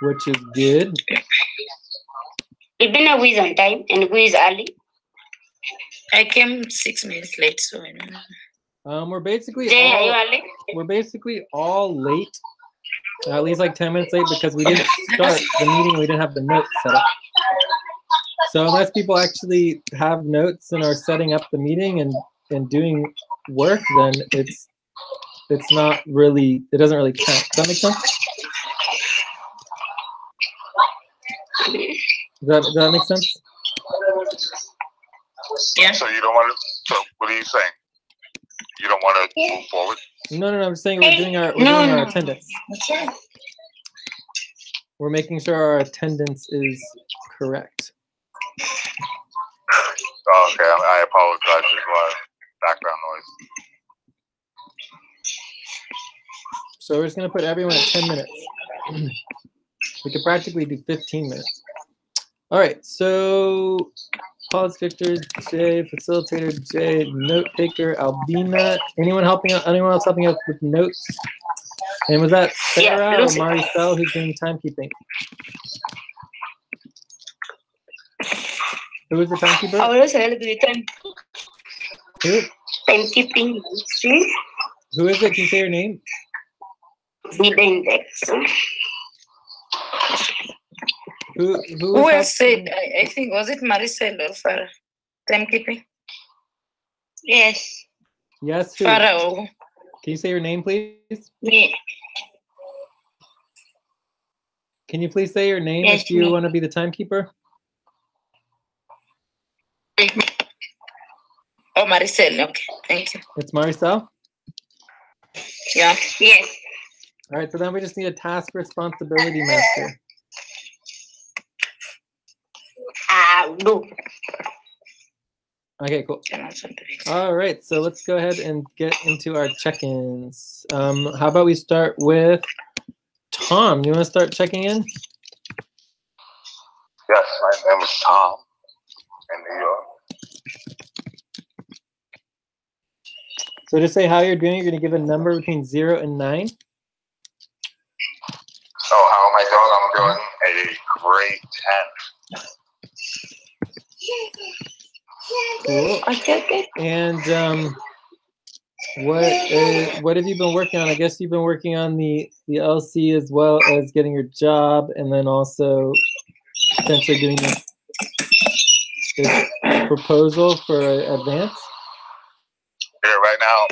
which is good. Even who is on time and who is early? I came 6 minutes late, so I don't know. We're basically Jay, are you early? all late, at least like 10 minutes late, because we didn't start the meeting. We didn't have the notes set up. So unless people actually have notes and are setting up the meeting and doing work, then it's not really, it doesn't really count. Does that make sense? Does that make sense? Yeah. So you don't want to, so what are you saying? You don't want to move forward? No, I'm saying we're doing our attendance. Okay. We're making sure our attendance is correct. Oh, okay, I apologize for the background noise. So we're just going to put everyone at 10 minutes. We could practically do 15 minutes. All right, so pause Victor, Jay, facilitator, Jay, note taker, Albina. Anyone else helping out with notes? And was that Sarah or Maricel who's doing timekeeping? Who was the timekeeper? I was helping time. Who? Timekeeping. See? Who is it? Can you say your name? With the index. Who else said? I think, was it Maricel or Farah? Timekeeping? Yes. Yes, who? Farah. Can you say your name, please? Me. Can you please say your name Yes, if you me. want to be the timekeeper? Oh, Maricel. Okay, thank you. It's Maricel? Yeah. Yes. All right, so then we just need a task responsibility master. No. Okay, cool. All right, so let's go ahead and get into our check-ins. How about we start with Tom? You want to start checking in? Yes, my name is Tom in New York. So just say how you're doing. You're going to give a number between 0 and 9. So how am I doing? I'm doing a grade 10. Cool. And what have you been working on? I guess you've been working on the LC as well as getting your job, and then also potentially doing this proposal for advance. Yeah, right now,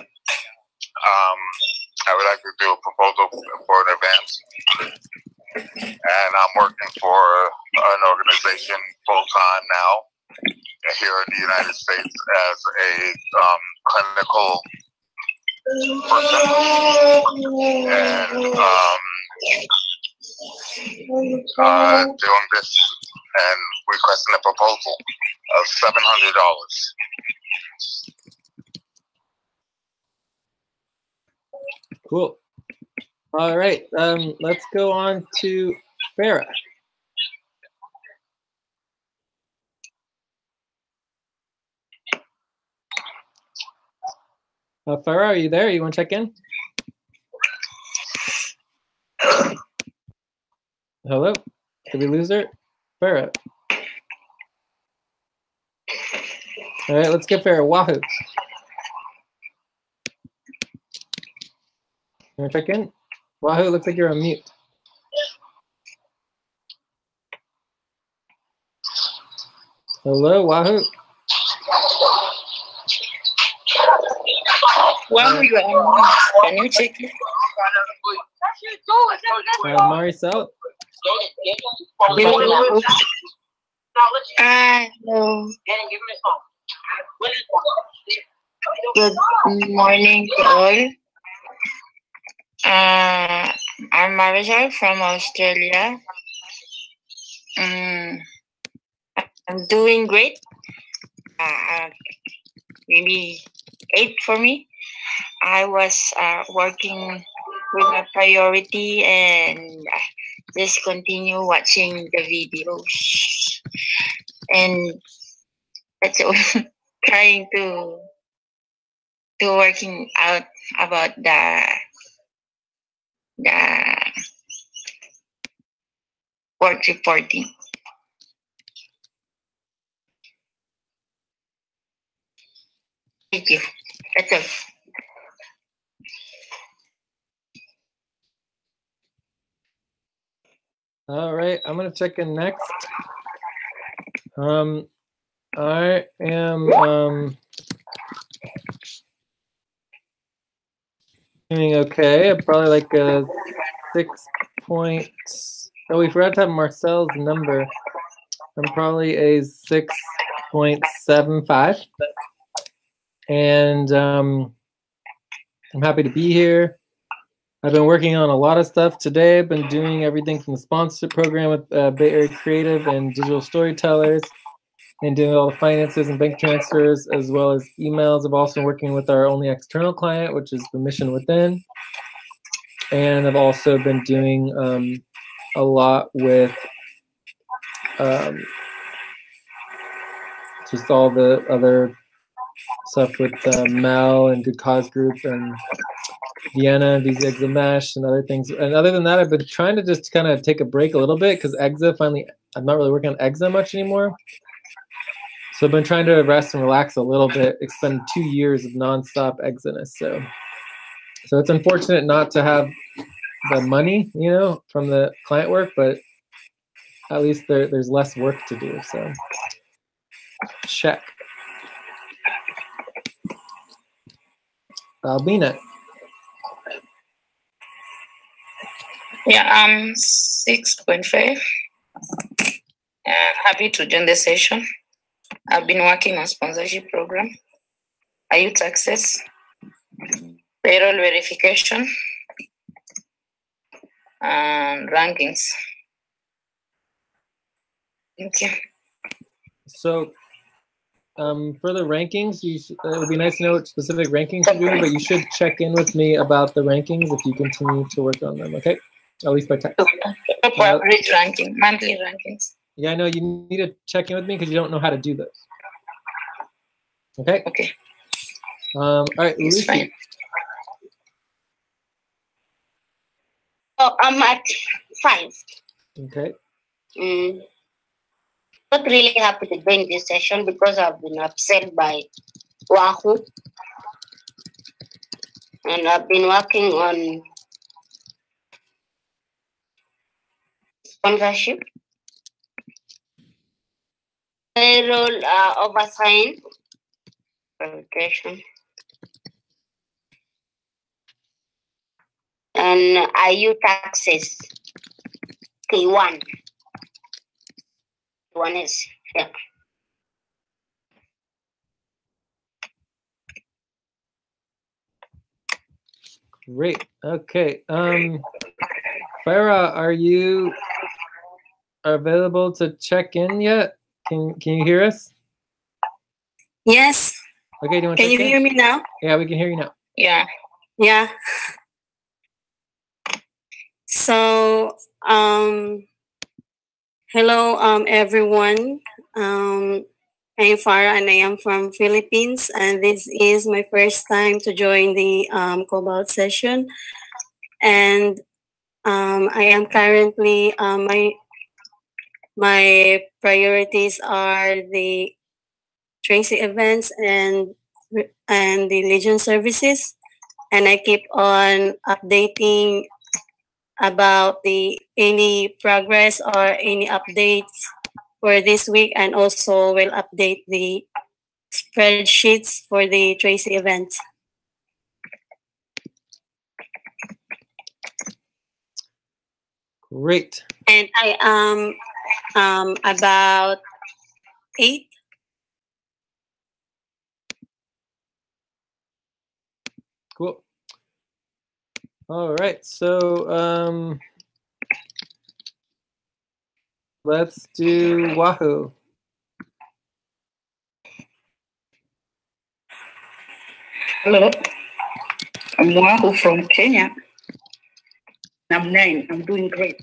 I would like to do a proposal for an advance, and I'm working for an organization full-time now here in the United States as a clinical person, and doing this and requesting a proposal of $700. Cool. All right, let's go on to Farah. Farah, are you there? You want to check in? Hello? Did we lose her? Farah. All right, let's get Farah. Wahoo. You want to check in? Wahoo, it looks like you're on mute. Hello, Wahoo. Wahoo, you are on mute. Can you check it? Maricel? No. Good morning to all. I'm Maricel from Australia. I'm doing great. Maybe 8 for me. I was working with my priority and just continue watching the videos. And that's all. Trying to working out about the work reporting. Thank you. That's all. All right, I'm gonna check in next. I am doing okay. I'm probably like a 6 point. Oh, we forgot to have Marcel's number. I'm probably a 6.75, and I'm happy to be here. I've been working on a lot of stuff today. I've been doing everything from the sponsorship program with Bay Area Creative and Digital Storytellers, and doing all the finances and bank transfers, as well as emails. I've also been working with our only external client, which is the Mission Within. And I've also been doing a lot with just all the other stuff with Mel and Good Cause Group and Vienna, these Exa Mesh and other things. And other than that, I've been trying to just kind of take a break a little bit because Exa finally, I'm not really working on Exa much anymore. So I've been trying to rest and relax a little bit. It's been 2 years of nonstop Exodus. So it's unfortunate not to have the money, you know, from the client work, but at least there's less work to do. So check. Albina. Yeah, I'm 6.5. Happy to join the session. I've been working on sponsorship program, youth access, payroll verification, and rankings. Thank you. So for the rankings, it would be nice to know what specific rankings you're doing, but you should check in with me about the rankings if you continue to work on them, okay? At least by text. Average ranking, monthly rankings. Yeah, I know you need to check in with me because you don't know how to do those. Okay? Okay. All right, It's Lucy. fine. Oh, I'm at 5. Okay. Not really happy to join this session because I've been upset by Wahoo. And I've been working on sponsorship, payroll oversight, verification, and IU taxes. K1. One is, yeah. Great. Okay. Farah, are you available to check in yet? Can you hear us? Yes. Okay, do you want to Can check you in? hear me now? Yeah, we can hear you now. Yeah. Yeah. So, hello, everyone. I'm Farah and I am from Philippines, and this is my first time to join the Cobalt session. And I am currently my priorities are the Tracy events and the Legion services, and I keep on updating about any progress or any updates for this week, and also will update the spreadsheets for the Tracy events. Great. And I am about 8. Cool. All right. So let's do Wahoo. Hello, I'm Wahoo from Kenya. I'm 9. I'm doing great.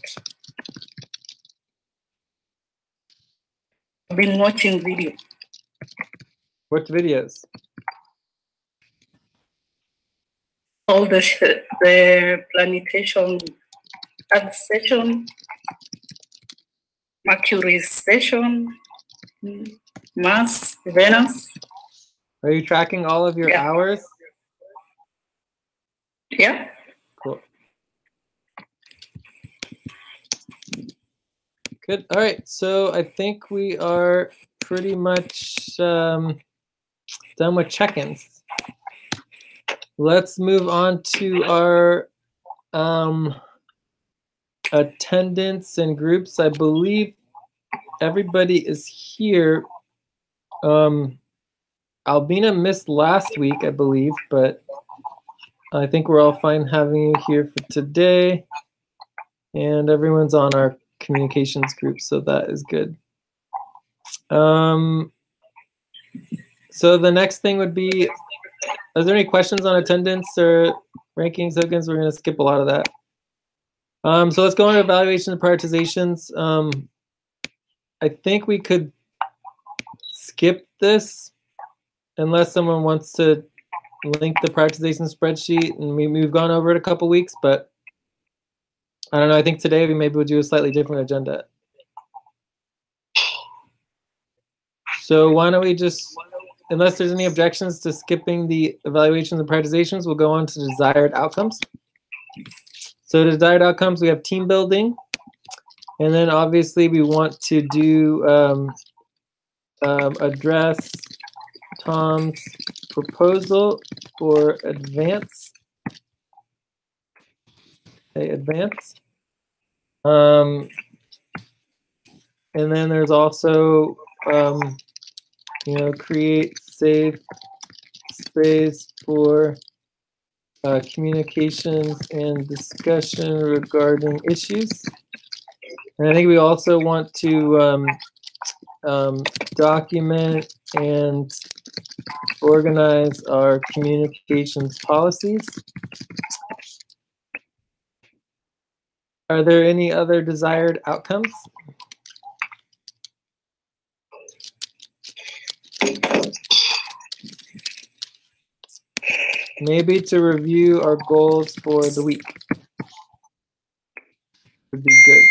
I've been watching video. What videos? All the plantation session, Mercury station, Mars, Venus. Are you tracking all of your Yeah. hours? Yeah. Cool. Good. All right. So I think we are pretty much done with check-ins. Let's move on to our attendance and groups. I believe everybody is here. Albina missed last week, I believe, but I think we're all fine having you here for today. And everyone's on our communications group, so that is good. So the next thing would be, are there any questions on attendance or ranking tokens? We're going to skip a lot of that. So let's go on to evaluation and prioritizations. I think we could skip this unless someone wants to link the prioritization spreadsheet, and we've gone over it a couple weeks, but I don't know. I think today maybe we'll do a slightly different agenda. So why don't we just, unless there's any objections to skipping the evaluations and prioritizations, we'll go on to desired outcomes. So desired outcomes, we have team building. And then obviously we want to do address Tom's proposal or advance. Okay, advance. And then there's also, create safe space for communications and discussion regarding issues. And I think we also want to document and organize our communications policies. Are there any other desired outcomes? Maybe to review our goals for the week would be good.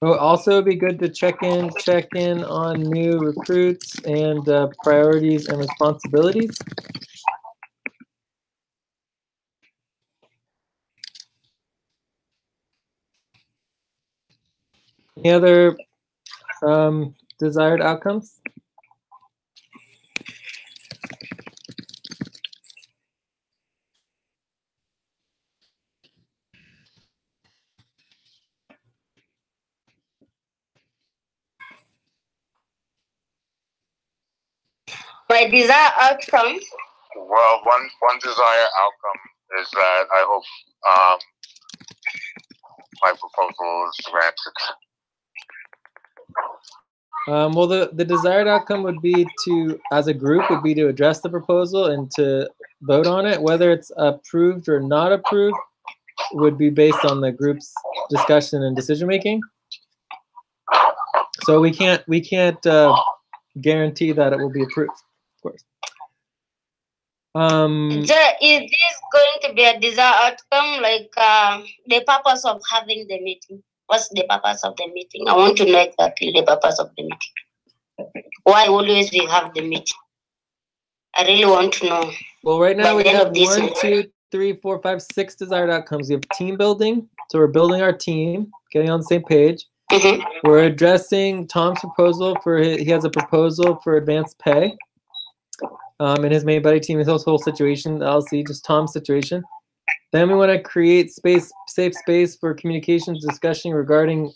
Oh, also it'd be good to check in on new recruits and priorities and responsibilities. Any other desired outcomes? My desired outcome. Well, one desired outcome is that I hope my proposal is granted. Well, the desired outcome would be to, as a group, would be to address the proposal and to vote on it. Whether it's approved or not approved would be based on the group's discussion and decision making. So we can't guarantee that it will be approved, of course. Is this going to be a desired outcome, like the purpose of having the meeting? What's the purpose of the meeting? I want to know exactly the purpose of the meeting. Why always we have the meeting? I really want to know. Well, right now we have 1, 2, 3, 4, 5, 6 desired outcomes. We have team building, so we're building our team, getting on the same page. Mm-hmm. We're addressing Tom's proposal he has a proposal for advanced pay. In his main buddy team, his whole situation, the LC, just Tom's situation. Then we want to create safe space for communications discussion regarding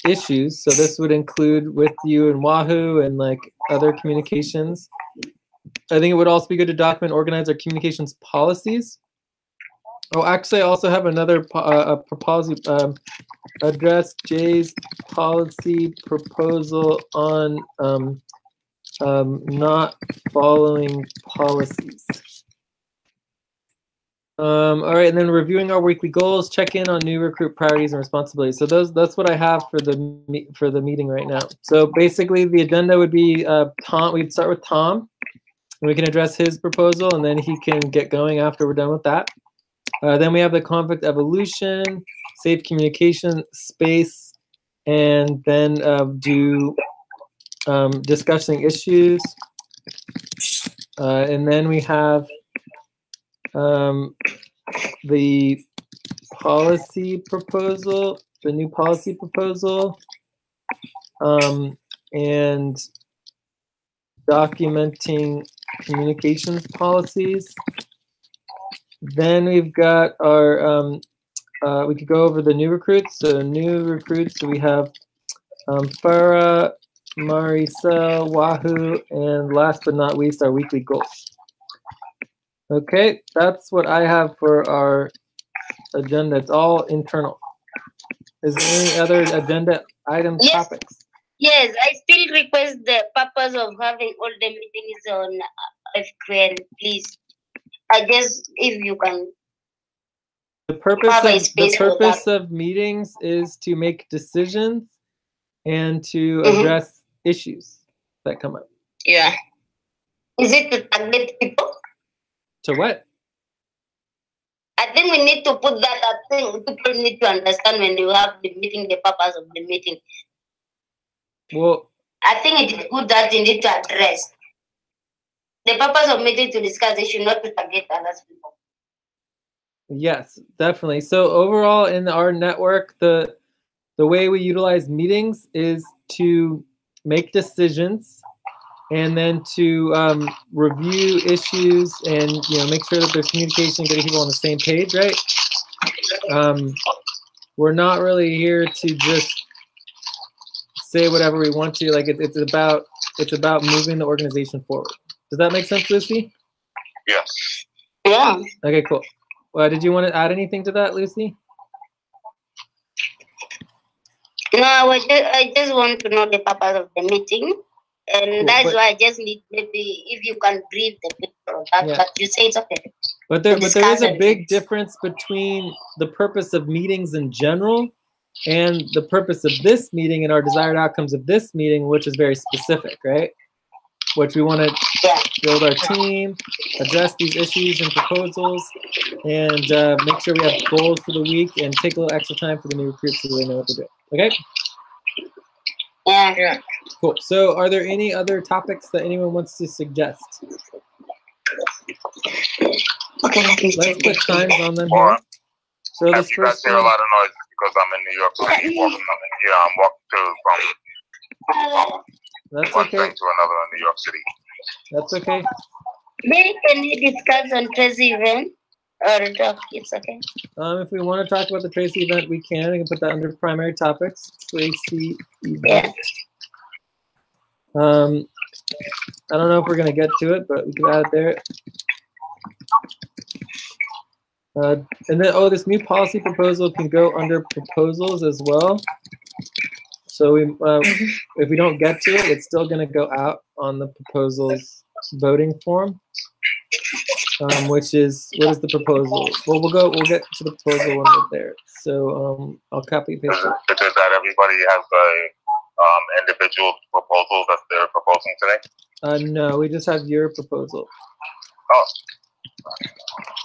issues. So this would include with you and Wahoo and like other communications. I think it would also be good to document, organize our communications policies. Oh, actually, I also have another proposal. Address Jay's policy proposal on not following policies. All right, and then reviewing our weekly goals, check in on new recruit priorities and responsibilities. So that's what I have for the meeting right now. So basically, the agenda would be Tom. We'd start with Tom. We can address his proposal, and then he can get going after we're done with that. Then we have the conflict evolution, safe communication space, and then do discussing issues. And then we have the policy proposal, the new policy proposal, and documenting communications policies. Then we've got our, we could go over the new recruits. So new recruits, so we have Farah, Maricel, Wahoo, and last but not least, our weekly goals. Okay, that's what I have for our agenda. It's all internal. Is there any other agenda item topics? Yes, I still request the purpose of having all the meetings on FQN, please. I just, if you can. The purpose of meetings is to make decisions and to address issues that come up. Yeah. Is it to target people? To what? I think we need to put that. I think people need to understand when you have the meeting, the purpose of the meeting. Well, I think it is good that you need to address the purpose of meeting to discuss issue, not to target other people. Yes, definitely. So overall in our network, the way we utilize meetings is to make decisions and then to review issues and make sure that there's communication, getting people on the same page, right? We're not really here to just say whatever we want to. Like it's about moving the organization forward. Does that make sense, Lucy? Yes. Yeah. Okay, cool. Well, did you want to add anything to that, Lucy? No, I just want to know the purpose of the meeting. And Cool, that's why I just need, maybe if you can brief the people of that, Yeah. but you say it's okay. But there is discuss a it. big difference between the purpose of meetings in general and the purpose of this meeting and our desired outcomes of this meeting, which is very specific, right? Which we want to Yeah. build our team, address these issues and proposals, and make sure we have goals for the week and take a little extra time for the new recruits so they know what to do. Okay? Yeah. Cool. So are there any other topics that anyone wants to suggest? Okay, let me Let's check put the times on them Or here. So as this you guys first hear a one, lot of noise because I'm in New York City walking. I'm walking to that's one okay. thing to another in New York City. That's okay. Maybe can we discuss on Tracy event or talk? It's okay. If we want to talk about the Tracy event, we can. We can put that under primary topics. Tracy event. Yeah. I don't know if we're going to get to it, but we can add it there. And then, this new policy proposal can go under proposals as well. So if we don't get to it, it's still going to go out on the proposals voting form, which is, what is the proposal? Well, we'll get to the proposal when we're there. So I'll copy and paste it. Is it that everybody has a individual proposal that they're proposing today? No, we just have your proposal. Oh.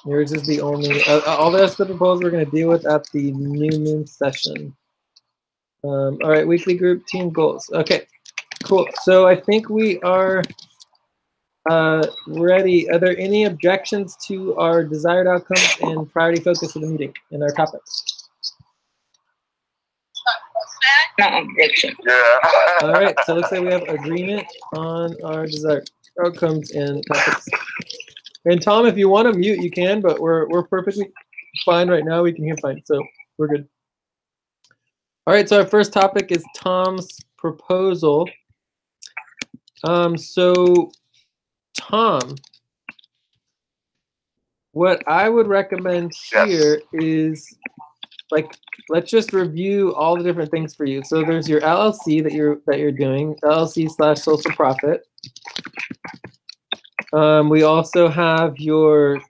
Yours is the only, all the rest of the proposals we're going to deal with at the new moon session. All right, weekly group team goals. Okay, cool. So I think we are ready. Are there any objections to our desired outcomes and priority focus of the meeting and our topics? No objection. Yeah. All right, so it looks like we have agreement on our desired outcomes and topics. And Tom, if you want to mute, you can, but we're perfectly fine right now. We can hear fine, so we're good. All right, so our first topic is Tom's proposal. So Tom, what I would recommend here is, like, let's just review all the different things for you. So there's your LLC that you're doing, LLC/social profit. We also have your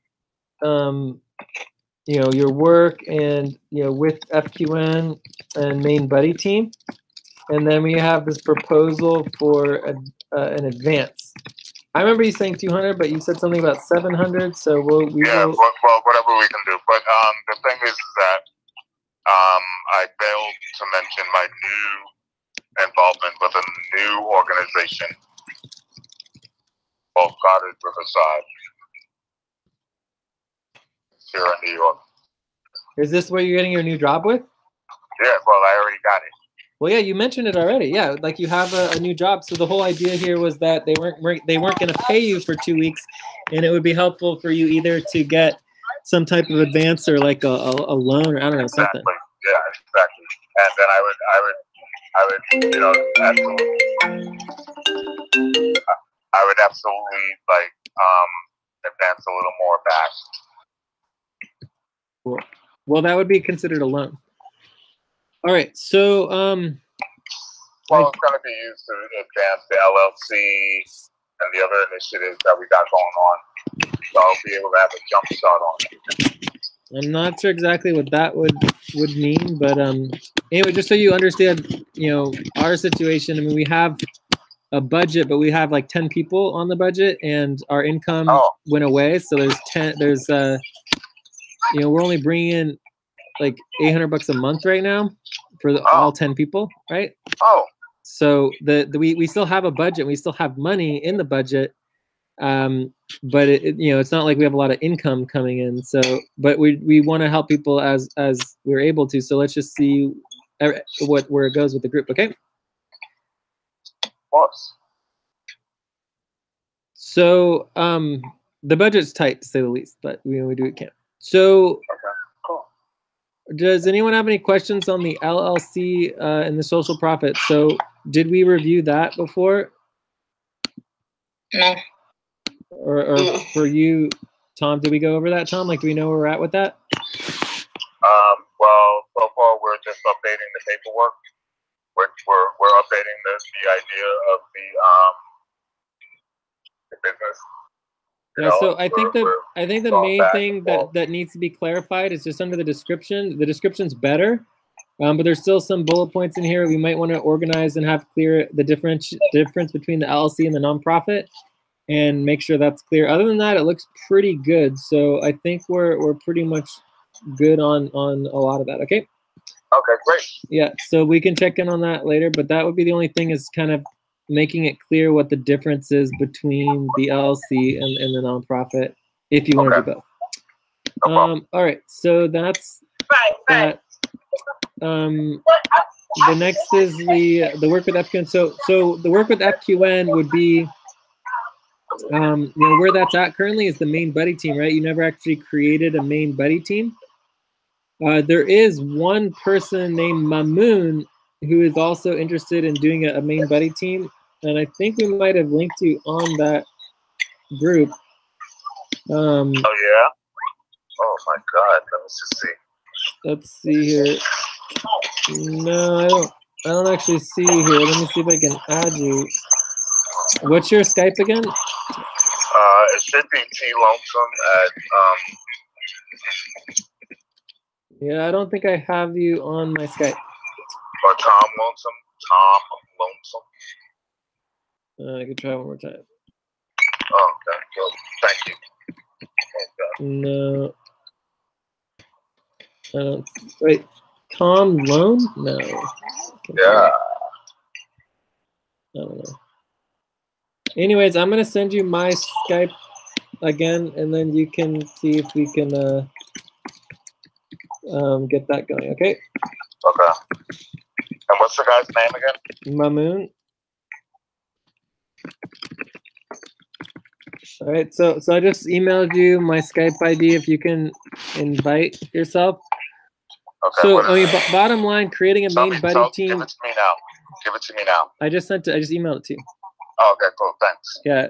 your work and with FQN and main buddy team, and then we have this proposal for an advance. I remember you saying 200, but you said something about 700. So we Yeah, will. well, whatever we can do. But the thing is that I failed to mention my new involvement with a new organization called Goddard Riverside here in New York. Is this where you're getting your new job with? Yeah, well, I already got it. Well, yeah, you mentioned it already. Yeah, like you have a new job. So the whole idea here was that they weren't going to pay you for 2 weeks, and it would be helpful for you either to get some type of advance or like a loan or I don't know something. Exactly. Yeah, exactly. And then I would, you know, I would absolutely like advance a little more back. Cool. Well, that would be considered a loan. All right. So, well, it's going to be used to advance the LLC and the other initiatives that we got going on. So I'll be able to have a jump start on it. I'm not sure exactly what that would mean, but anyway, just so you understand, you know, our situation. I mean, we have a budget, but we have like 10 people on the budget, and our income went away. So there's 10. There's you know, we're only bringing in like $800 a month right now for all 10 people, right? Oh. So we still have a budget. We still have money in the budget. But it, you know, it's not like we have a lot of income coming in. So, but we want to help people as we're able to. So let's just see where it goes with the group. Okay. Of course. So, the budget's tight to say the least, but we do what we can. So, okay, cool. Does anyone have any questions on the LLC and the social profit? So, did we review that before? No. Or for you, Tom, did we go over that, Tom? Like, do we know where we're at with that? Well, so far we're just updating the paperwork. We're updating the idea of the business. Yeah, so I think the main thing that needs to be clarified is just under the description. The description's better, but there's still some bullet points in here we might want to organize and have clear the difference between the LLC and the nonprofit, and make sure that's clear. Other than that, it looks pretty good. So I think we're pretty much good on a lot of that. Okay. Okay, great. Yeah, so we can check in on that later, but that would be the only thing is kind of making it clear what the difference is between the LLC and the nonprofit, if you want to do both. No all right, so that's that. The next is the work with FQN. So the work with FQN would be, you know, where that's at currently is the main buddy team, right? You never actually created a main buddy team. There is one person named Mamoon who is also interested in doing a main buddy team, and I think we might have linked you on that group. Oh yeah. Oh my God. Let me just see. Let's see here. No, I don't actually see you here. Let me see if I can add you. What's your Skype again? It should be T Lonesome at Yeah, I don't think I have you on my Skype. Or Tom Lonesome. I could try one more time. Oh, okay. Good. Thank you. Okay. No. I don't. Wait. Tom Lone? No. Yeah. I don't know. Anyways, I'm gonna send you my Skype again, and then you can see if we can get that going. Okay. Okay. And what's the guy's name again? Mamoon. All right, so I just emailed you my Skype ID if you can invite yourself. Okay. So I mean, bottom line, creating a main buddy team. Give it to me now. Give it to me now. I just emailed it to you. Oh, okay, cool. Thanks. Yeah.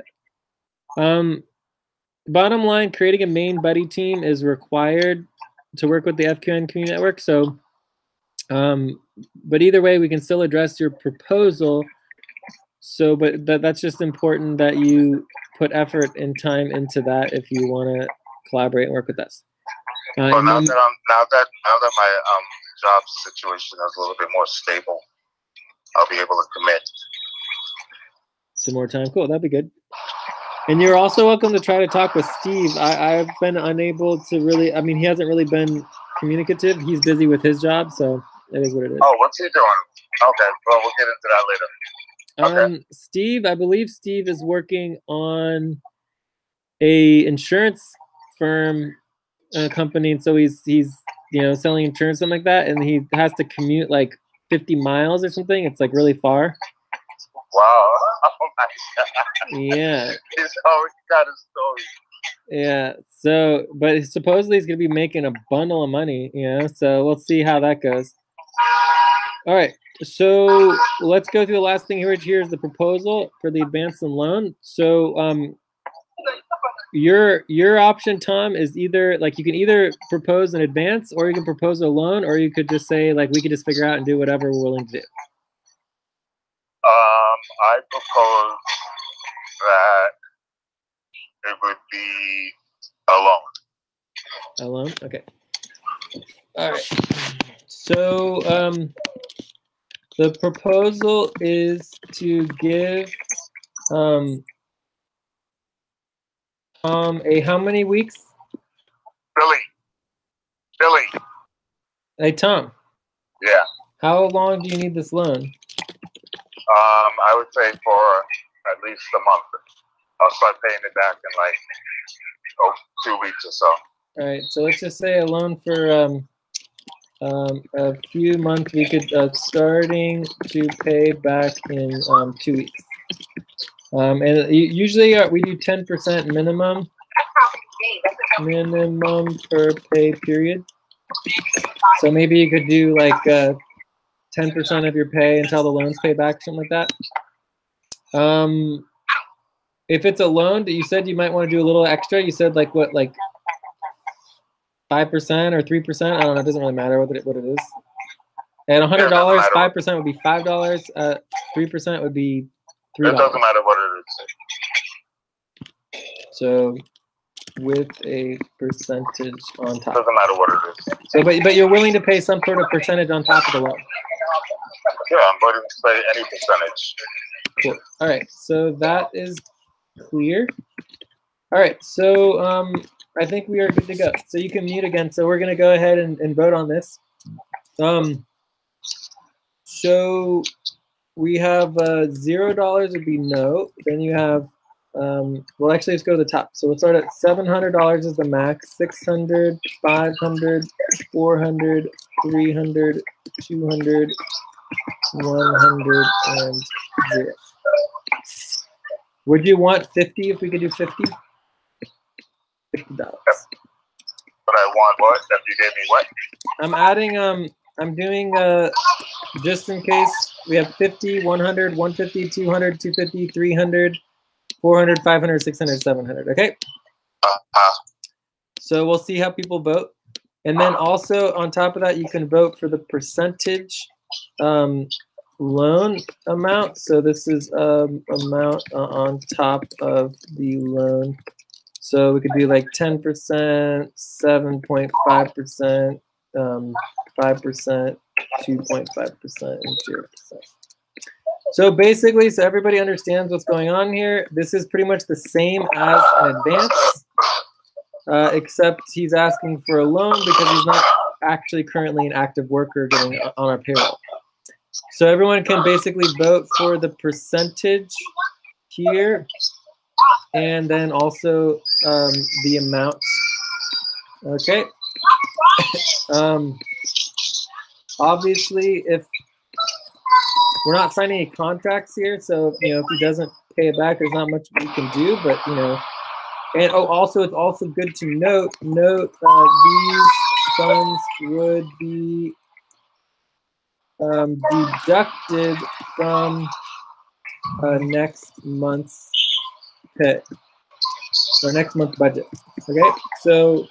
Bottom line, creating a main buddy team is required to work with the FQN community network. So, but either way, we can still address your proposal. So, but that's just important that you put effort and time into that if you want to collaborate and work with us. Well, now that my job situation is a little bit more stable, I'll be able to commit. Some more time, cool. That'd be good. And you're also welcome to try to talk with Steve. I've been unable to really, I mean, he hasn't really been communicative. He's busy with his job, so it is what it is. Oh, what's he doing? Okay, well, we'll get into that later. Okay. Steve, I believe Steve is working on a insurance firm company, and so he's selling insurance, something like that, and he has to commute like 50 miles or something. It's like really far. Wow. Oh my God. Yeah. He's always got a story. Yeah. So, but supposedly he's gonna be making a bundle of money, so we'll see how that goes. All right. So let's go through the last thing here. Here's the proposal for the advance and loan. So your option, Tom, is either like you can either propose an advance or you can propose a loan, or you could just say like we could just figure out and do whatever we're willing to do. I propose that it would be a loan. A loan? Okay. All right. So the proposal is to give Tom a how many weeks? Billy. Hey, Tom. Yeah. How long do you need this loan? I would say for at least a month. I'll start paying it back in like 2 weeks or so. All right, so let's just say a loan for a few months. We could starting to pay back in 2 weeks. And usually we do 10% minimum per pay period. So maybe you could do like 10% of your pay until the loan's paid back, something like that. If it's a loan, you said you might want to do a little extra. You said like what, like 5% or 3%? I don't know. It doesn't really matter what it is. At $100, 5% would be $5. 3% would be $3. It doesn't matter what it is. So with a percentage on top. Doesn't matter what it is. So, but you're willing to pay some sort of percentage on top of the loan. Yeah, I'm willing to pay any percentage. Cool. All right. So that is clear. All right. So I think we are good to go. So you can mute again. So we're going to go ahead and vote on this. So we have $0 would be no. Then you have, well, actually, let's go to the top. So we'll start at $700 is the max, 600, 500, 400, 300, 200, 100, and 0. Would you want 50 if we could do 50? $50. But I want what? If you gave me what? I'm adding, I'm doing, just in case, we have 50, 100, 150, 200, 250, 300, 400, 500, 600, 700, okay? So we'll see how people vote. And then also on top of that, you can vote for the percentage loan amount. So this is amount on top of the loan. So we could do like 10%, 7.5%, 5%, 2.5%, and 0%. So basically, so everybody understands what's going on here. This is pretty much the same as an advance, except he's asking for a loan because he's not actually currently an active worker getting on our payroll. So everyone can basically vote for the percentage here, and then also the amount. Okay. Obviously, if we're not signing any contracts here, so if he doesn't pay it back, there's not much we can do. But and also it's also good to note these funds would be deducted from next month's pay or next month's budget. Okay, so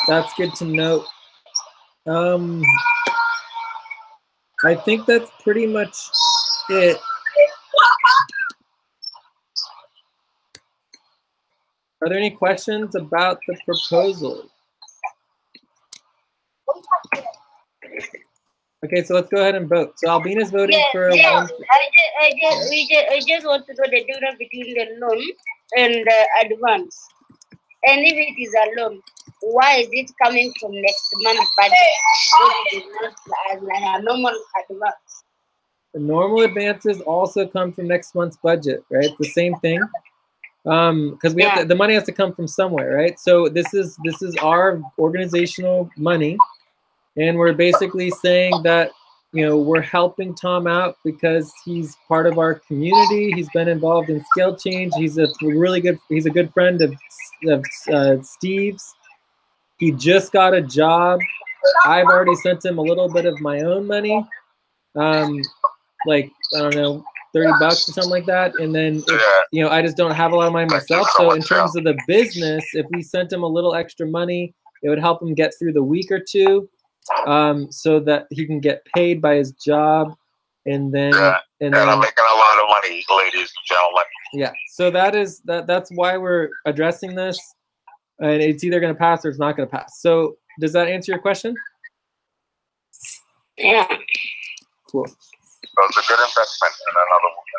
that's good to note. I think that's pretty much it. Are there any questions about the proposal? Okay, so let's go ahead and vote. So Albina's voting Yes, for yes. one. I just want to know the difference between the loan and the advance. And if it is a loan, why is it coming from next month's budget? It is not as like a normal advance. The normal advances also come from next month's budget, right? It's the same thing. Because we have to, the money has to come from somewhere, right? So this is our organizational money, and we're basically saying that, you know, we're helping Tom out because he's part of our community. He's been involved in scale change. He's a good friend of Steve's. He just got a job. I've already sent him a little bit of my own money, like, I don't know, $30 or something like that. And then, you know, I just don't have a lot of money myself. So in terms of the business, if we sent him a little extra money, it would help him get through the week or two, so that he can get paid by his job. And then, and I'm making a lot of money, ladies and gentlemen. Yeah. So that's why we're addressing this. And it's either going to pass or it's not going to pass. So does that answer your question? Yeah. Cool. So it's a good investment, in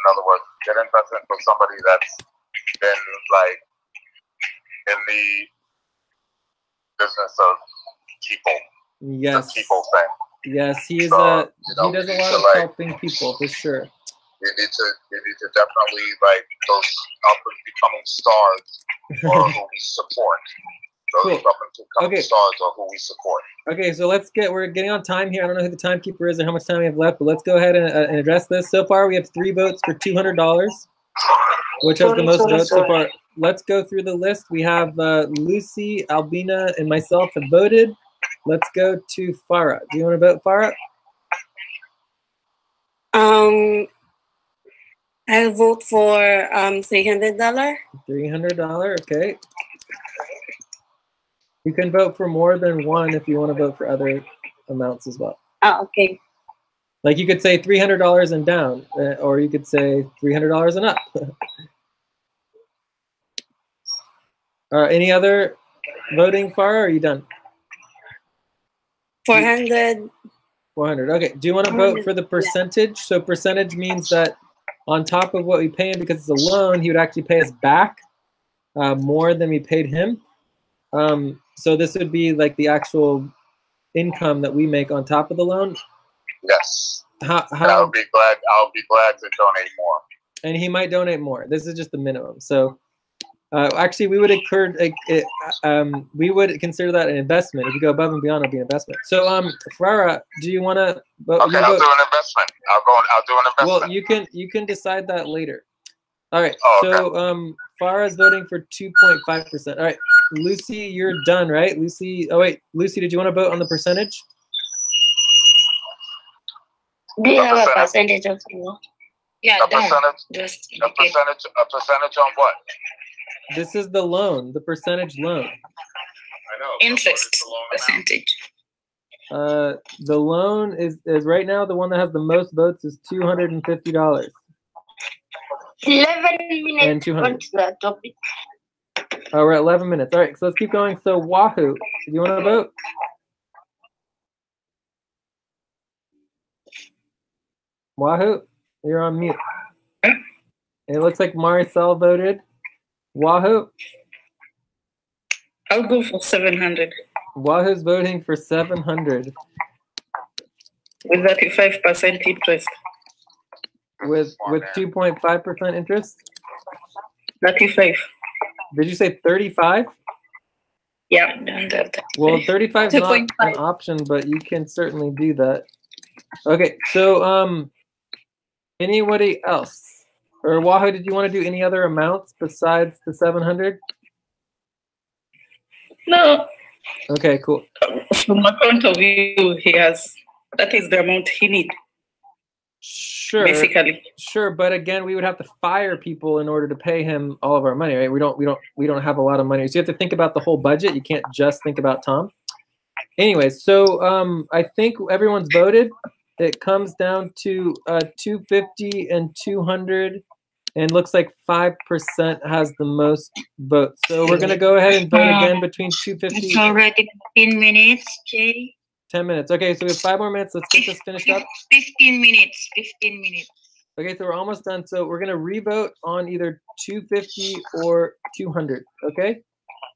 other words, good investment for somebody that's been like in the business of people. Yes. The people thing. Yes, he is. So, he does a lot of helping people for sure. You need to definitely, like, those up and becoming stars or who we support. Those up and becoming stars or who we support. Okay, so we're getting on time here. I don't know who the timekeeper is or how much time we have left, but let's go ahead and address this. So far, we have 3 votes for $200, which has the most votes so far. Let's go through the list. We have Lucy, Albina, and myself have voted. Let's go to Farah. Do you want to vote, Farah? I'll vote for $300. $300, okay. You can vote for more than one if you want to vote for other amounts as well. Oh, okay. Like you could say $300 and down, or you could say $300 and up. Any other voting, Farah, or are you done? 400. 400, okay. Do you want to vote for the percentage? So percentage means that on top of what we pay him, because it's a loan, he would actually pay us back more than we paid him. So this would be like the actual income that we make on top of the loan. Yes. I'll be glad to donate more. And he might donate more. This is just the minimum. So actually, we would consider that an investment. If you go above and beyond, it'll be an investment. So Farah, do you want to vote? Okay, I'll do an investment. I'll do an investment. Well, you can decide that later. All right. Oh, okay. So Farah's voting for 2.5%. All right. Lucy, you're done, right? Lucy, oh wait, Lucy, did you want to vote on the percentage? Do you have a percentage of you? Yeah, a percentage on what? This is the loan, the percentage loan. I know. Interest percentage. The loan is right now the one that has the most votes is $250. 11 minutes and 200. on the topic. Oh, we're at 11 minutes. All right, so let's keep going. So Wahoo, do you want to vote? Wahoo, you're on mute. It looks like Maricel voted. Wahoo? I'll go for 700. Wahoo's voting for 700. With 35% interest. With 2.5% interest? 35. Did you say 35? Yeah. Well, 35 is not an option, but you can certainly do that. Okay, so anybody else? Or Wahoo, did you want to do any other amounts besides the 700? No. Okay, cool. From my point of view, that is the amount he needs. Sure. Basically. Sure, but again, we would have to fire people in order to pay him all of our money, right? We don't have a lot of money. So you have to think about the whole budget. You can't just think about Tom. Anyway, so I think everyone's voted. It comes down to 250 and 200, and looks like 5% has the most votes. So we're gonna go ahead and vote again between 250. It's already 15 minutes, Jay. 10 minutes. Okay, so we have 5 more minutes. Let's get this finished up. 15 minutes. 15 minutes. Okay, so we're almost done. So we're gonna revote on either 250 or 200. Okay,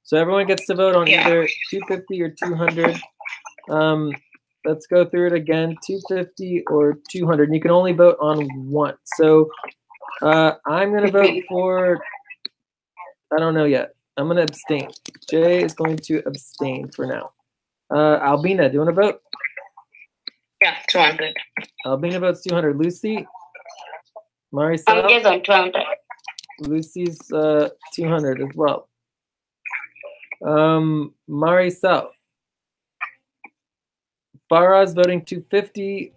so everyone gets to vote on either 250 or 200. Let's go through it again. 250 or 200. And you can only vote on one. So I'm gonna vote for. I don't know yet. I'm gonna abstain. Jay is going to abstain for now. Albina, do you want to vote? Yeah, 200. Albina votes 200. Lucy? I'm Marisol? just on 200. Lucy's 200 as well. Marisol? Farah's voting 250.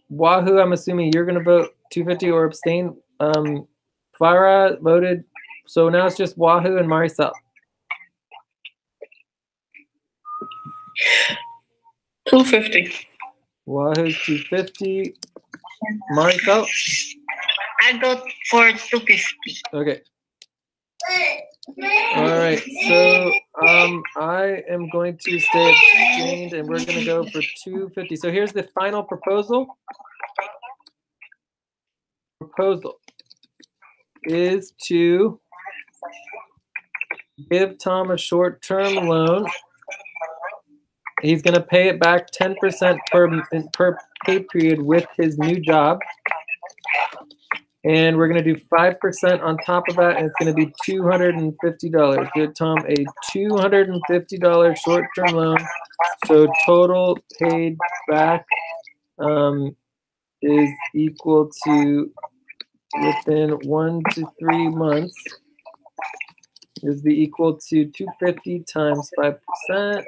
Wahoo, I'm assuming you're going to vote 250 or abstain. Farah voted, so now it's just Wahoo and Marisol. 250. Wahoo's 250. Marisol? I go for 250. Okay. All right. So I am going to stay abstained, and we're going to go for 250. So here's the final proposal. Proposal is to give Tom a short-term loan. He's going to pay it back 10% per pay period with his new job. And we're going to do 5% on top of that, and it's going to be $250. Give Tom a $250 short-term loan. So total paid back is equal to, within 1 to 3 months, is be equal to 250 times 5%.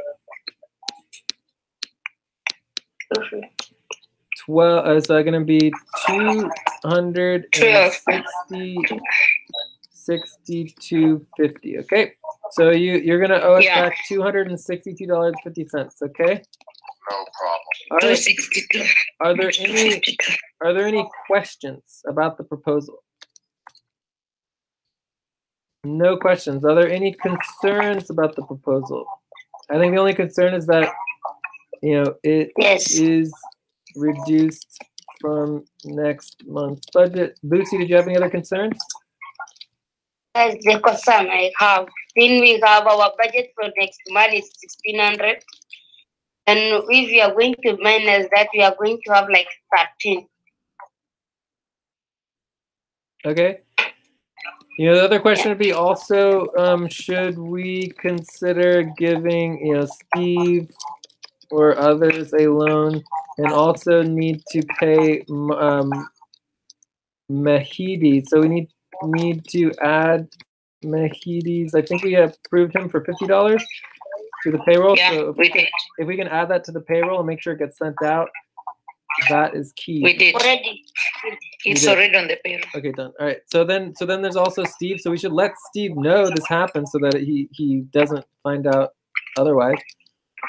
12, so going to be 262.50. Okay, so you're going to owe us back $262.50. Okay. No problem. All right. 262. Are there any questions about the proposal? No questions. Are there any concerns about the proposal? I think the only concern is that it is reduced from next month's budget. Bootsy, did you have any other concerns? That's the concern I have. Then we have our budget for next month is 1,600. And if we are going to minus that, we are going to have like 13. Okay. The other question would be also, should we consider giving, Steve or others a loan, and also need to pay Mahidi. So we need to add Mahidi's. I think we approved him for $50 to the payroll. Yeah, so if we can add that to the payroll and make sure it gets sent out, that is key. We did. Already. It's already on the payroll. Okay, done. All right. So then there's also Steve. So we should let Steve know this happened so that he doesn't find out otherwise.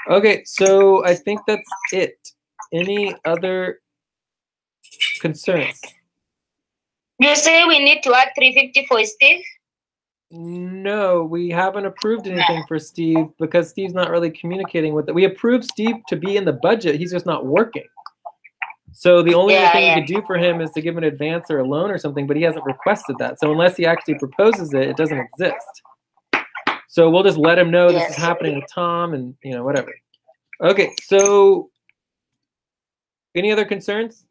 Okay, so I think that's it. Any other concerns? You say we need to add 350 for Steve? No, we haven't approved anything for Steve because Steve's not really communicating with it. We approved Steve to be in the budget. He's just not working. So the only thing we could do for him is to give an advance or a loan or something, but he hasn't requested that. So unless he actually proposes it, it doesn't exist. So we'll just let him know this is happening with Tom and, whatever. Okay, so any other concerns?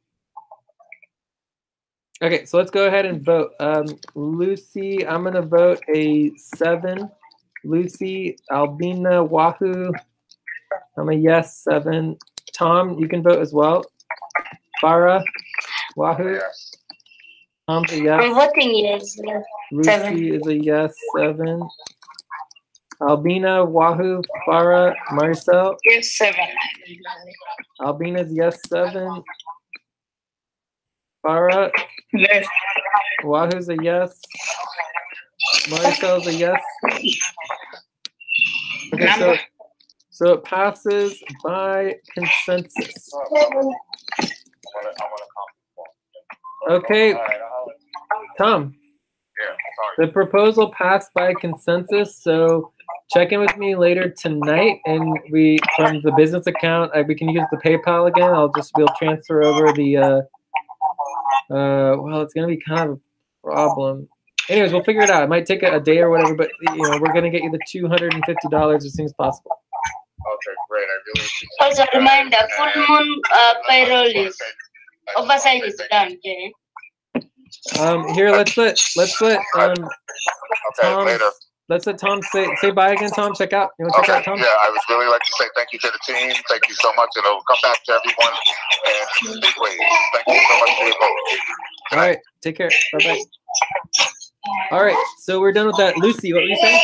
Okay, so let's go ahead and vote. Lucy, I'm going to vote a 7. Lucy, Albina, Wahoo, I'm a yes, 7. Tom, you can vote as well. Farah, Wahoo, Yes. Tom's a yes. I'm voting yes. Lucy 7. is a yes, 7. Albina, Wahoo, Farah, Marcel. Yes, 7. Albina's yes, 7. Farah, Yes. Wahoo's a yes. Marcel's a yes. Okay, so it passes by consensus. Okay, Tom. Yeah, sorry. The proposal passed by consensus, so check in with me later tonight, and we from the business account we can use the PayPal again. We'll transfer over the. Well, it's gonna be kind of a problem. Anyways, we'll figure it out. It might take a day or whatever, but we're gonna get you the $250 as soon as possible. Okay, great. I really appreciate Also, that. reminder: full moon payroll is oversight is done. Okay. Here, let's let Okay, Tom. later. Let's let Tom say bye again. Tom, check out. You want to check out, Tom? Yeah, I would really like to say thank you to the team. Thank you so much, and I'll come back to everyone in big ways. Thank you so much for your vote. All right, take care. Bye bye. All right, so we're done with that. Lucy, what were you saying?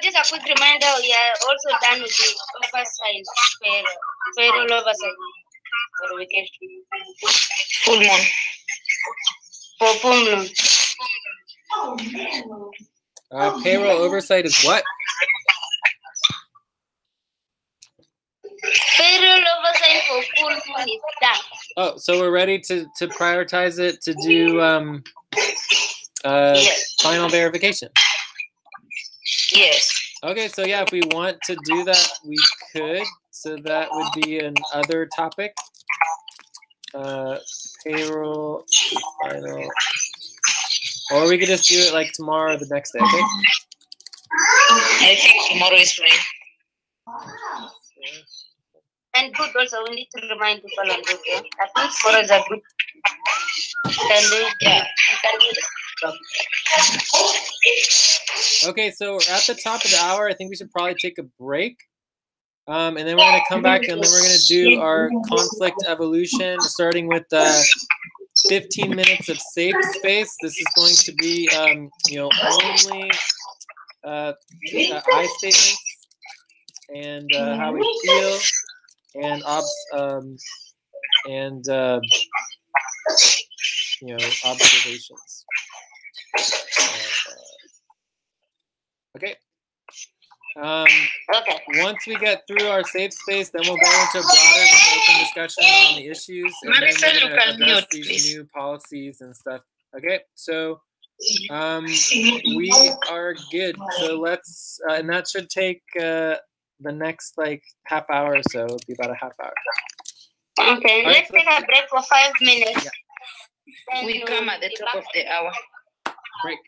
Just a quick reminder: we are also done with the oversight payroll oversight for vacation. Full moon. For full moon. Payroll oversight is what? Payroll oversight for full moon is done. Oh, so we're ready to prioritize it to do Yes. final verification. Yes. Okay, so yeah, if we want to do that, we could. So that would be another topic. Payroll, final. Or we could just do it like tomorrow or the next day, okay? I think tomorrow is fine. And good also, we need to remind people on good. I think tomorrow is a good. Can do it. Yeah, you can do it. Okay, so we're at the top of the hour. I think we should probably take a break. And then we're going to come back and then we're going to do our conflict evolution, starting with 15 minutes of safe space. This is going to be, only I statements and how we feel and observations. Okay. Okay. Once we get through our safe space, then we'll go into a broader open discussion on the issues, and then Marissa, we're you going to can address mute, these please. new policies and stuff. Okay, so we are good. So let's, and that should take the next like half hour or so. It'll be about a half hour. Okay, All right, let's take a break for 5 minutes. Yeah. Then We come at the top of the hour. Break.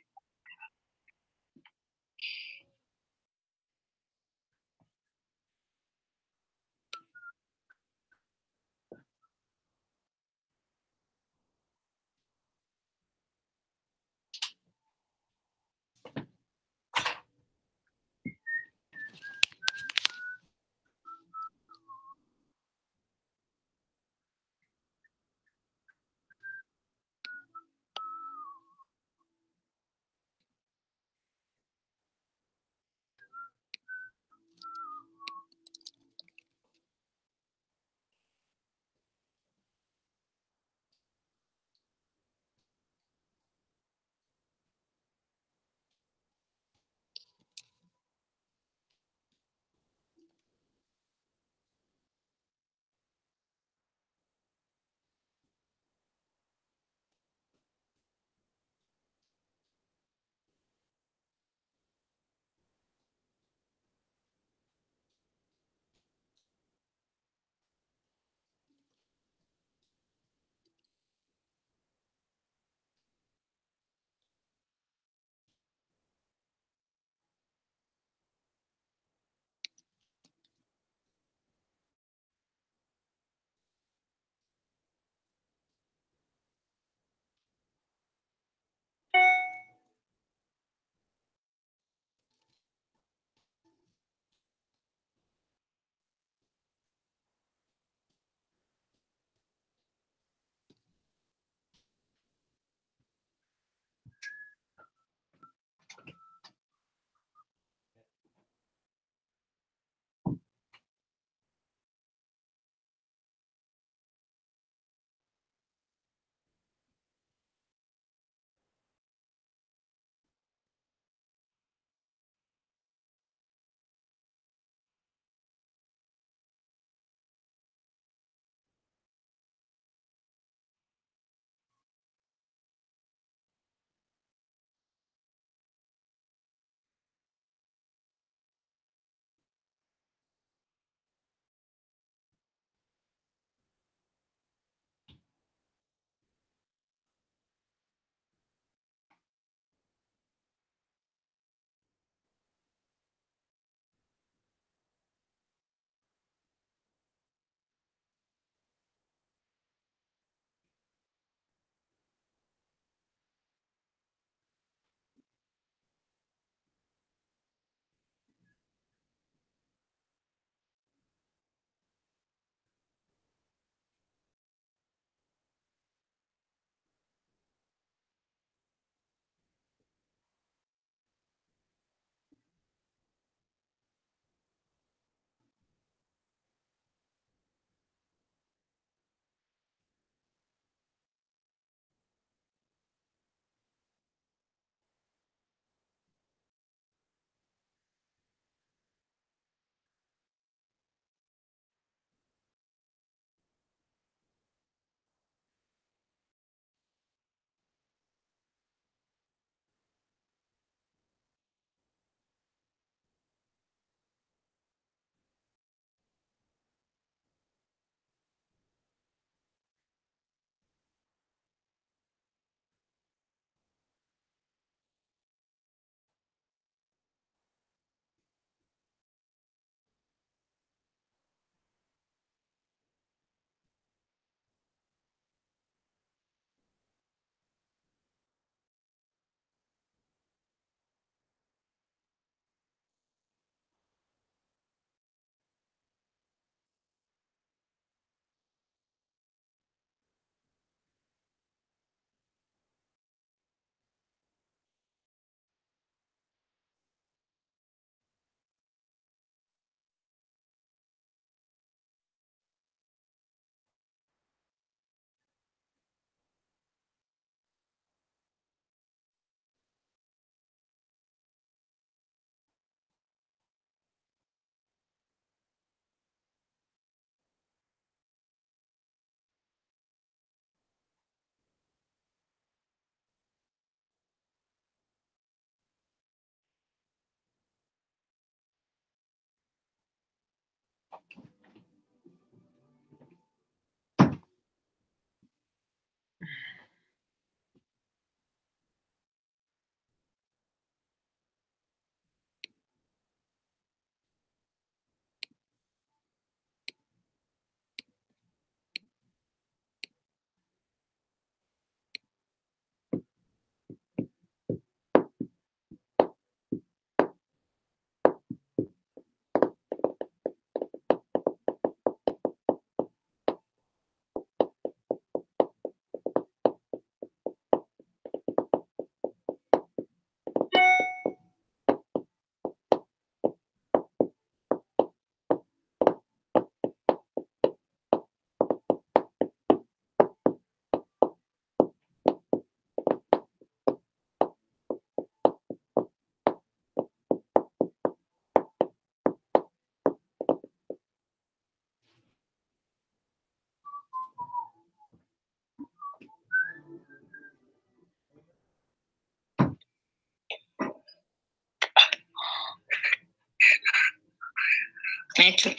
Me too.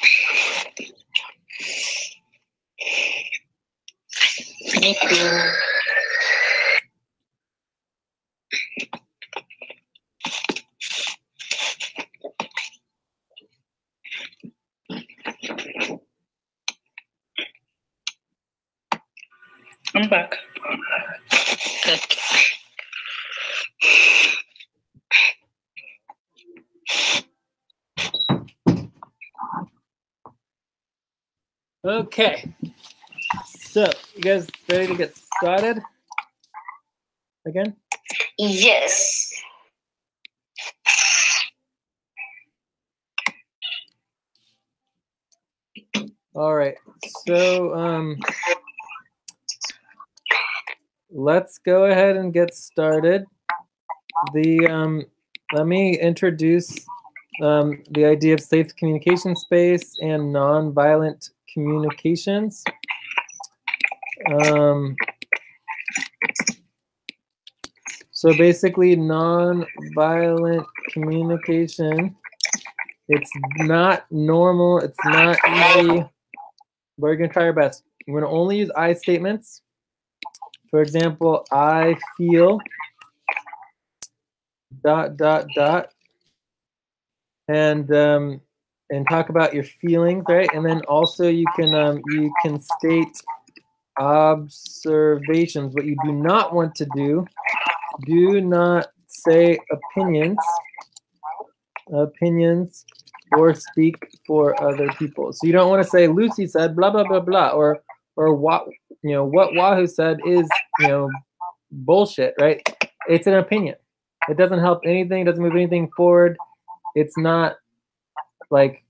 Me too. I'm back. Okay. So, you guys ready to get started? Again? Yes. All right. So, let's go ahead and get started. Let me introduce the idea of safe communication space and nonviolent communications. So basically, nonviolent communication, it's not normal, it's not easy, but we're going to try our best. We're going to only use I statements. For example, I feel ... and talk about your feelings, right? And then also you can state observations. What you do not want to do not say opinions or speak for other people. So you don't want to say Lucy said blah blah blah blah, or what what Wahoo said is bullshit, right? It's an opinion. It doesn't help anything, doesn't move anything forward. It's not like,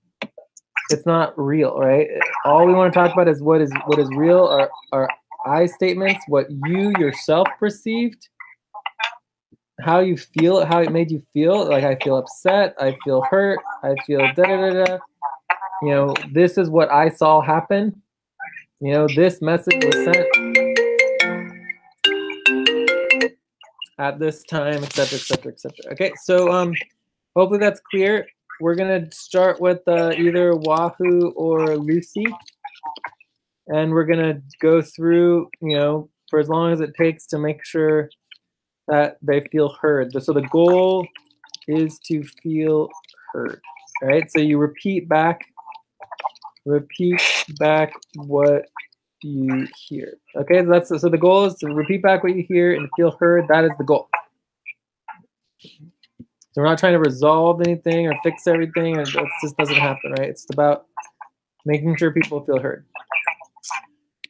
it's not real, right? All we want to talk about is what is real, are I statements, what you yourself perceived, how you feel, how it made you feel. Like, I feel upset, I feel hurt, I feel da da da da. This is what I saw happen. This message was sent at this time, etc., etc., etc. Okay, so hopefully that's clear. We're gonna start with either Wahoo or Lucy, and we're gonna go through, for as long as it takes to make sure that they feel heard. So the goal is to feel heard, right? So you repeat back what you hear. Okay, so the goal is to repeat back what you hear and feel heard. That is the goal. So we're not trying to resolve anything or fix everything, and it just doesn't happen, right? It's about making sure people feel heard.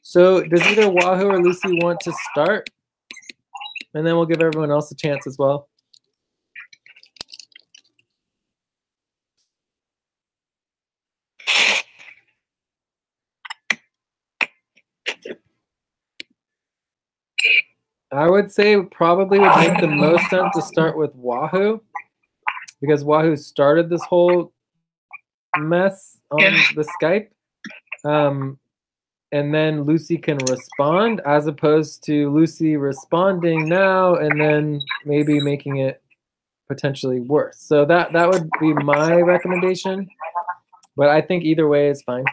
So does either Wahoo or Lucy want to start? And then we'll give everyone else a chance as well. I would say probably would make the most sense to start with Wahoo, because Wahoo started this whole mess on the Skype. And then Lucy can respond, as opposed to Lucy responding now and then maybe making it potentially worse. So that would be my recommendation, but I think either way is fine.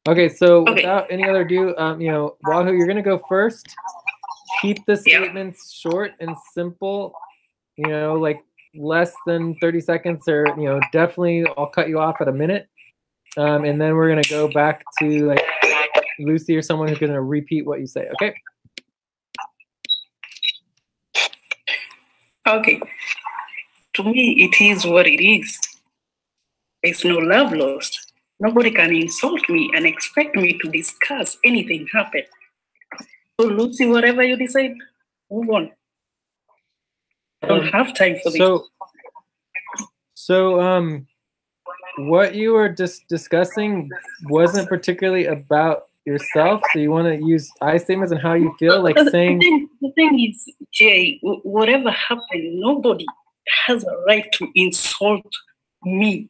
Okay, so without any other ado, Wahoo, you're gonna go first. Keep the statements short and simple, like less than 30 seconds, or definitely I'll cut you off at a minute, and then we're gonna go back to like Lucy or someone who's gonna repeat what you say. Okay. Okay. To me, it is what it is. There's no love lost. Nobody can insult me and expect me to discuss anything happened. So Lucy, whatever you decide, move on. I don't have time for this. So what you were just discussing wasn't particularly about yourself. So you want to use I statements and how you feel, like saying. The thing is, Jay, whatever happened, nobody has a right to insult me.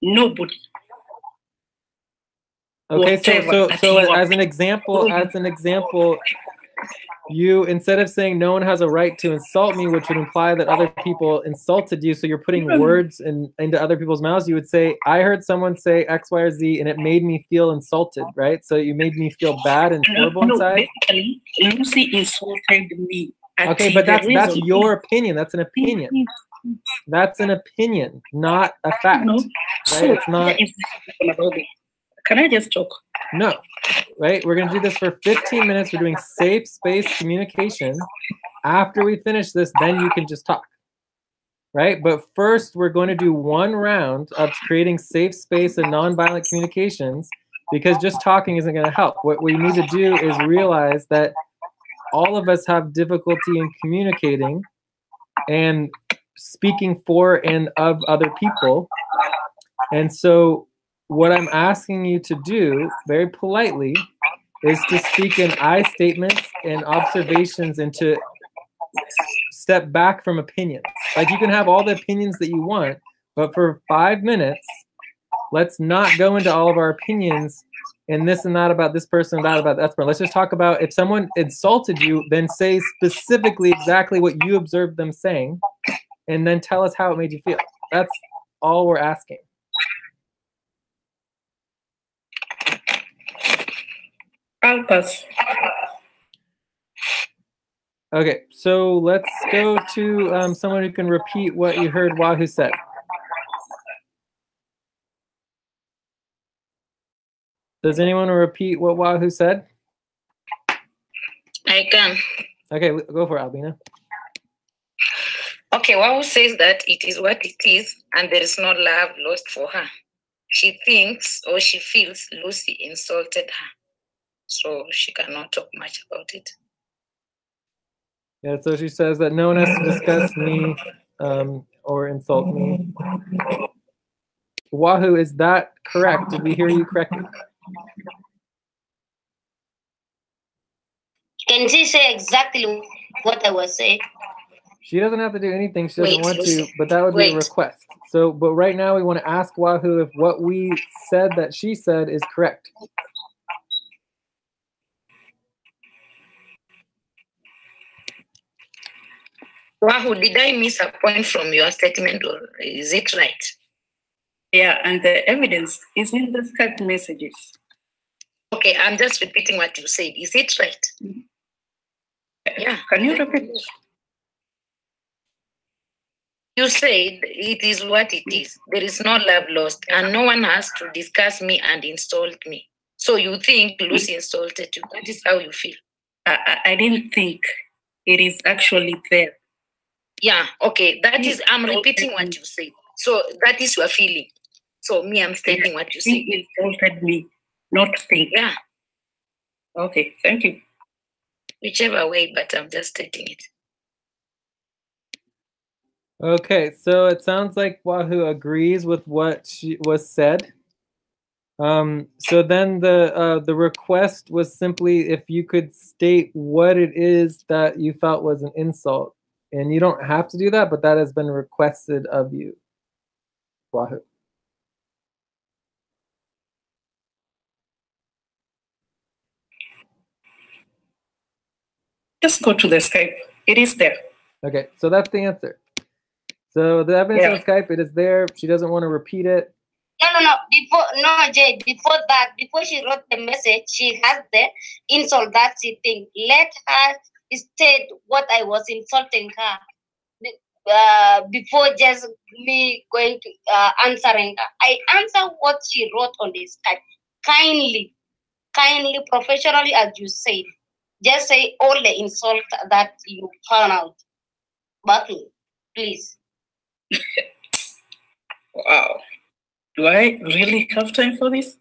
Nobody. Okay, so as an example, you, instead of saying no one has a right to insult me, which would imply that other people insulted you, so you're putting words into other people's mouths, you would say, I heard someone say X, Y, or Z, and it made me feel insulted, right? So you made me feel bad and horrible inside. Basically, Lucy insulted me. Okay, but that's your opinion. That's an opinion. That's an opinion, not a fact. No. Right? So it's not. Can I just talk? No, right? We're going to do this for 15 minutes. We're doing safe space communication. After we finish this, then you can just talk, right? But first, we're going to do one round of creating safe space and nonviolent communications, because just talking isn't going to help. What we need to do is realize that all of us have difficulty in communicating and speaking for and of other people. And so what I'm asking you to do, very politely, is to speak in I statements and observations and to step back from opinions. Like, you can have all the opinions that you want, but for 5 minutes, let's not go into all of our opinions and this and that about this person, that about that person. Let's just talk about, if someone insulted you, then say specifically exactly what you observed them saying, and then tell us how it made you feel. That's all we're asking. I'll pass. Okay, so let's go to someone who can repeat what you heard Wahoo said. Does anyone want to repeat what Wahoo said? I can. Okay, go for it, Albina. Okay, Wahoo says that it is what it is, and there is no love lost for her. She thinks or she feels Lucy insulted her, so she cannot talk much about it. Yeah, so she says that no one has to discuss me or insult me. Wahoo, is that correct? Did we hear you correctly? Can she say exactly what I was saying? She doesn't have to do anything. She doesn't want Lucy. to, but that would be a request. So, but right now we want to ask Wahoo if what we said that she said is correct. Wahoo, did I miss a point from your statement, or is it right? Yeah, and the evidence is in the Skype messages. Okay, I'm just repeating what you said. Is it right? Yeah. Can you repeat? You said it is what it is. There is no love lost, and no one has to discuss me and insult me. So you think Lucy insulted you. That is how you feel. I didn't think it is actually there. Yeah, okay. That is, I'm repeating what you said. So that is your feeling. So me, I'm stating what you said. He insulted me, not think. Yeah. Okay, thank you. Whichever way, but I'm just stating it. Okay, so it sounds like Wahoo agrees with what was said. So then the request was simply if you could state what it is that you felt was an insult. And you don't have to do that, but that has been requested of you, Wahoo. Just go to the Skype. It is there. Okay, so that's the answer. So the evidence on Skype, it is there. She doesn't want to repeat it. No. Jay, before that, before she wrote the message, she has the insult that she thinks. Let her state what I was insulting her. Before just me going to answering her. I answer what she wrote on this Skype. Kindly, professionally, as you said. Just say all the insult that you found out. Buckley, please. Wow. Do I really have time for this?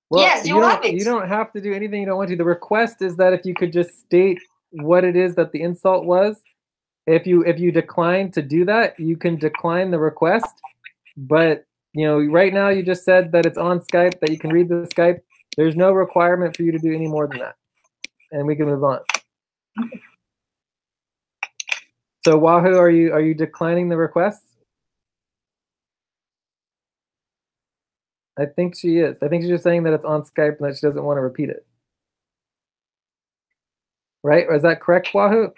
Well, yes, you have it. You don't have to do anything you don't want to. The request is that if you could just state what it is that the insult was. If you decline to do that, you can decline the request. But right now you just said that it's on Skype, that you can read the Skype. There's no requirement for you to do any more than that, and we can move on. So Wahoo, are you declining the request? I think she is. I think she's just saying that it's on Skype and that she doesn't want to repeat it. right? Or is that correct, Wahoo?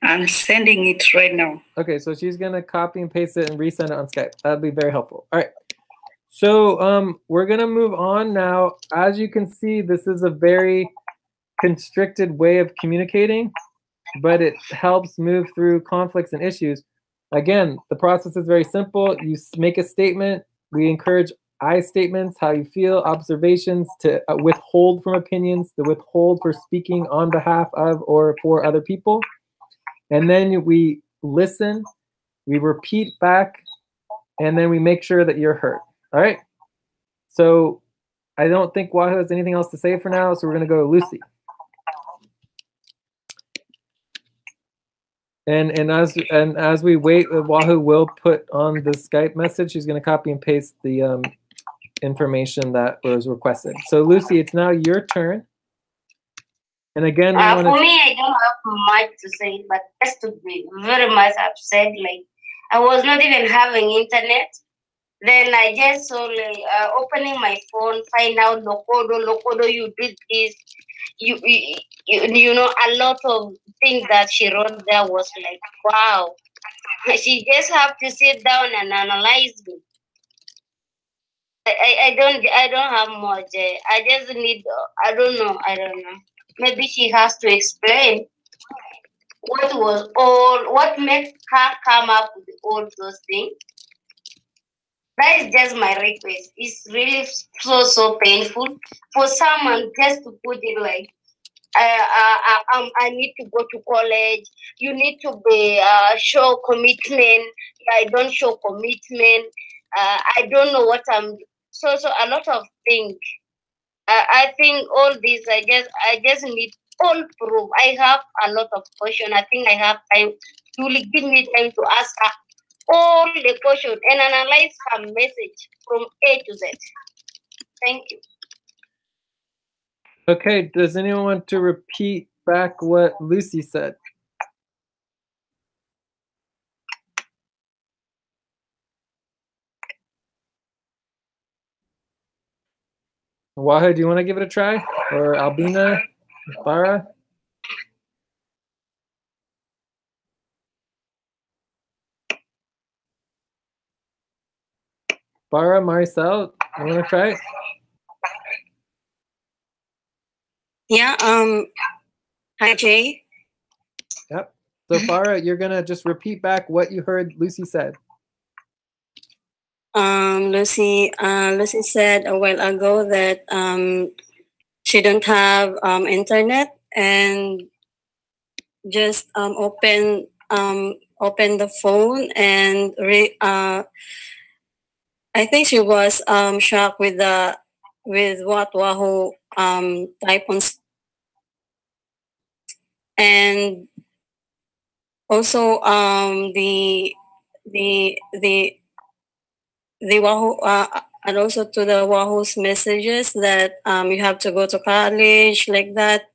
I'm sending it right now. Okay, so she's gonna copy and paste it and resend it on Skype. That'd be very helpful. All right. So we're gonna move on now. As you can see, this is a very constricted way of communicating, but it helps move through conflicts and issues. Again, the process is very simple. You make a statement. We encourage I statements, how you feel, observations, to withhold from opinions, to withhold for speaking on behalf of or for other people. And then we listen, we repeat back, and then we make sure that you're heard. All right? So I don't think Wahoo has anything else to say for now, so we're going to go to Lucy. And as we wait, Wahoo will put on the Skype message. She's going to copy and paste the information that was requested. So Lucy, it's now your turn. And again, for me, I don't have much to say, but just to be very much upset. Like, I was not even having internet. Then I just saw like opening my phone, find out Locodo, you did this. You know, a lot of things that she wrote there was like, wow. She just have to sit down and analyze me. I don't have much. I just need. I don't know. Maybe she has to explain what made her come up with all those things. That is just my request. It's really so painful for someone just to put it like, I need to go to college. You need to be show commitment. I don't show commitment. I don't know what I'm. So a lot of things. I think all this. I just need all proof. I have a lot of questions. I think I have time. Really give me time to ask her all the questions and analyze her message from A to Z. Thank you. Okay, does anyone want to repeat back what Lucy said? Wahoo, do you want to give it a try? Or Albina, Farah? Farah, Maricel, you want to try it? Yeah, hi Jay. Yep. So Farah, you're gonna just repeat back what you heard Lucy said. Lucy said a while ago that she don't have internet and just open the phone and I think she was shocked with what Wahoo type on, and also the Wahoo and also to the Wahoo's messages that you have to go to college like that.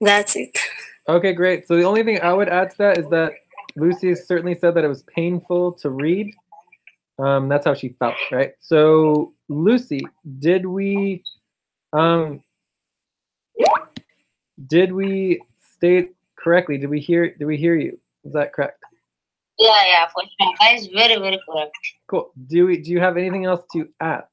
That's it. Okay, great. So the only thing I would add to that is that Lucy certainly said that it was painful to read. That's how she felt, right? So Lucy, did we state correctly? Did we hear you? Is that correct? Yeah, for sure. That is very, very correct. Cool. Do you have anything else to add?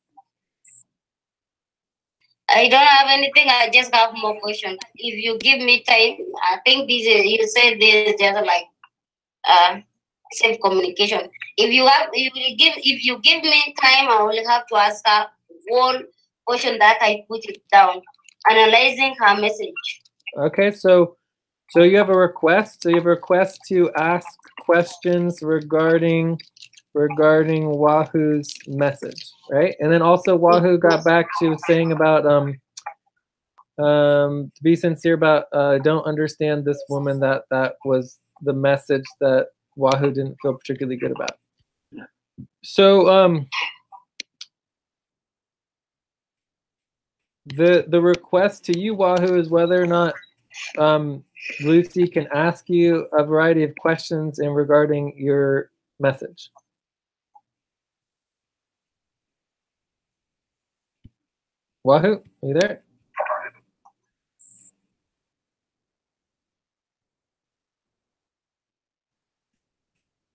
I don't have anything. I just have more questions. If you give me time, I think you said this is just like safe communication. If you give me time, I will have to ask her one question that I put it down, analyzing her message. Okay, so you have a request. So you have a request to ask questions regarding Wahoo's message, right? And then also Wahoo got back to saying about to be sincere about don't understand this woman. That was the message that Wahoo didn't feel particularly good about. So the request to you, Wahoo, is whether or not Lucy can ask you a variety of questions in regarding your message. Wahoo, are you there?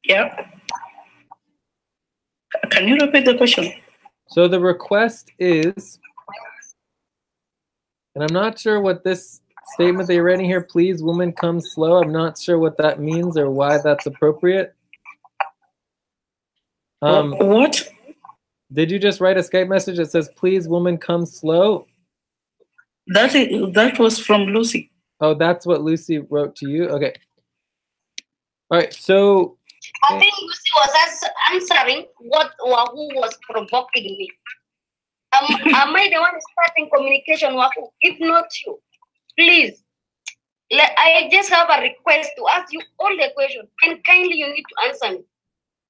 Yeah. Can you repeat the question? So the request is, and I'm not sure what this statement that you're writing here, please, woman, come slow. I'm not sure what that means or why that's appropriate. What? Did you just write a Skype message that says, please, woman, come slow? That was from Lucy. Oh, that's what Lucy wrote to you? Okay. All right, so. I think Lucy was answering what Wahoo was provoking me. Am I the one starting communication, Wahoo? If not you, please. I just have a request to ask you all the questions, and kindly you need to answer me.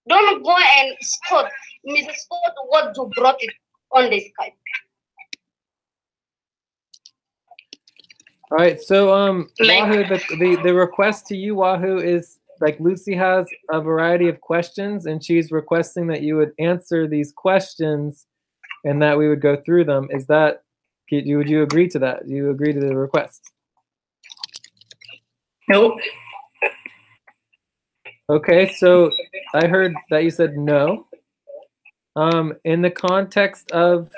Don't go and Mrs. Scott, what you brought it on the Skype. All right, so Wahoo, the request to you, Wahoo, is like Lucy has a variety of questions, and she's requesting that you would answer these questions, and that we would go through them. Is that? Would you agree to that? Do you agree to the request? No. Okay, so I heard that you said no. In the context of,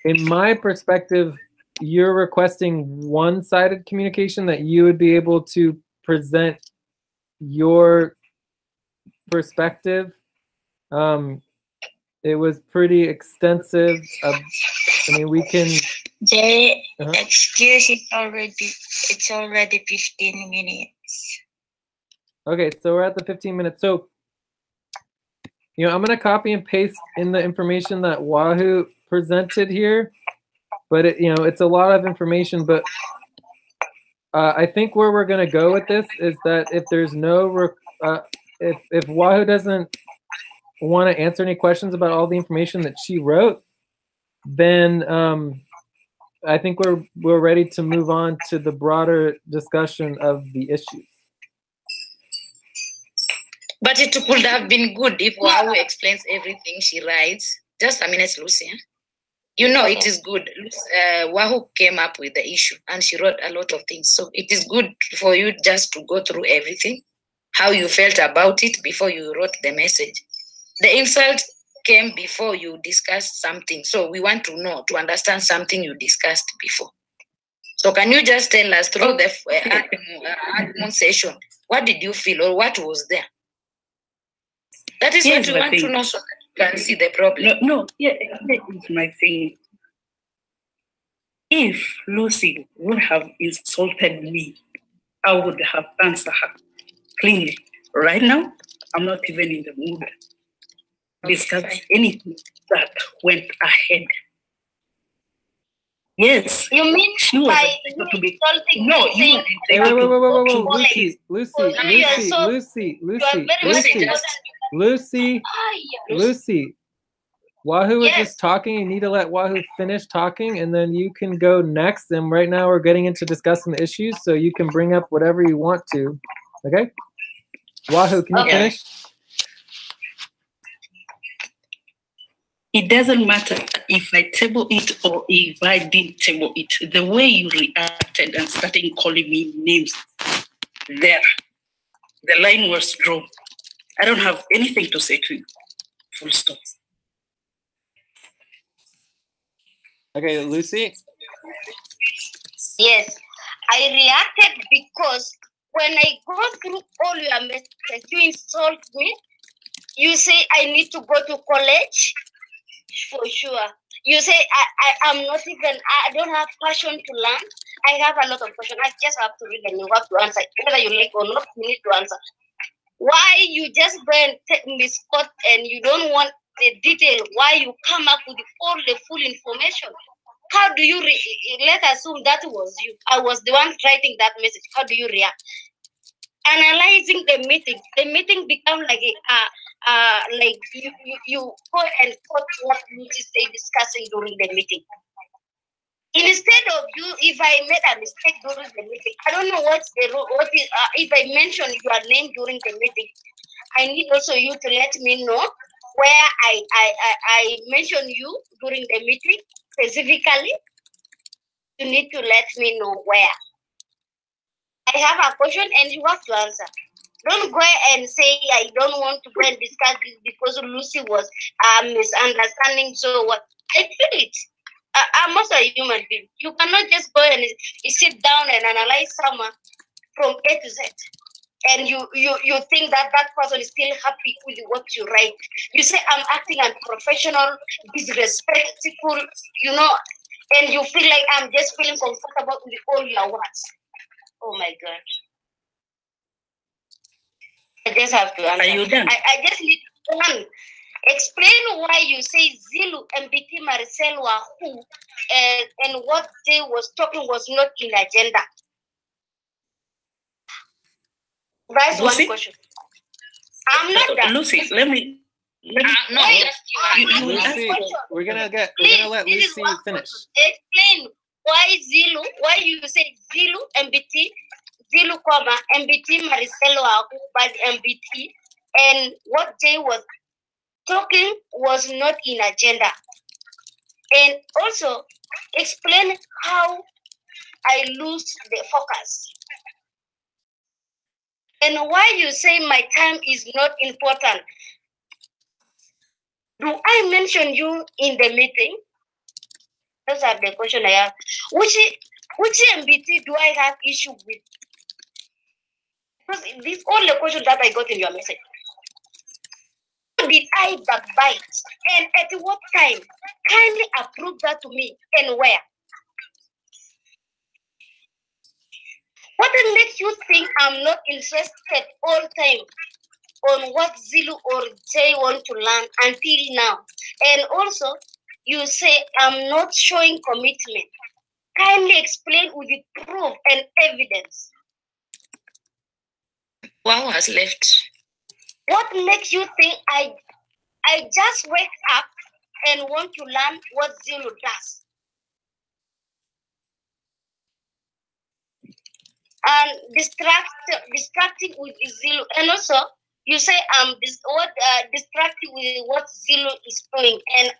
in my perspective, you're requesting one-sided communication, that you would be able to present your perspective. It was pretty extensive. I mean, we can. Jay, excuse, it's already 15 minutes. Okay, so we're at the 15 minutes. So, you know, I'm gonna copy and paste in the information that Wahoo presented here, but it's a lot of information. But I think where we're gonna go with this is that if there's no, if Wahoo doesn't want to answer any questions about all the information that she wrote, then I think we're ready to move on to the broader discussion of the issues. But it could have been good if Wahoo explains everything she writes. Just a minute, Lucy. You know, it is good. Wahoo came up with the issue and she wrote a lot of things. So it is good for you just to go through everything, how you felt about it before you wrote the message. The insult came before you discussed something. So we want to know, to understand something you discussed before. So can you just tell us through the admin session, what did you feel or what was there? That is what we want to know so that you can see the problem. Yeah, that is my thing. If Lucy would have insulted me, I would have answered her cleanly. Right now, I'm not even in the mood to discuss anything that went ahead. Yes. You mean she was by to be insulting? No, you wait. Lucy. Wahoo is just talking. You need to let Wahoo finish talking, and then you can go next. And right now we're getting into discussing the issues, so you can bring up whatever you want to. Okay? Wahoo, can you finish? It doesn't matter if I table it or if I didn't table it. The way you reacted and started calling me names, there, the line was drawn. I don't have anything to say to you. Full stop. Okay, Lucy? Yes, I reacted because when I go through all your messages, you insult me. You say I need to go to college. For sure. You say I'm not even, I don't have passion to learn. I have a lot of passion. I just have to read and you have to answer. Whether you like or not, you need to answer. Why you just go and take me spot and you don't want the detail? Why you come up with all the full information? How do you, let's assume that was you. I was the one writing that message. How do you react? Analyzing the meeting become like like you go and quote what Lucy say discussing during the meeting. Instead of you, if I made a mistake during the meeting, I don't know what's the rule. What is, if I mention your name during the meeting, I need also you to let me know where I mentioned you during the meeting specifically? You need to let me know where. I have a question and you have to answer. Don't go and say I don't want to go and discuss this because Lucy was misunderstanding. So what? I feel it. I'm also a human being. You cannot just go and sit down and analyze someone from A to Z. And you think that that person is still happy with what you write. You say, I'm acting unprofessional, disrespectful, and you feel like I'm just feeling comfortable with all your words. Oh my God. I just have to answer. Are you done? I just need one. Explain why you say Zilu and BT Maricel were who and what they was talking was not in the agenda. That's Lucy? one question. I'm not done. Lucy, let me No, Lucy, we're gonna let Lucy finish. Explain why Zilu, why you say Zilu, MBT, Zilu, MBT, Maricelo, but MBT, and what they was talking was not in agenda. And also explain how I lose the focus. And why you say my time is not important. Do I mention you in the meeting? Those are the questions I have. Which MBT do I have issue with? Because these all the questions that I got in your message. How did I backbite? And at what time? Kindly approve that to me. And where? What makes you think I'm not interested all time on what Zilu or Jay want to learn until now? And also, you say I'm not showing commitment. Kindly explain with the proof and evidence. Wow has left. What makes you think I just wake up and want to learn what Zilu does? And distracting with Zilu. And also, you say I'm distracted with what Zilu is doing, and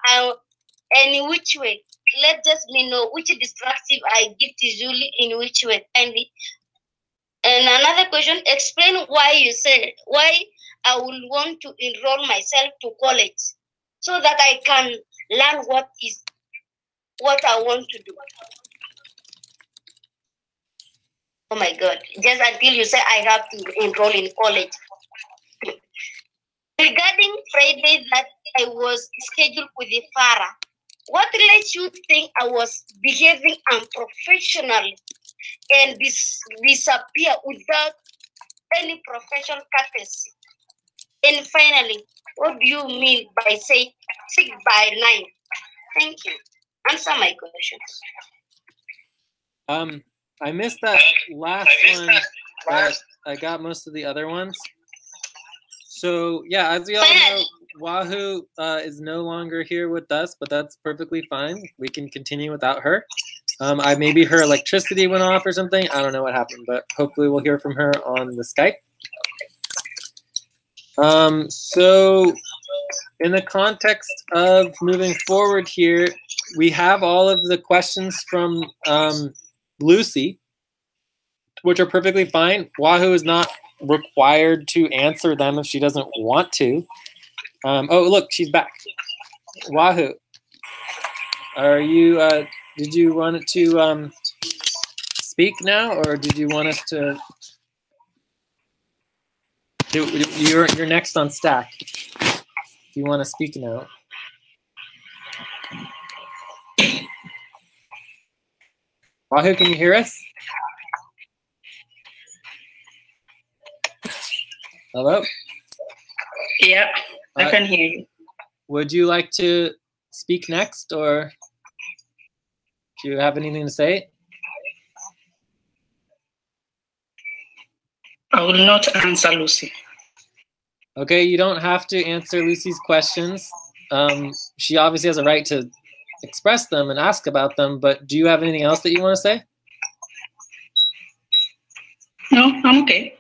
in which way? Let just me know which distractive I give to Zulu in which way, kindly. And another question: explain why you say why I will want to enroll myself to college, so that I can learn what I want to do. Oh my God! Just until you say I have to enroll in college. Regarding Friday that I was scheduled with the Farah, what lets you think I was behaving unprofessionally and disappear without any professional courtesy? And finally, what do you mean by saying 6 by 9? Thank you. Answer my questions. I missed that last one, but I got most of the other ones. So yeah, as we all know, Wahoo is no longer here with us, but that's perfectly fine. We can continue without her. Maybe her electricity went off or something. I don't know what happened, but hopefully we'll hear from her on the Skype. So in the context of moving forward here, we have all of the questions from Lucy, which are perfectly fine. Wahoo is not required to answer them if she doesn't want to. Oh, look, she's back. Wahoo, are you? Did you want to speak now, or did you want us to? You're next on stack. You want to speak now? Wahoo, can you hear us? Hello? Yeah, I can hear you. Would you like to speak next, or do you have anything to say? I will not answer Lucy. Okay, you don't have to answer Lucy's questions. She obviously has a right to express them and ask about them, but do you have anything else that you want to say? No, I'm okay.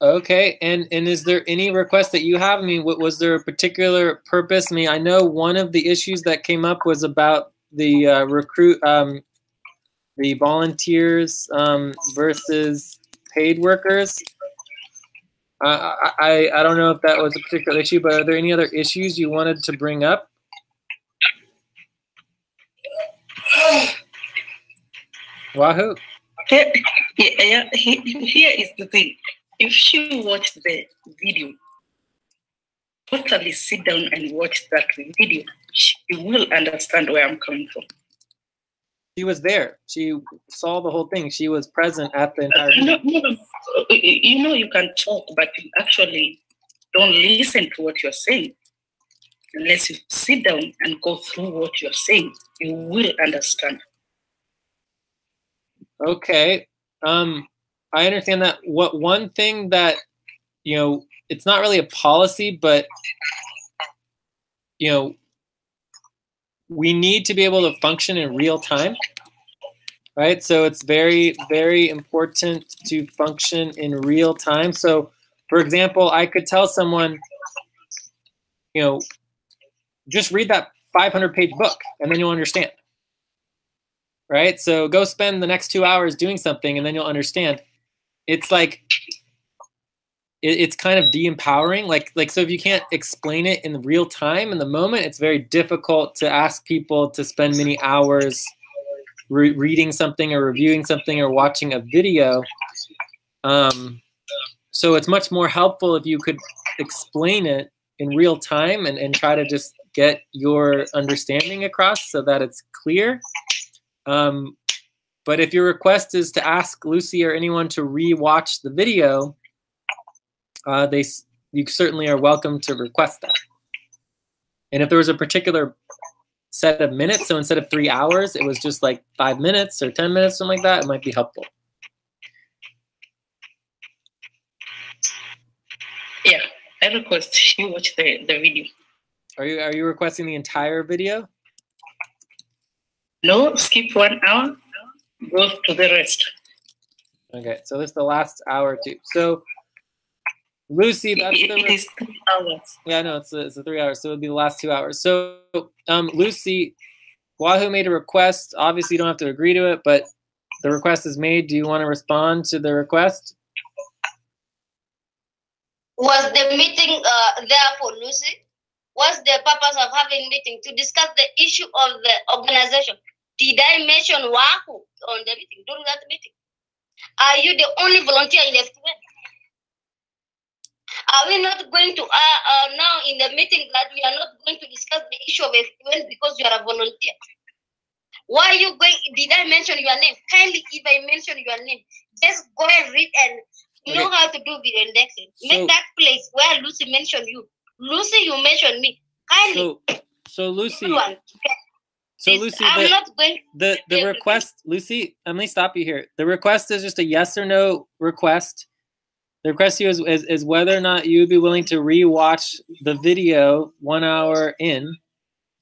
Okay, and is there any request that you have? I mean, was there a particular purpose? I mean, I know one of the issues that came up was about the the volunteers versus paid workers. I don't know if that was a particular issue, but are there any other issues you wanted to bring up? Wahoo. Here is the thing. If she watched the video, totally sit down and watch that video, she will understand where I'm coming from. She was there. She saw the whole thing. She was present at the entire video. You know, you can talk, but you actually don't listen to what you're saying. Unless you sit down and go through what you're saying, you will understand. Okay. I understand that. What one thing that, you know, it's not really a policy, but, you know, we need to be able to function in real time, right? So it's very, very important to function in real time. So, for example, I could tell someone, you know, just read that 500-page book and then you'll understand, right? So go spend the next 2 hours doing something and then you'll understand. It's like, it's kind of de-empowering. Like, so if you can't explain it in real time, in the moment, it's very difficult to ask people to spend many hours reading something or reviewing something or watching a video. So it's much more helpful if you could explain it in real time and try to just get your understanding across so that it's clear. But if your request is to ask Lucy or anyone to re-watch the video, you certainly are welcome to request that. And if there was a particular set of minutes, so instead of 3 hours, it was just like 5 minutes or 10 minutes, something like that, it might be helpful. Yeah, I request you watch the video. Are you requesting the entire video? No, skip 1 hour, go to the rest. Okay, so this is the last hour too. So Lucy, that's it is 2 hours. Yeah, no, it's a 3 hours, so it would be the last 2 hours. So Lucy, Wahoo made a request. Obviously, you don't have to agree to it, but the request is made. Do you want to respond to the request? Was the meeting there for Lucy? What's the purpose of having meeting? To discuss the issue of the organization. Did I mention Wahoo on the meeting, during that meeting? Are you the only volunteer in the student? Are we not going to, now in the meeting that we are not going to discuss the issue of a student because you are a volunteer? Why are you going, did I mention your name? Kindly, if I mention your name, just go and read and know how to do video indexing. Make that place where Lucy mentioned you. Lucy, you mentioned me. Kindly. So Lucy, Lucy, I'm not going the request, Lucy, let me stop you here. The request is just a yes or no request. The request to you is whether or not you would be willing to re-watch the video 1 hour in.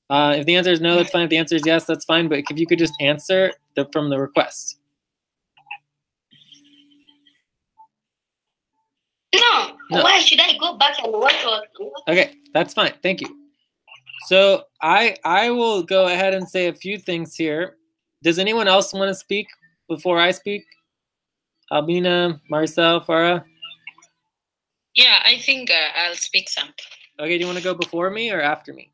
If the answer is no, that's fine. If the answer is yes, that's fine. But if you could just answer from the request. No. Why should I go back and watch? Okay, that's fine. Thank you. So I will go ahead and say a few things here. Does anyone else want to speak before I speak? Albina, Marcel, Farah? Yeah, I think I'll speak something. Okay, do you want to go before me or after me?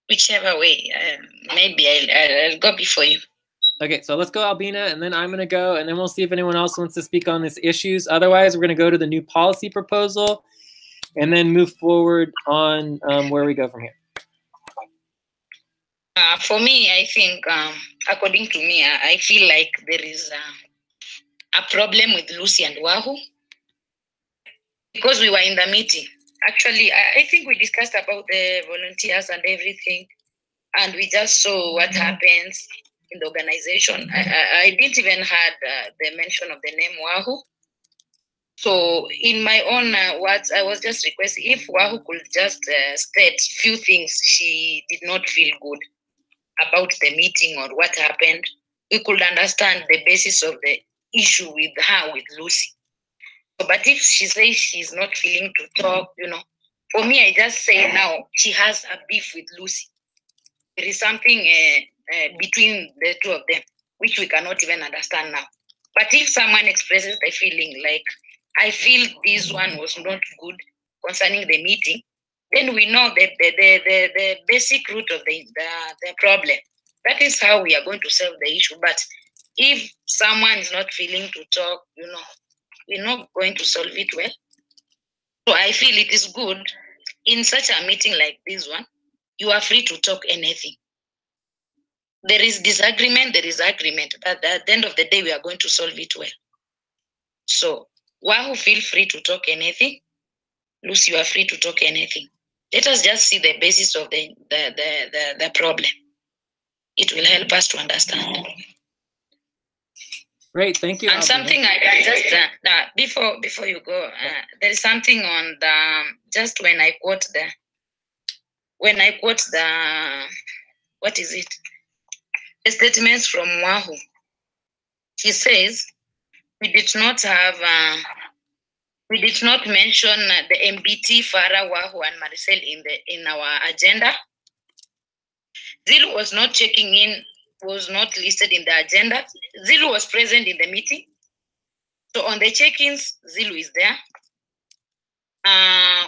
Whichever way. Maybe I'll go before you. Okay, so let's go Albina, and then I'm going to go, and then we'll see if anyone else wants to speak on these issues. Otherwise, we're going to go to the new policy proposal, and then move forward on where we go from here. For me, I think, according to me, I feel like there is a problem with Lucy and Wahoo. Because we were in the meeting. Actually, I think we discussed about the volunteers and everything, and we just saw what happens in the organization. I didn't even had the mention of the name Wahoo. So in my own words, I was just requesting if Wahoo could just state few things she did not feel good about the meeting or what happened, we could understand the basis of the issue with her, with Lucy. But if she says she's not feeling to talk, for me, I just say now she has a beef with Lucy. There is something between the two of them, which we cannot even understand now. But if someone expresses the feeling like, I feel this one was not good concerning the meeting, then we know that the basic root of the problem. That is how we are going to solve the issue. But if someone is not feeling to talk, we're not going to solve it well. So I feel it is good in such a meeting like this one, you are free to talk anything. There is disagreement, there is agreement, but at the end of the day, we are going to solve it well. So, Wahoo, feel free to talk anything. Lucy, you are free to talk anything. Let us just see the basis of the problem. It will help us to understand. Great, thank you. And something I can just before you go, there is something on the just when I quote the what is it? The statements from Wahoo. He says we did not mention the MBT, Farah, Wahoo, and Maricel in our agenda. Zilu was not checking in, was not listed in the agenda. Zilu was present in the meeting. So on the check-ins, Zilu is there.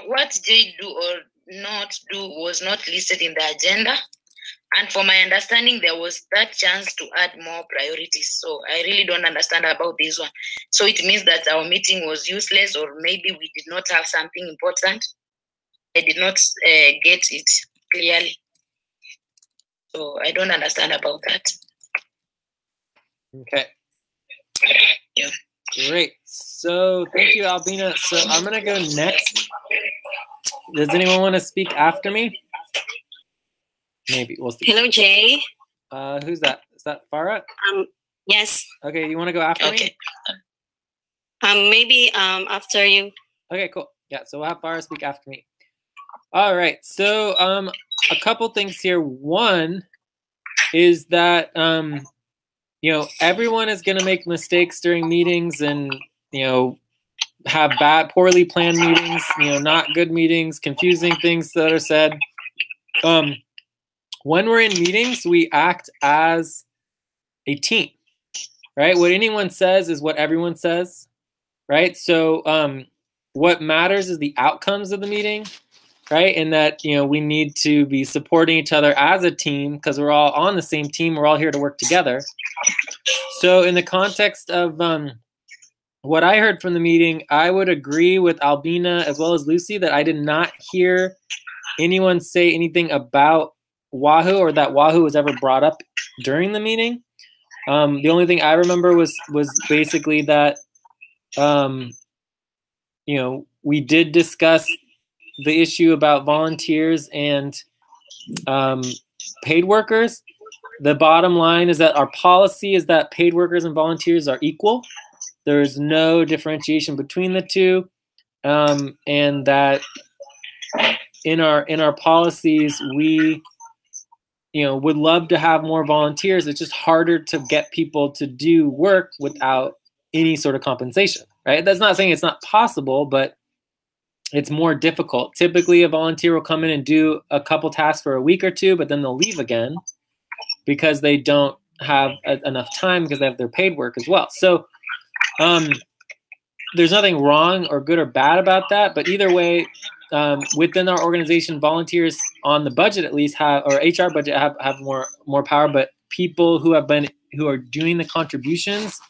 What Jay do or not do was not listed in the agenda. And for my understanding, there was that chance to add more priorities. So I really don't understand about this one. So it means that our meeting was useless, or maybe we did not have something important. I did not get it clearly. So I don't understand about that. Okay. Yeah. Great. So thank you, Albina. So I'm going to go next. Does anyone want to speak after me? Maybe. We'll see. Hello, Jay. Who's that? Is that Farah? Yes. Okay, you want to go after me? Maybe after you. Okay, cool. Yeah, so we'll have Farah speak after me. All right. So a couple things here. One is that everyone is going to make mistakes during meetings and have poorly planned meetings, not good meetings, confusing things that are said. When we're in meetings, we act as a team, right? What anyone says is what everyone says, right? So what matters is the outcomes of the meeting, right? And that, we need to be supporting each other as a team because we're all on the same team. We're all here to work together. So in the context of what I heard from the meeting, I would agree with Albina as well as Lucy that I did not hear anyone say anything about Wahoo or that Wahoo was ever brought up during the meeting. The only thing I remember was basically that, we did discuss the issue about volunteers and paid workers. The bottom line is that our policy is that paid workers and volunteers are equal. There's no differentiation between the two, and that in our policies we would love to have more volunteers. It's just harder to get people to do work without any sort of compensation, right? That's not saying it's not possible, but it's more difficult. Typically, a volunteer will come in and do a couple tasks for a week or two, but then they'll leave again because they don't have enough time because they have their paid work as well. So there's nothing wrong or good or bad about that, but either way, within our organization, volunteers on the budget at least or HR budget have more power, but people who are doing the contributions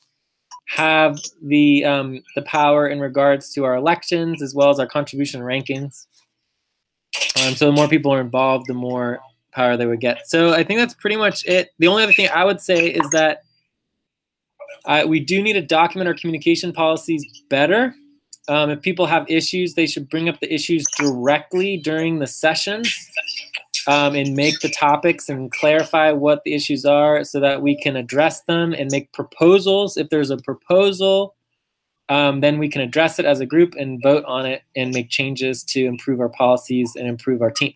have the power in regards to our elections as well as our contribution rankings. So the more people are involved, the more power they would get. So I think that's pretty much it. The only other thing I would say is that we do need to document our communication policies better. If people have issues, they should bring up the issues directly during the sessions and make the topics and clarify what the issues are so that we can address them and make proposals. If there's a proposal, then we can address it as a group and vote on it and make changes to improve our policies and improve our team.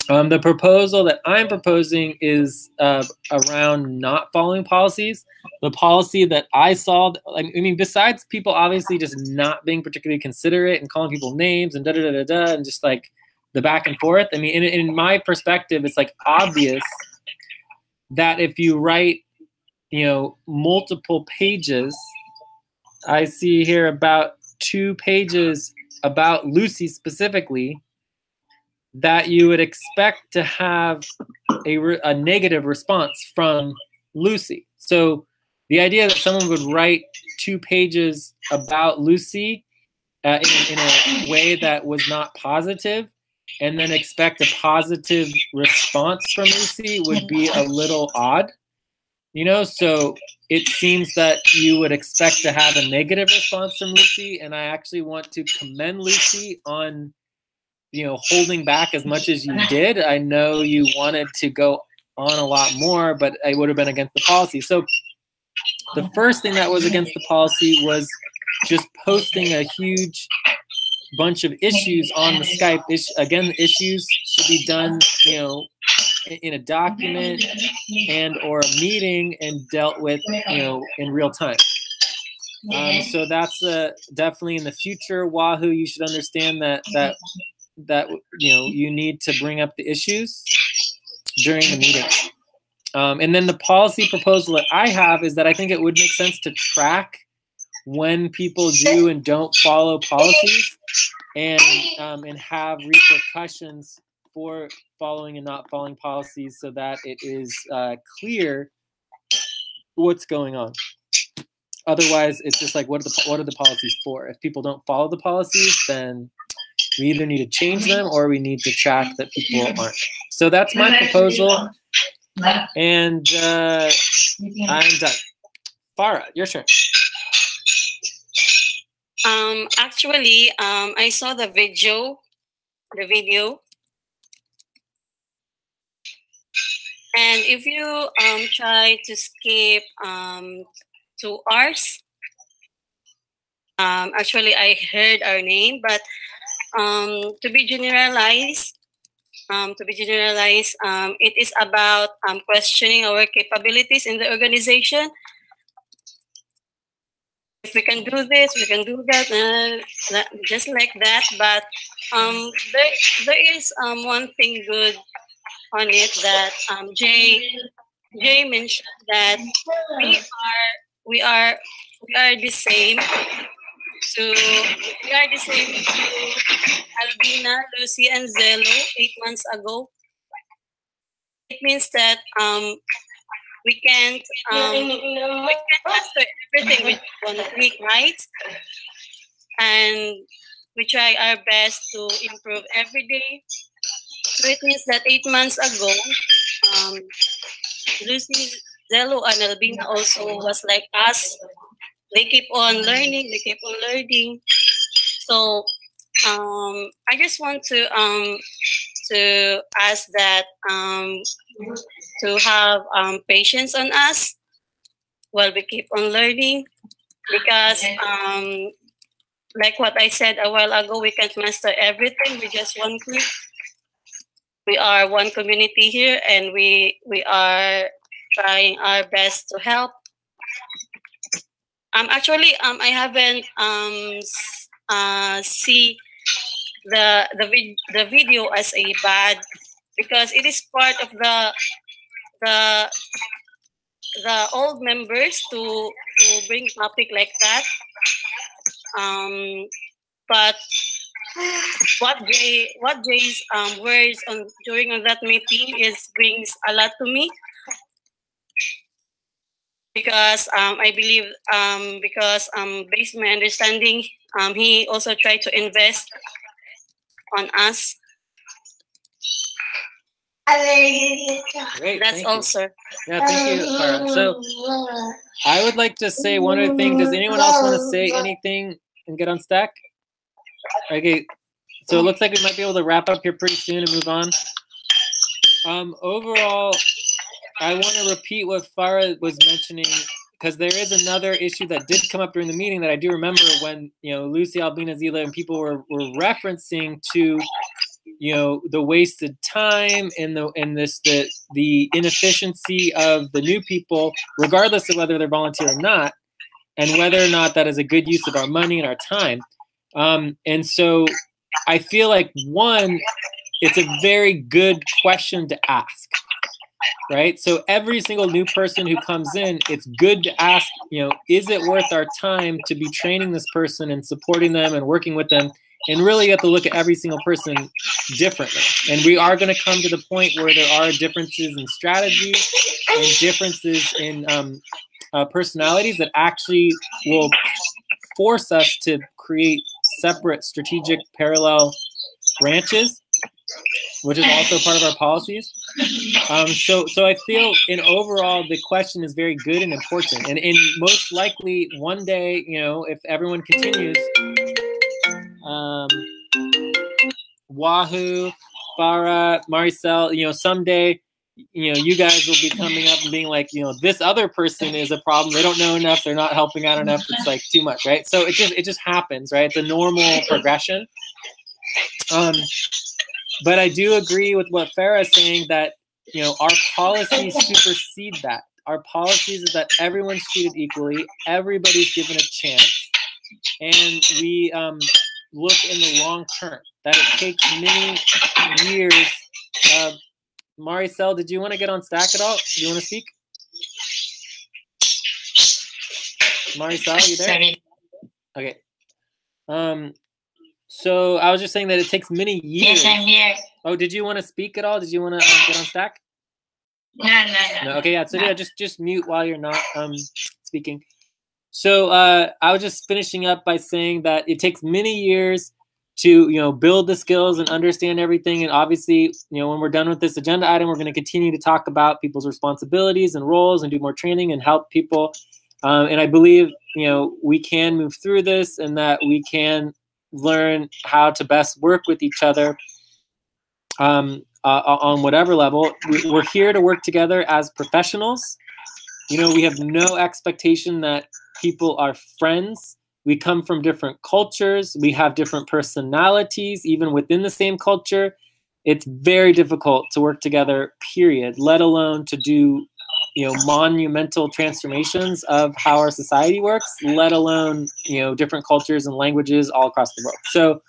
The proposal that I'm proposing is around not following policies. The policy that I saw, I mean, besides people obviously just not being particularly considerate and calling people names and da-da-da-da-da and just like the back and forth. I mean, in my perspective, it's like obvious that if you write, you know, multiple pages, I see here about 2 pages about Lucy specifically, that you would expect to have a negative response from Lucy. So the idea that someone would write 2 pages about Lucy in a way that was not positive and then expect a positive response from Lucy would be a little odd, you know? So it seems that you would expect to have a negative response from Lucy, and I actually want to commend Lucy on, you know, holding back as much as you did. I know you wanted to go on a lot more, but it would have been against the policy. So the first thing that was against the policy was just posting a huge bunch of issues on the Skype. Again, issues should be done, you know, in a document and or a meeting and dealt with, you know, in real time. So that's definitely in the future, Wahoo, you should understand that you know, you need to bring up the issues during the meeting. And then the policy proposal that I have is that I think it would make sense to track when people do and don't follow policies, and have repercussions for following and not following policies, so that it is clear what's going on. Otherwise, it's just like, what are the policies for? If people don't follow the policies, then we either need to change them or we need to track that people aren't. So that's my proposal, and I'm done. Farah, your turn. Actually, I saw the video, and if you try to skip 2 hours, actually I heard our name, but to be generalized, it is about questioning our capabilities in the organization. If we can do this, we can do that, just like that. But there is one thing good on it, that Jay mentioned that we are the same to Albina, Lucy, and Zello 8 months ago. It means that we can't master everything with 1 week, right? And we try our best to improve every day. So it means that 8 months ago, Lucy, Zello, and Albina also was like us. They keep on learning. So I just want to ask that to have patience on us while we keep on learning, because like what I said a while ago, we can't master everything with just 1 click. We are one community here, and we are trying our best to help. Actually, I haven't see the video as a bad, because it is part of the old members to bring topic like that. But what Jay's words during that meeting brings a lot to me, because I believe based on my understanding, he also tried to invest on us. Great, that's all, sir. Yeah, thank you, Farah. So I would like to say one other thing. Does anyone else want to say anything and get on stack? Okay, so it looks like we might be able to wrap up here pretty soon and move on. Overall, I want to repeat what Farah was mentioning, because there is another issue that did come up during the meeting that I do remember when, you know, Lucy, Albina, Zila, and people were referencing to the wasted time and the inefficiency of the new people, regardless of whether they're volunteer or not, and whether or not that is a good use of our money and our time. And so I feel like, one, it's a very good question to ask, right? So every single new person who comes in, it's good to ask, is it worth our time to be training this person and supporting them and working with them? And really you have to look at every single person differently. And we are going to come to the point where there are differences in strategy and differences in personalities that actually will force us to create separate strategic parallel branches, which is also part of our policies. So I feel in overall, the question is very good and important. And most likely one day, if everyone continues, Wahoo, Farah, Maricel, someday, you guys will be coming up and being like, this other person is a problem. They don't know enough. They're not helping out enough. It's like too much, right? So it just happens, right? It's a normal progression. But I do agree with what Farah is saying, that, our policies supersede that. Our policies is that everyone's treated equally. Everybody's given a chance. And we look in the long term, that it takes many years. Maricel, did you want to get on Stack at all? Do you want to speak? Maricel, are you there? Sorry. Okay. So I was just saying that it takes many years. Yes, I'm here. Oh, did you want to speak at all? Did you want to get on Stack? No. Okay, yeah. So yeah, just mute while you're not speaking. So I was just finishing up by saying that it takes many years to build the skills and understand everything. And obviously, when we're done with this agenda item, we're going to continue to talk about people's responsibilities and roles and do more training and help people. And I believe we can move through this, and that we can learn how to best work with each other on whatever level. We're here to work together as professionals. We have no expectation that people are friends. We come from different cultures. We have different personalities, even within the same culture. It's very difficult to work together, period, let alone to do, monumental transformations of how our society works, let alone, different cultures and languages all across the world. So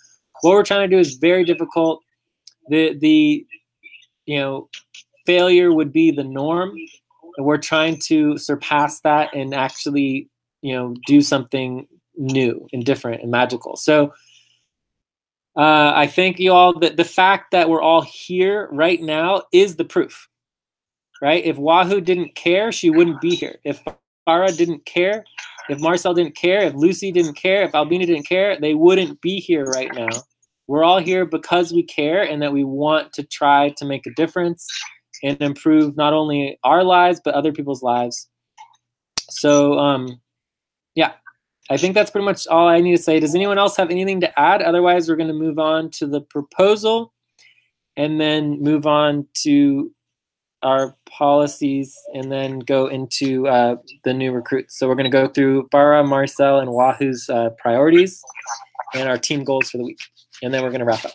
what we're trying to do is very difficult. The failure would be the norm. And we're trying to surpass that and actually, do something new and different and magical. So I thank you all. The fact that we're all here right now is the proof, right? If Wahoo didn't care, she wouldn't be here. If Farah didn't care, if Marcel didn't care, if Lucy didn't care, if Albina didn't care, they wouldn't be here right now. We're all here because we care and that we want to try to make a difference and improve not only our lives, but other people's lives. So, yeah, I think that's pretty much all I need to say. Does anyone else have anything to add? Otherwise, we're going to move on to the proposal and then move on to our policies and then go into the new recruits. So we're going to go through Farah, Marcel, and Wahoo's priorities and our team goals for the week. And then we're going to wrap up.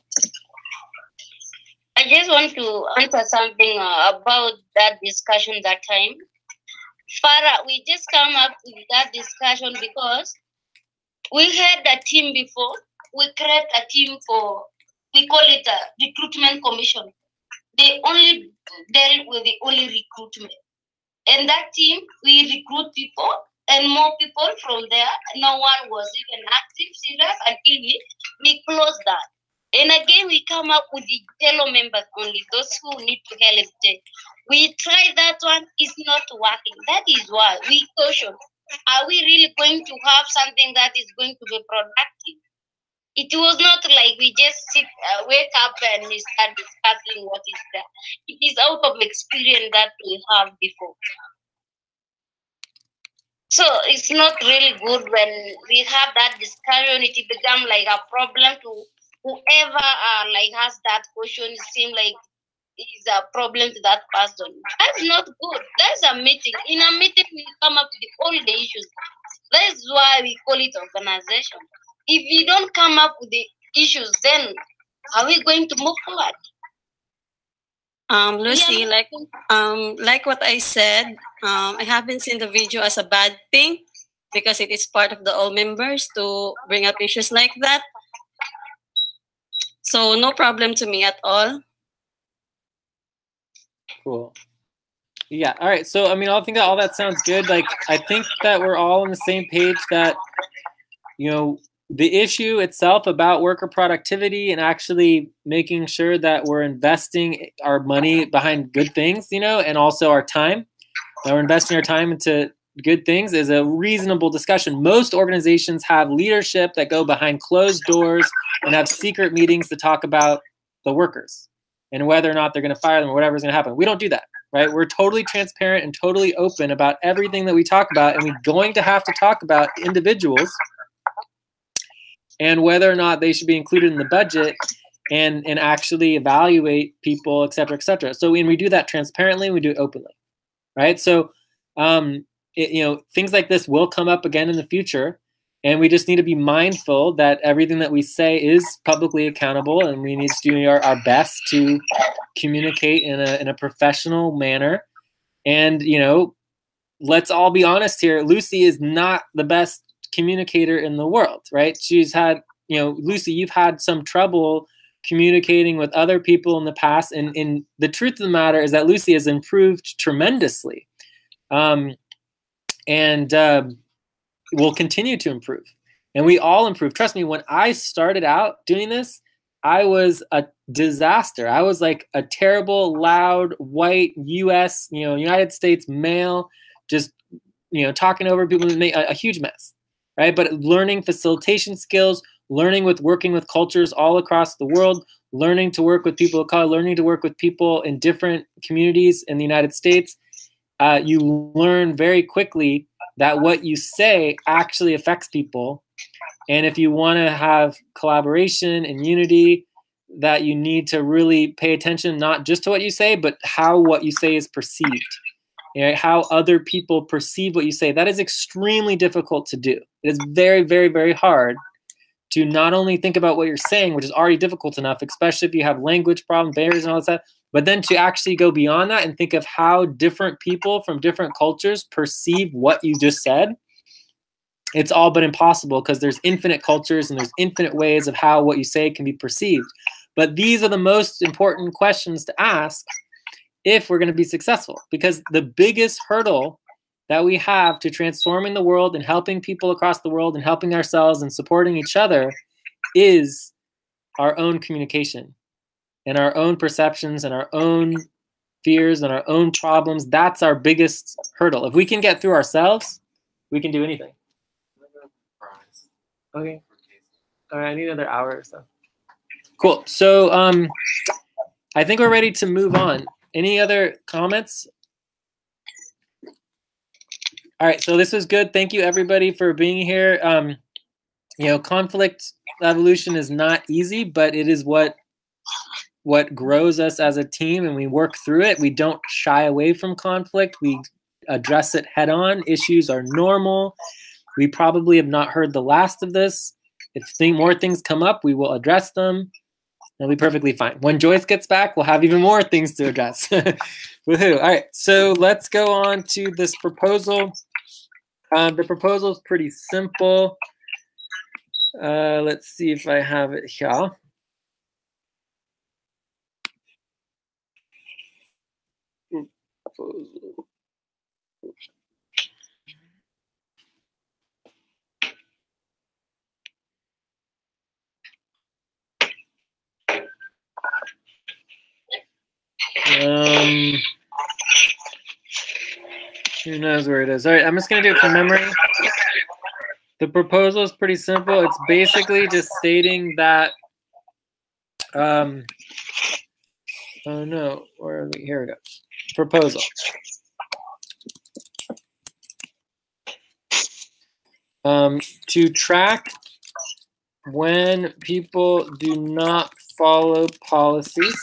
I just want to answer something about that discussion that time. Farah, we just come up with that discussion because we had a team before. We create a team for, we call it a recruitment commission. They only dealt with the only recruitment. And that team, we recruit people and more people from there. No one was even active, serious, until we closed that. And again, we come up with the fellow members only, those who need to help. We tried that one, it's not working. That is why we caution. Are we really going to have something that is going to be productive? It was not like we just wake up and we start discussing what is there. It is out of experience that we have before. So it's not really good when we have that discussion. It becomes like a problem to whoever has that question. It seems like it's a problem to that person. That's not good. That's a meeting. In a meeting, we come up with all the issues. That's why we call it organization. If you don't come up with the issues, then Are we going to move forward? Lucy, like what I said, I haven't seen the video as a bad thing because it is part of the all members to bring up issues like that. So no problem to me at all. Cool. Yeah. All right. So, I mean, I think that all that sounds good. Like, I think that we're all on the same page that, you know, the issue itself about worker productivity and actually making sure that we're investing our money behind good things, you know, and also our time, that we're investing our time into good things is a reasonable discussion. Most organizations have leadership that go behind closed doors and have secret meetings to talk about the workers and whether or not they're going to fire them or whatever's going to happen. We don't do that, right? We're totally transparent and totally open about everything that we talk about, and we're going to have to talk about individuals and whether or not they should be included in the budget and actually evaluate people, et cetera, et cetera. So when we do that transparently, we do it openly, right? So, you know, things like this will come up again in the future, and we just need to be mindful that everything that we say is publicly accountable, and we need to do our best to communicate in a professional manner. And, you know, let's all be honest here. Lucy is not the best communicator in the world, right? She's had, you know, Lucy, you've had some trouble communicating with other people in the past, and the truth of the matter is that Lucy has improved tremendously, and will continue to improve, and we all improve. Trust me, when I started out doing this, I was a disaster. I was like a terrible, loud, white US, you know, United States male, just, you know, talking over people and make a huge mess. Right? But learning facilitation skills, learning with working with cultures all across the world, learning to work with people of color, learning to work with people in different communities in the United States, you learn very quickly that what you say actually affects people. And if you want to have collaboration and unity, that you need to really pay attention not just to what you say, but how what you say is perceived. You know, how other people perceive what you say. That is extremely difficult to do. It is very, very, very hard to not only think about what you're saying, which is already difficult enough, especially if you have language problems, barriers and all that stuff, but then to actually go beyond that and think of how different people from different cultures perceive what you just said. It's all but impossible because there's infinite cultures and there's infinite ways of how what you say can be perceived. But these are the most important questions to ask if we're going to be successful, because the biggest hurdle that we have to transforming the world and helping people across the world and helping ourselves and supporting each other is our own communication and our own perceptions and our own fears and our own problems. That's our biggest hurdle. If we can get through ourselves, we can do anything. Okay. All right, I need another hour or so. Cool. So I think we're ready to move on. Any other comments? All right, so this was good. Thank you, everybody, for being here. You know, conflict evolution is not easy, but it is what grows us as a team, and we work through it. We don't shy away from conflict. We address it head on. Issues are normal. We probably have not heard the last of this. If more things come up, we will address them. It'll be perfectly fine. When Joyce gets back, we'll have even more things to address. Woohoo. All right, so let's go on to this proposal. The proposal is pretty simple. Let's see if I have it here. Proposal. Who knows where it is? All right, I'm just going to do it from memory. The proposal is pretty simple. It's basically just stating that, oh no, where are we? Here we go. Proposal. To track when people do not follow policies.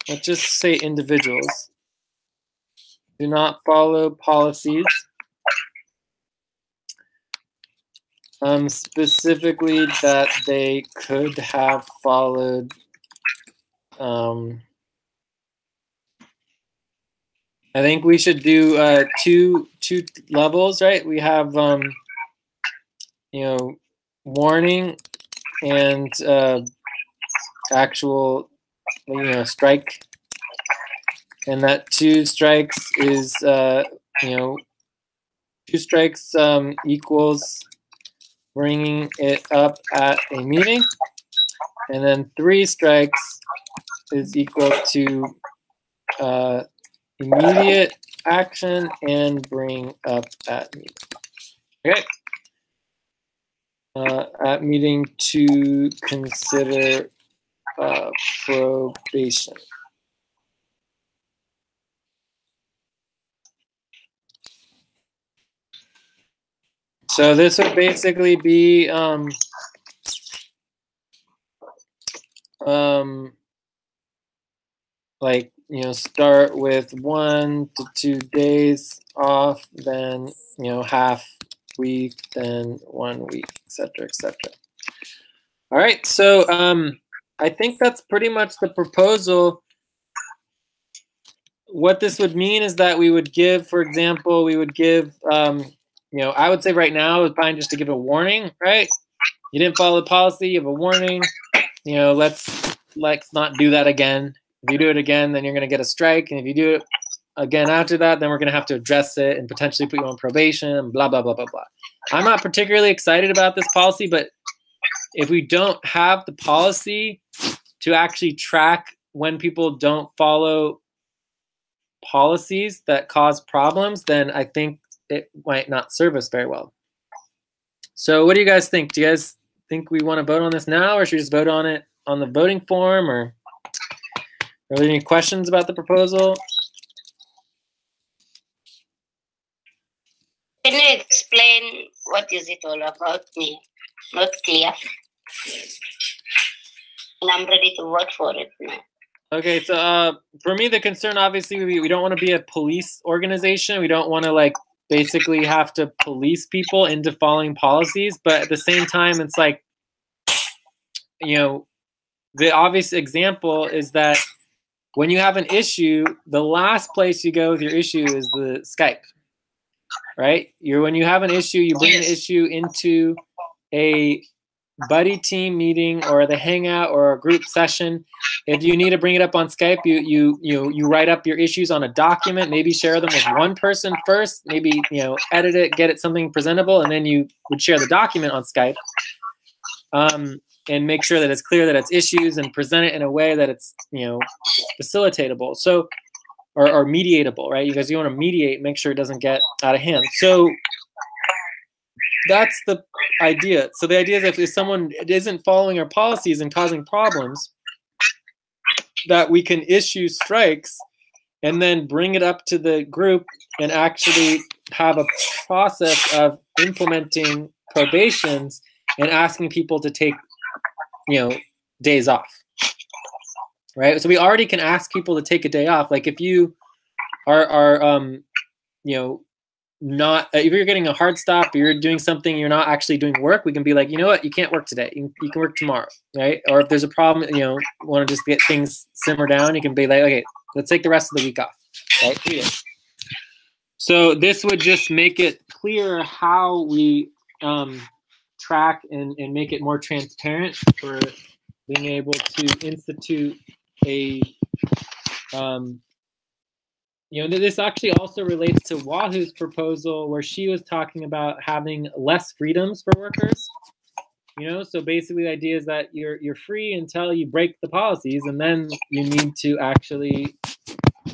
Let's just say individuals do not follow policies Specifically that they could have followed I think we should do two levels, right? We have you know, warning and actual, you know, strike, and that 2 strikes is you know, 2 strikes equals bringing it up at a meeting, and then 3 strikes is equal to immediate action and bring up at meeting. Okay. At meeting to consider probation. So this would basically be like, you know, start with 1 to 2 days off, then, you know, half week, then 1 week, etc., etc. All right, so I think that's pretty much the proposal. What this would mean is that we would give, for example, we would give, you know, I would say right now it's fine just to give a warning, right? You didn't follow the policy, you have a warning. You know, let's not do that again. If you do it again, then you're going to get a strike. And if you do it again after that, then we're going to have to address it and potentially put you on probation and blah, blah, blah, blah, blah. I'm not particularly excited about this policy, but if we don't have the policy to actually track when people don't follow policies that cause problems, then I think it might not serve us very well. So what do you guys think? Do you guys think we want to vote on this now, or should we just vote on it on the voting form, or are there any questions about the proposal? Can you explain what is it all about me? Not clear. And I'm ready to vote for it now. Okay, so for me, the concern, obviously, we don't want to be a police organization. We don't want to, like, basically have to police people into following policies. But at the same time, it's like, you know, the obvious example is that when you have an issue, the last place you go with your issue is the Skype, right? When you have an issue, you bring the issue into a buddy team meeting or the hangout or a group session. If you need to bring it up on Skype, you write up your issues on a document, maybe share them with one person first, maybe, you know, edit it, get it something presentable, and then you would share the document on Skype. And make sure that it's clear that it's issues and present it in a way that it's, you know, facilitatable. So, or mediatable, right? Because you want to mediate, make sure it doesn't get out of hand. So that's the idea. So the idea is if someone isn't following our policies and causing problems, that we can issue strikes and then bring it up to the group and actually have a process of implementing probations and asking people to take, you know, days off, right? So we already can ask people to take a day off. Like if you are you know, not, if you're getting a hard stop, or you're doing something, you're not actually doing work, we can be like, you know what, you can't work today. You can work tomorrow, right? Or if there's a problem, you know, want to just get things simmer down, you can be like, okay, let's take the rest of the week off, right? 3 days. So this would just make it clear how we track and make it more transparent for being able to institute a, you know, this actually also relates to Wahoo's proposal where she was talking about having less freedoms for workers. You know, so basically the idea is that you're free until you break the policies, and then you need to actually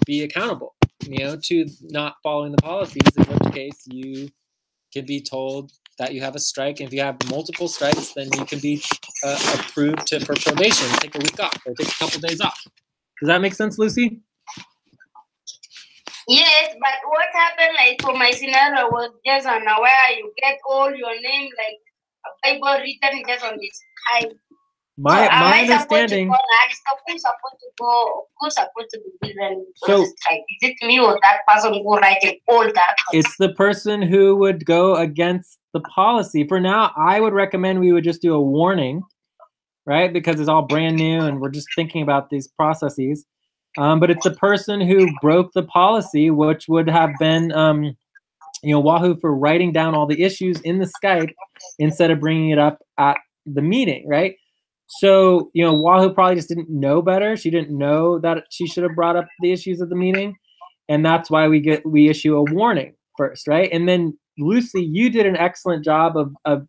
be accountable, you know, to not following the policies, in which case you can be told that you have a strike. And if you have multiple strikes, then you can be approved for probation, take a week off or take a couple days off. Does that make sense, Lucy? Yes, but what happened, like, for my scenario was just unaware. You get all your name, like a Bible written just on this Skype. My understanding. Who's supposed to be given the strike? Is it me or that person who writing all that? It's the person who would go against the policy. For now, I would recommend we would just do a warning, right? Because it's all brand new and we're just thinking about these processes. But it's the person who broke the policy, which would have been, Wahoo for writing down all the issues in the Skype instead of bringing it up at the meeting, right? So, Wahoo probably just didn't know better. She didn't know that she should have brought up the issues at the meeting. And that's why we issue a warning first, right? And then Lucy, you did an excellent job of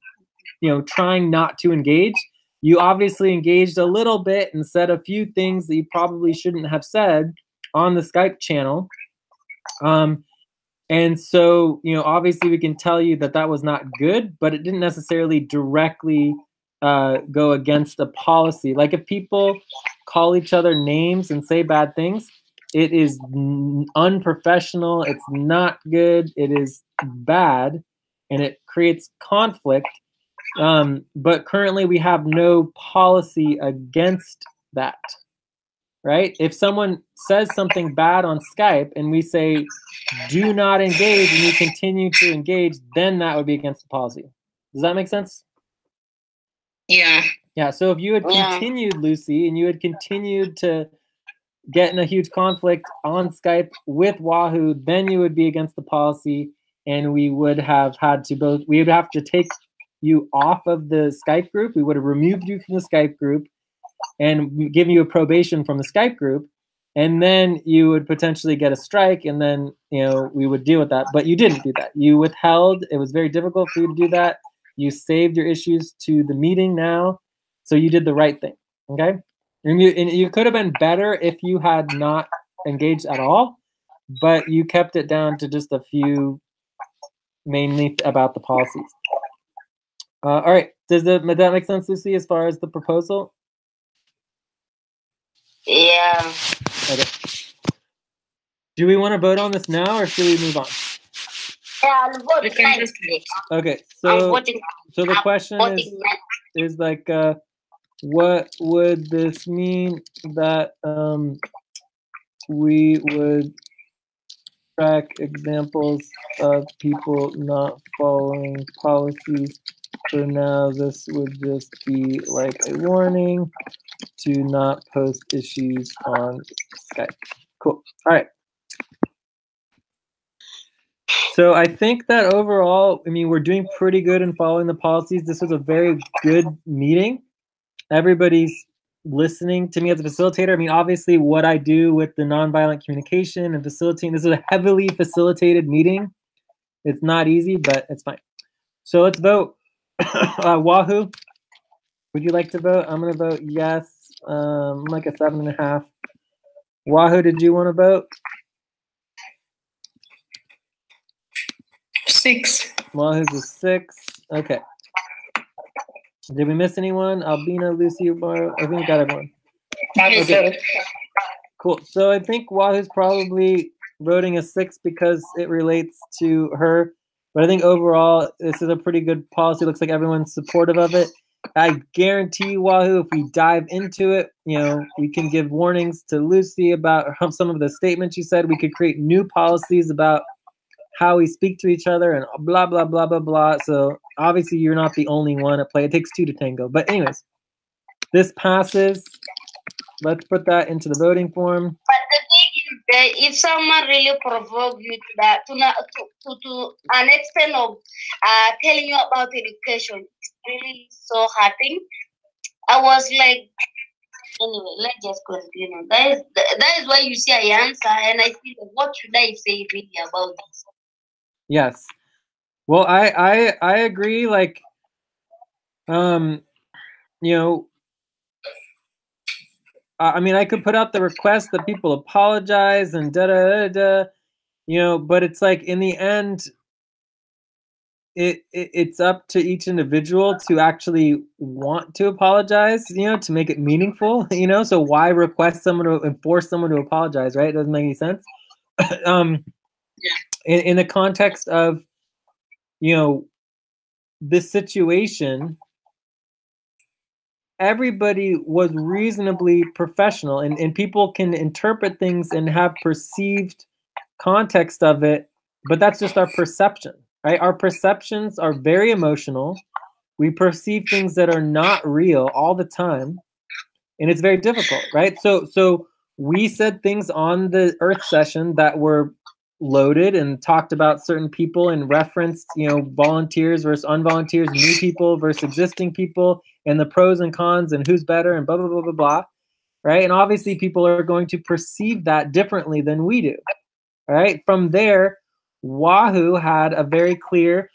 trying not to engage. You obviously engaged a little bit and said a few things that you probably shouldn't have said on the Skype channel. And so, obviously we can tell you that was not good, but it didn't necessarily directly go against a policy. Like if people call each other names and say bad things, it is unprofessional. It's not good. It is bad, and it creates conflict. But currently we have no policy against that, right? If someone says something bad on Skype and we say, do not engage, and you continue to engage, then that would be against the policy. Does that make sense? Yeah. Yeah, so if you had continued, Lucy, and you had continued to get in a huge conflict on Skype with Wahoo, then you would be against the policy, and we would have had to we would have to take you off of the Skype group. We would have removed you from the Skype group and given you a probation from the Skype group, and then you would potentially get a strike, and then we would deal with that. But you didn't do that. You withheld. It was very difficult for you to do that. You saved your issues to the meeting now, so you did the right thing. Okay, and you could have been better if you had not engaged at all, but you kept it down to just a few, mainly about the policies. All right, does that make sense, Lucy, as far as the proposal? Yeah. Okay. Do we want to vote on this now, or should we move on? Yeah, I'll vote. We can just vote. Okay, so the question is like, what would this mean that we would track examples of people not following policies? For now, this would just be like a warning to not post issues on Skype. Cool. All right. So I think that overall, we're doing pretty good in following the policies. This was a very good meeting. Everybody's listening to me as a facilitator. Obviously what I do with the nonviolent communication and facilitating, this is a heavily facilitated meeting. It's not easy, but it's fine. So let's vote. Wahoo, would you like to vote? I'm going to vote yes. I'm like a 7.5. Wahoo, did you want to vote? 6. Wahoo's a 6. Okay. Did we miss anyone? Albina, Lucy, Bar? I think we got everyone. Okay. Cool. So I think Wahoo's probably voting a 6 because it relates to her. But I think overall, this is a pretty good policy. Looks like everyone's supportive of it. I guarantee, Wahoo, if we dive into it, we can give warnings to Lucy about some of the statements you said. We could create new policies about how we speak to each other and blah, blah, blah, blah, blah. So obviously you're not the only one at play. It takes 2 to tango. But anyways, this passes. Let's put that into the voting form. But the thing is that if someone really provoke you to that, to an extent of telling you about education, it's really so hurting. I was like, anyway, let's just continue. That is why you see I answer, and I feel like, what should I say really about this? Yes. Well, I agree. Like, I could put out the request that people apologize and but it's like in the end, it's up to each individual to actually want to apologize, to make it meaningful, so why request someone to enforce someone to apologize, right? It doesn't make any sense. In the context of, this situation, everybody was reasonably professional, and people can interpret things and have perceived context of it, but that's just our perception, right? Our perceptions are very emotional. We perceive things that are not real all the time, and it's very difficult, right? So we said things on the Earth session that were loaded and talked about certain people and referenced, volunteers versus unvolunteers, new people versus existing people, and the pros and cons and who's better and blah, blah, blah, blah, blah, right? And obviously people are going to perceive that differently than we do, right? From there, Wahoo had a very clear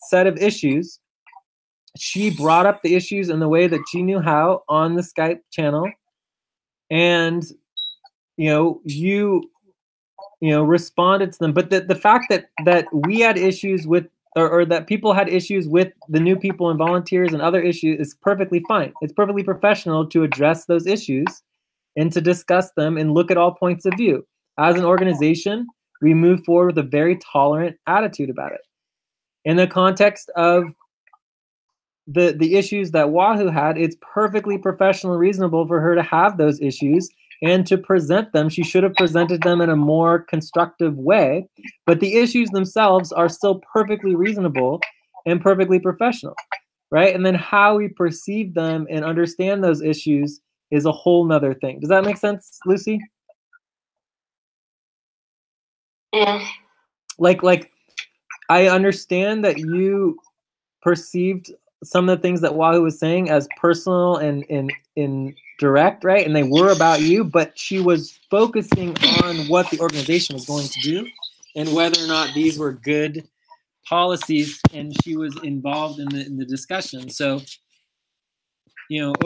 set of issues. She brought up the issues in the way that she knew how on the Skype channel. And, you responded to them. But the fact that we had issues with, or that people had issues with the new people and volunteers and other issues is perfectly fine. It's perfectly professional to address those issues and to discuss them and look at all points of view. As an organization, we move forward with a very tolerant attitude about it. In the context of the issues that Wahoo had, it's perfectly professional and reasonable for her to have those issues and to present them. She should have presented them in a more constructive way, but the issues themselves are still perfectly reasonable and perfectly professional, right? And then how we perceive them and understand those issues is a whole nother thing. Does that make sense, Lucy? Yeah. Like I understand that you perceived some of the things that Wahoo was saying as personal and in direct, right? And they were about you, but she was focusing on what the organization was going to do and whether or not these were good policies, and she was involved in the discussion. So,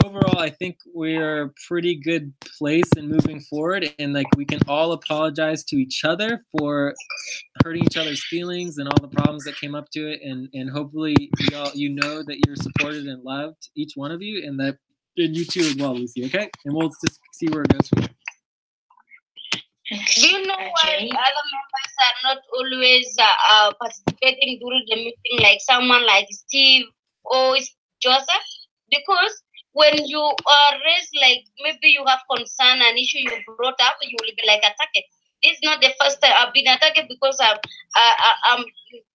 overall, I think we're a pretty good place in moving forward, and like we can all apologize to each other for hurting each other's feelings and all the problems that came up to it, and hopefully you know that you're supported and loved, each one of you, and you too as well, Lucy. Okay, and we'll just see where it goes from there. Do you know why other members are not always participating during the meeting, like someone like Steve or Joseph? Because when you raise, like, maybe you have concern, an issue you brought up, you will be like attacked. This is not the first time I've been attacked because I'm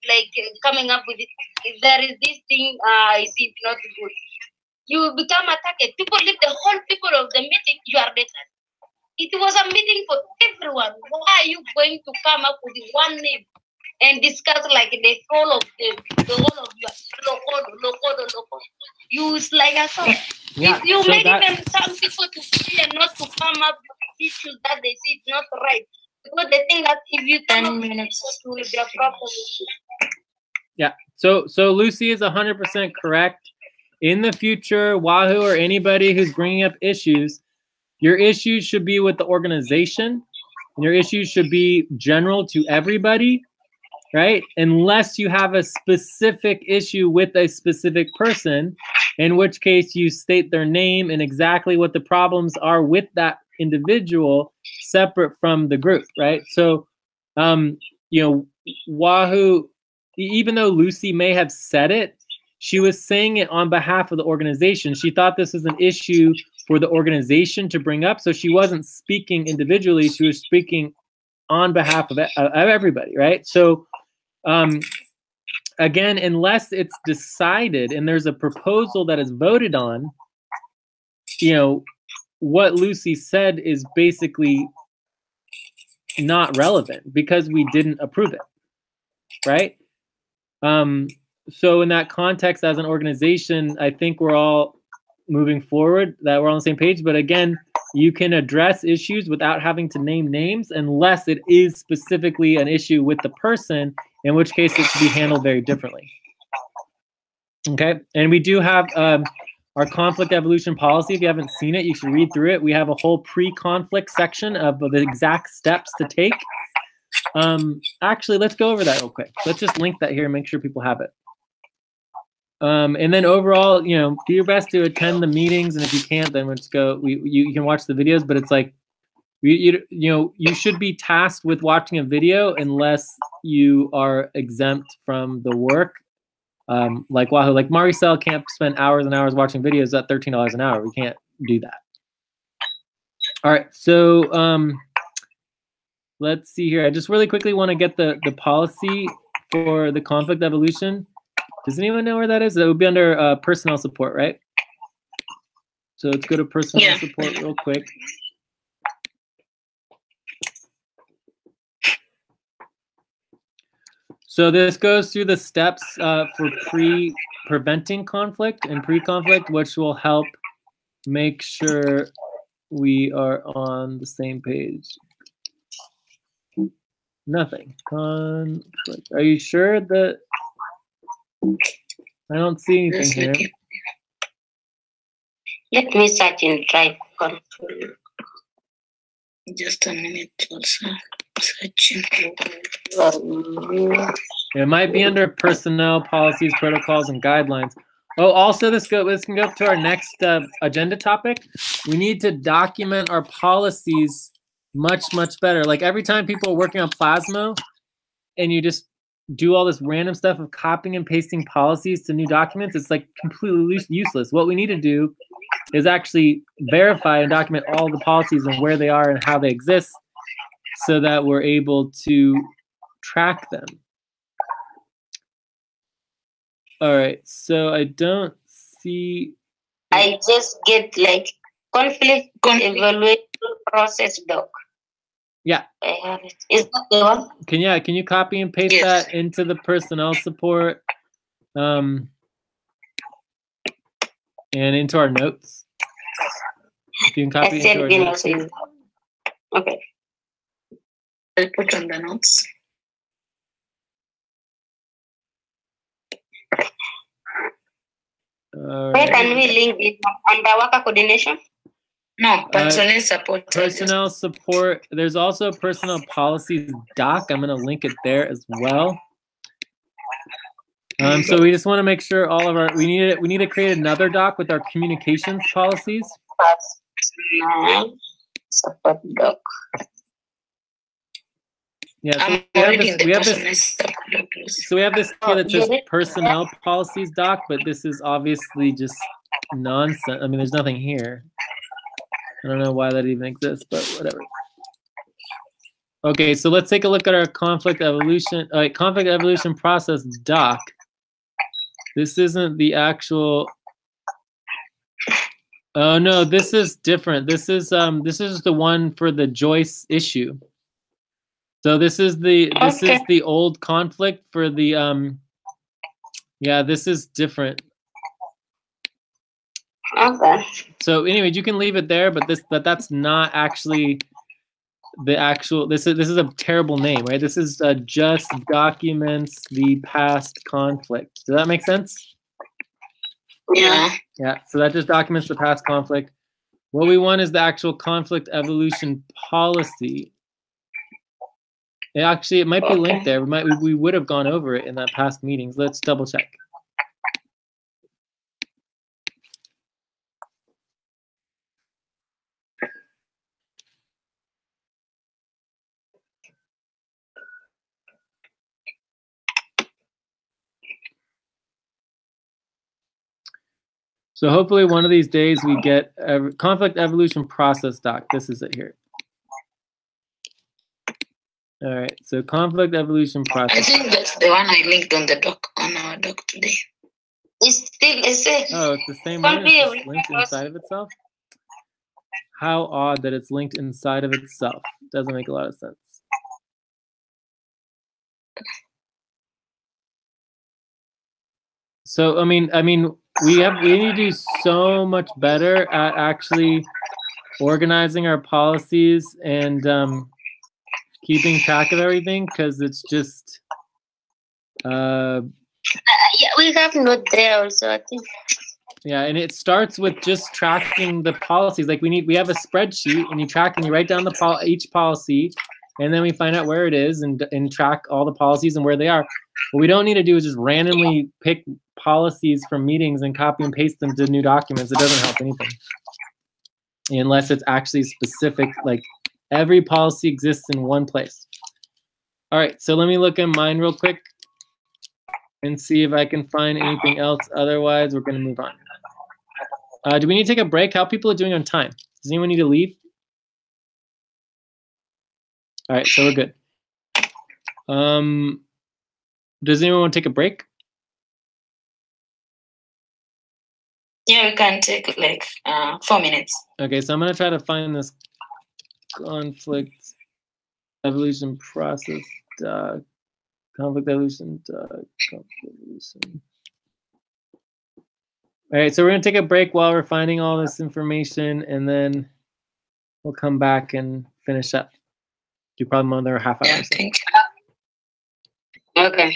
like coming up with it. If there is this thing, it's not good. You become attacked. People leave the whole people of the meeting. You are the It was a meeting for everyone. Why are you going to come up with one name and discuss like the whole of your local? You it's like a song. Yeah, If you so make that- even some people to fear not to come up with issues that they see it's not right. Because they think that if you come up with issues, it will be a problem. Yeah. So Lucy is 100% correct. In the future, Wahoo or anybody who's bringing up issues, your issues should be with the organization. And your issues should be general to everybody, right? Unless you have a specific issue with a specific person, in which case you state their name and exactly what the problems are with that individual separate from the group, right? So, Wahoo, even though Lucy may have said it, she was saying it on behalf of the organization. She thought this was an issue for the organization to bring up. So she wasn't speaking individually. She was speaking on behalf of everybody, right? So, again, unless it's decided and there's a proposal that is voted on, what Lucy said is basically not relevant because we didn't approve it, right? So in that context, as an organization, I think we're all moving forward, that we're on the same page. But again, you can address issues without having to name names unless it is specifically an issue with the person, in which case it should be handled very differently. Okay, and we do have our conflict evolution policy. If you haven't seen it, you should read through it. We have a whole pre-conflict section of the exact steps to take. Actually, let's go over that real quick. Let's just link that here and make sure people have it. And then overall, do your best to attend the meetings, and if you can't, then let's go. You can watch the videos, but it's like you should be tasked with watching a video unless you are exempt from the work. like Wahoo. Like Maricel can't spend hours and hours watching videos at $13 an hour. We can't do that. All right, so let's see here. I just really quickly want to get the policy for the conflict evolution. Does anyone know where that is? That would be under personnel support, right? So let's go to personnel support real quick. So this goes through the steps for preventing conflict and pre-conflict, which will help make sure we are on the same page. Nothing. Conflict. Are you sure that I don't see anything here? Let me search in Drive control. Just a minute also. Searching. It might be under personnel, policies, protocols, and guidelines. Oh, also this can go up to our next agenda topic. We need to document our policies much better. Like every time people are working on Plasmo and you just do all this random stuff of copying and pasting policies to new documents, it's like completely useless. What we need to do is actually verify and document all the policies and where they are and how they exist so that we're able to track them. All right, so I don't see. I just get like conflict evaluation process doc. Yeah. I have it. Is that the one? Can you copy and paste that into the personnel support and into our notes? If you can copy it into our notes. Okay. I'll put on the notes. Where can we link it under worker coordination? No, personnel support. Personnel support. There's also a personnel policies doc. I'm going to link it there as well. So we just want to make sure all of our we need to create another doc with our communications policies. Personnel support doc. Yeah, so we have this here that says personnel policies doc, but this is obviously just nonsense. I mean, there's nothing here. I don't know why that even exists, but whatever. Okay, so let's take a look at our conflict evolution process doc. This isn't the actual. Oh no, this is different. This is the one for the Joyce issue. So this is the old conflict for the yeah, this is different. Okay. So anyway, you can leave it there, but that's not actually the actual. This is a terrible name, right? This is just documents the past conflict. Does that make sense? Yeah. Yeah. So that just documents the past conflict. What we want is the actual conflict evolution policy. It might be linked there. We would have gone over it in that past meetings. Let's double check. So hopefully one of these days we get a conflict evolution process doc. This is it here. All right, so conflict evolution process. I think that's the one I linked on the doc, on our doc today. It's still the same. Oh, it's the same one? It's just linked inside of itself? How odd that it's linked inside of itself. Doesn't make a lot of sense. So I mean, we need to do so much better at actually organizing our policies and keeping track of everything, because it's just Yeah, we have note there also, I think. yeah, and it starts with just tracking the policies. Like we have a spreadsheet, and you write down each policy, and then we find out where it is and track all the policies and where they are. What we don't need to do is just randomly pick policies from meetings and copy and paste them to new documents. It doesn't help anything unless it's actually specific. Like every policy exists in one place. All right, so let me look at mine real quick. and see if I can find anything else. Otherwise, we're going to move on. Do we need to take a break? How people are doing on time? Does anyone need to leave? All right, so we're good. Does anyone want to take a break? Yeah, we can take like 4 minutes. Okay, so I'm going to try to find this conflict evolution process conflict evolution conflict evolution. All right, so we're going to take a break while we're finding all this information, and then we'll come back and finish up. Do probably another half hour. Yeah, thank you. Okay.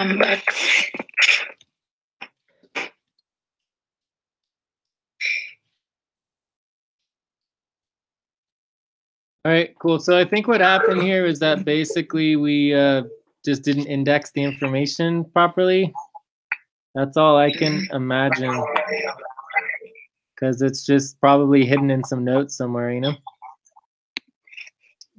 I'm back. All right, cool. So I think what happened here is that basically we just didn't index the information properly. That's all I can imagine, because it's just probably hidden in some notes somewhere, you know,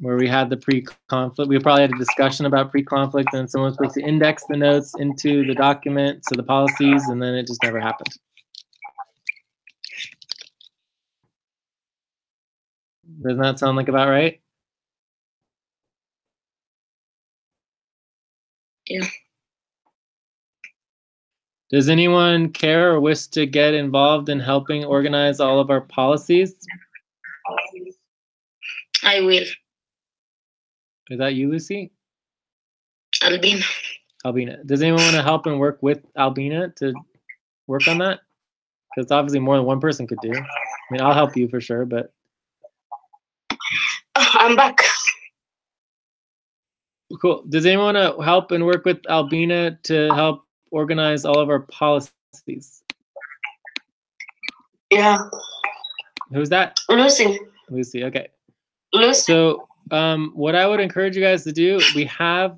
where we had the pre-conflict. We probably had a discussion about pre-conflict, and someone's supposed to index the notes into the document, so the policies, and then it just never happened. Doesn't that sound like about right? Yeah. Does anyone care or wish to get involved in helping organize all of our policies? I will. Is that you, Lucy? Albina. Albina. Does anyone want to help and work with Albina to work on that? Because obviously more than one person could do. I mean, I'll help you for sure, but. I'm back. Cool. Does anyone want to help and work with Albina to help organize all of our policies? Yeah. Who's that? Lucy. Lucy. Okay. Lucy. So what I would encourage you guys to do, we have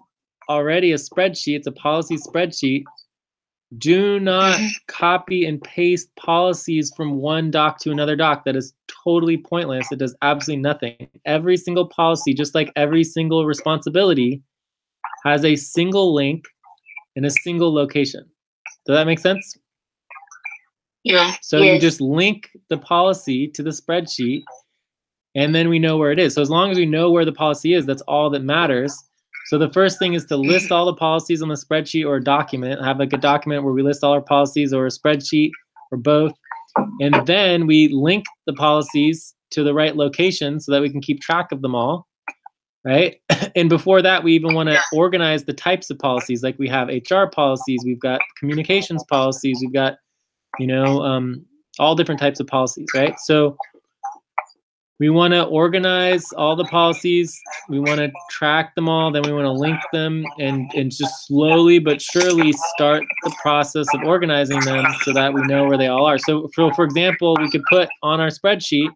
already a spreadsheet. It's a policy spreadsheet. Do not copy and paste policies from one doc to another doc. That is totally pointless. It does absolutely nothing. Every single policy, just like every single responsibility, has a single link in a single location. Does that make sense? Yeah. So you just link the policy to the spreadsheet, and then we know where it is. So as long as we know where the policy is, that's all that matters. So the first thing is to list all the policies on the spreadsheet or a document, have like a document where we list all our policies, or a spreadsheet, or both. And then we link the policies to the right location so that we can keep track of them all, right? And before that, we even want to organize the types of policies. Like we have HR policies, we've got communications policies, we've got, you know, all different types of policies, right? So we want to organize all the policies. We want to track them all. Then we want to link them and just slowly but surely start the process of organizing them so that we know where they all are. So for example, we could put on our spreadsheet,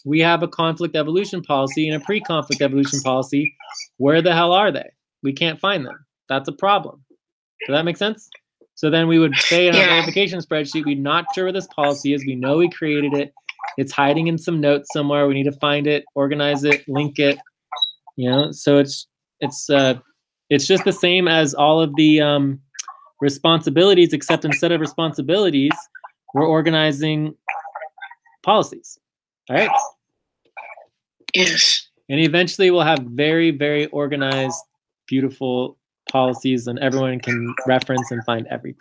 we have a conflict evolution policy and a pre-conflict evolution policy. Where the hell are they? We can't find them. That's a problem. Does that make sense? So then we would say in our verification spreadsheet, we're not sure where this policy is. We know we created it. It's hiding in some notes somewhere. We need to find it, organize it, link it. You know, so it's just the same as all of the responsibilities, except instead of responsibilities, we're organizing policies. All right. Yes. And eventually we'll have very, very organized, beautiful policies, and everyone can reference and find everything.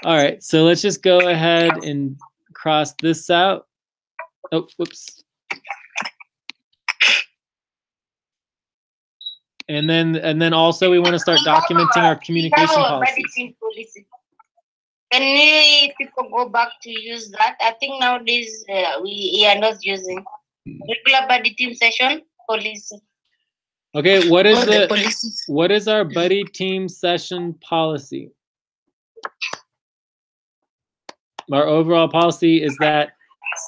All right, so let's just go ahead and cross this out. Oh, whoops. And then also we want to start documenting our communication policies. Can we people go back to use that? I think nowadays we are not using regular buddy team session policy. Okay, what is our buddy team session policy? Our overall policy is that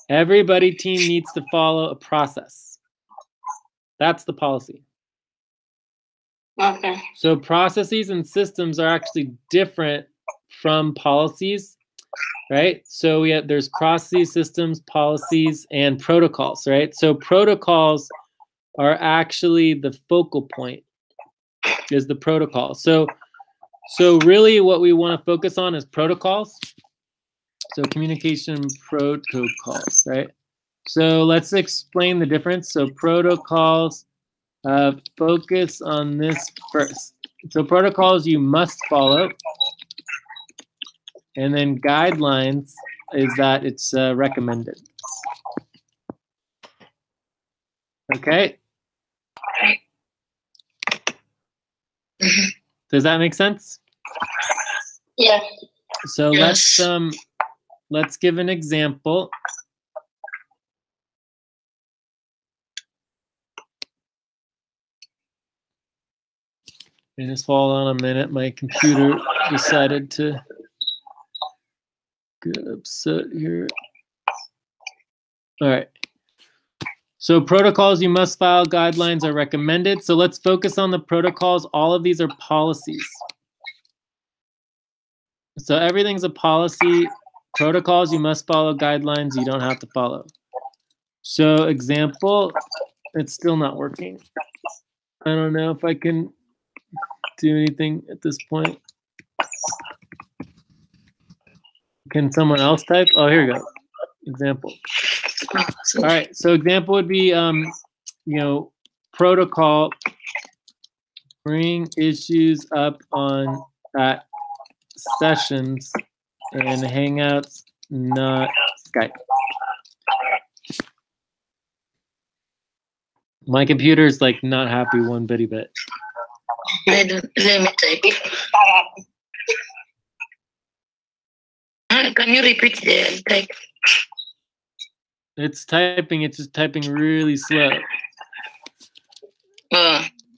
every buddy team needs to follow a process. That's the policy. Okay. So processes and systems are actually different from policies, right? So there's processes, systems, policies, and protocols, right? So protocols are actually the focal point, is the protocol. So really what we want to focus on is protocols. So communication protocols, right? So let's explain the difference. So protocols, focus on this first. So protocols you must follow. And then guidelines is that it's recommended. Okay. Does that make sense? Yeah. So let's give an example. And just hold on a minute. My computer decided to get upset here. All right. So protocols you must file, guidelines are recommended. So let's focus on the protocols. All of these are policies. So everything's a policy. Protocols you must follow, guidelines you don't have to follow. So example, it's still not working. I don't know if I can do anything at this point. Can someone else type? Oh, here we go. Example. All right, so example would be, protocol, bring issues up on at sessions and Hangouts, not Skype. My computer's like not happy one bitty bit. Let me type it. Can you repeat the type? It's typing. It's just typing really slow.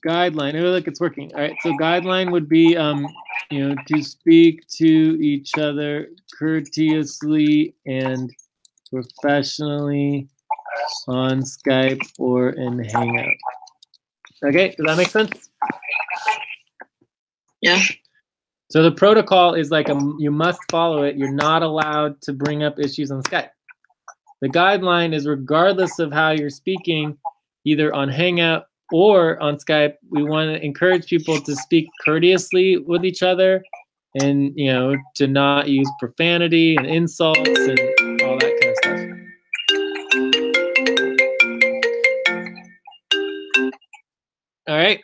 Guideline. Oh, look, it's working. All right. So guideline would be, you know, to speak to each other courteously and professionally on Skype or in Hangout. Okay, does that make sense? Yeah. So the protocol is like you must follow it. You're not allowed to bring up issues on Skype. The guideline is regardless of how you're speaking, either on Hangout or on Skype, we want to encourage people to speak courteously with each other and, you know, to not use profanity and insults and all that kind of stuff. All right.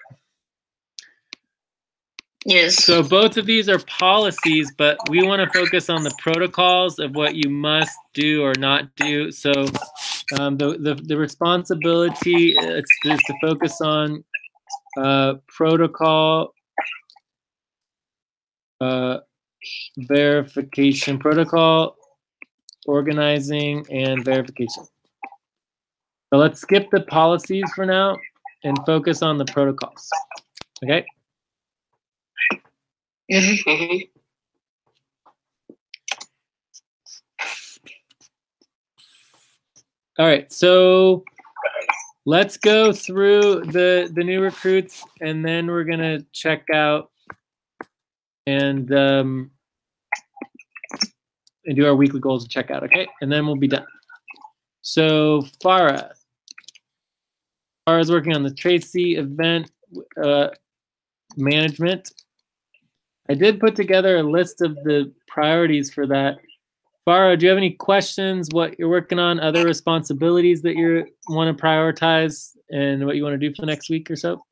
Yes. So both of these are policies, but we want to focus on the protocols of what you must do or not do. So the responsibility is to focus on protocol verification, protocol organizing and verification. So let's skip the policies for now and focus on the protocols. Okay. All right, so let's go through the new recruits, and then we're gonna check out and do our weekly goals and check out. Okay, and then we'll be done. So Farah's working on the Tracy event management. I did put together a list of the priorities for that. Farah, do you have any questions, what you're working on, other responsibilities that you want to prioritize, and what you want to do for the next week or so?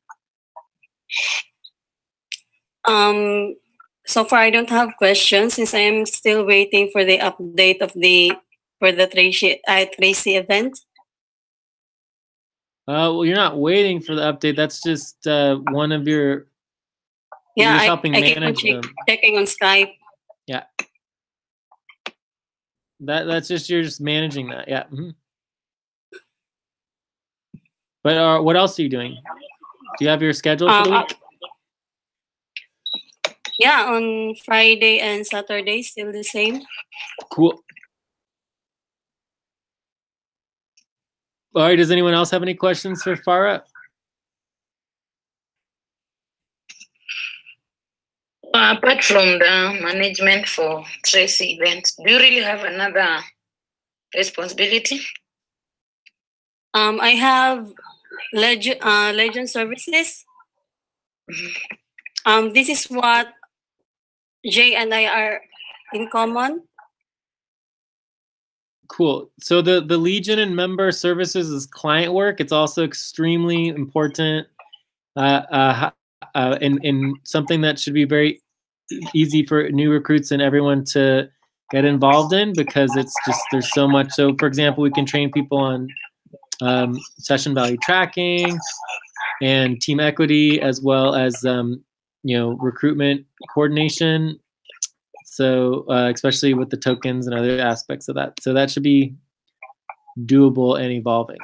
So far, I don't have questions since I am still waiting for the update of the Tracy event. Well, you're not waiting for the update. That's just one of your. Yeah, I keep on checking on Skype. Yeah. That's just you're just managing that. Yeah. Mm-hmm. But what else are you doing? Do you have your schedule for the week? Yeah, on Friday and Saturday, still the same. Cool. All right. Does anyone else have any questions for Farah? Apart from the management for Tracy events, do you really have another responsibility? I have Legend Services. This is what Jay and I are in common. Cool. So the Legion and member services is client work. It's also extremely important in something that should be very easy for new recruits and everyone to get involved in, because it's just there's so much. So for example, we can train people on session value tracking and team equity, as well as you know, recruitment coordination. So especially with the tokens and other aspects of that. So that should be doable and evolving.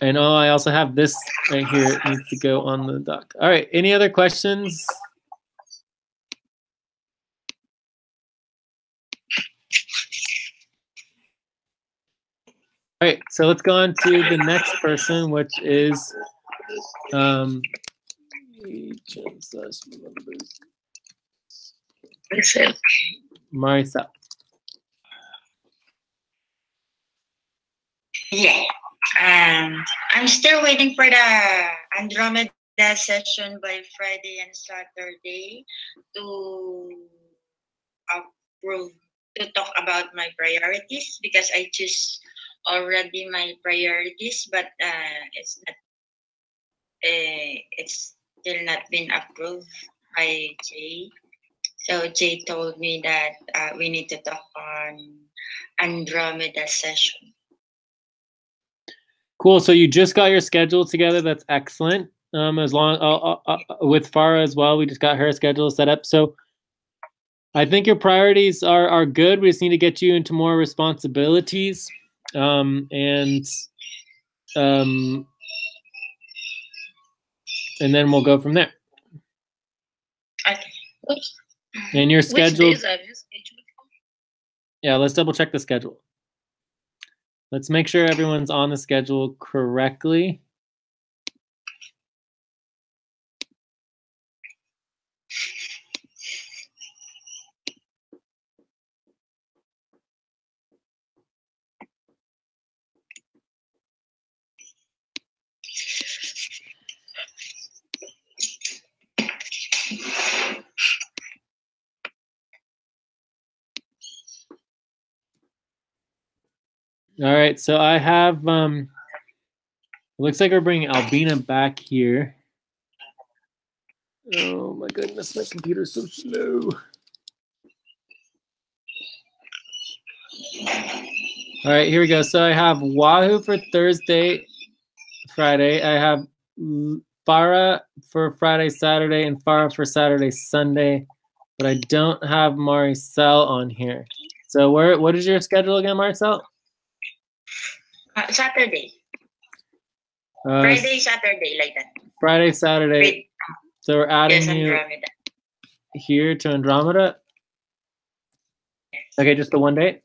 And I also have this right here. It needs to go on the doc. All right. Any other questions? All right. So let's go on to the next person, which is Marisa. Yeah. I'm still waiting for the Andromeda session by Friday and Saturday to approve, to talk about my priorities, because I choose already my priorities, but it's still not been approved by Jay. So Jay told me that we need to talk on Andromeda session. Cool. So you just got your schedule together. That's excellent. As long with Farah as well, we just got her schedule set up. So I think your priorities are good. We just need to get you into more responsibilities, and then we'll go from there. Okay. And your Which schedule. days have you scheduled for? Yeah, let's double check the schedule. Let's make sure everyone's on the schedule correctly. All right, so I have, it looks like we're bringing Albina back here. Oh my goodness, my computer's so slow. All right, here we go. So I have Wahoo for Thursday, Friday. I have Farah for Friday, Saturday, and Farah for Saturday, Sunday. But I don't have Maricel on here. So what is your schedule again, Maricel? Saturday. Friday, Saturday, like that. Friday, Saturday. Wait. So we're adding Yes, you Andromeda. here to Andromeda. Okay, just the one day?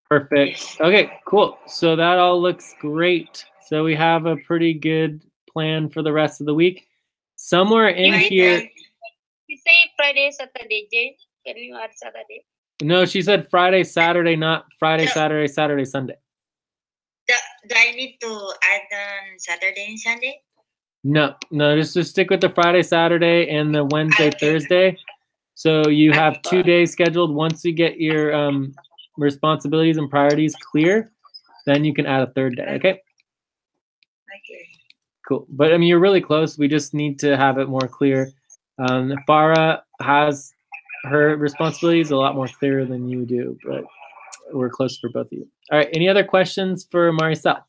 Perfect. Yes. Okay, cool. So that all looks great. So we have a pretty good plan for the rest of the week. Somewhere in Right, here. You say Friday, Saturday, Jay. Can you add Saturday? No, she said Friday, Saturday, not Friday, Yeah. Saturday, Saturday, Sunday. Do I need to add on Saturday and Sunday? No, just stick with the Friday, Saturday, and the Wednesday, Okay. Thursday. So you have 2 days scheduled. Once you get your responsibilities and priorities clear, then you can add a third day, okay? Okay. Cool. But I mean, you're really close. We just need to have it more clear. Farah has her responsibilities a lot more clear than you do, but we're close for both of you. All right, any other questions for Maricel?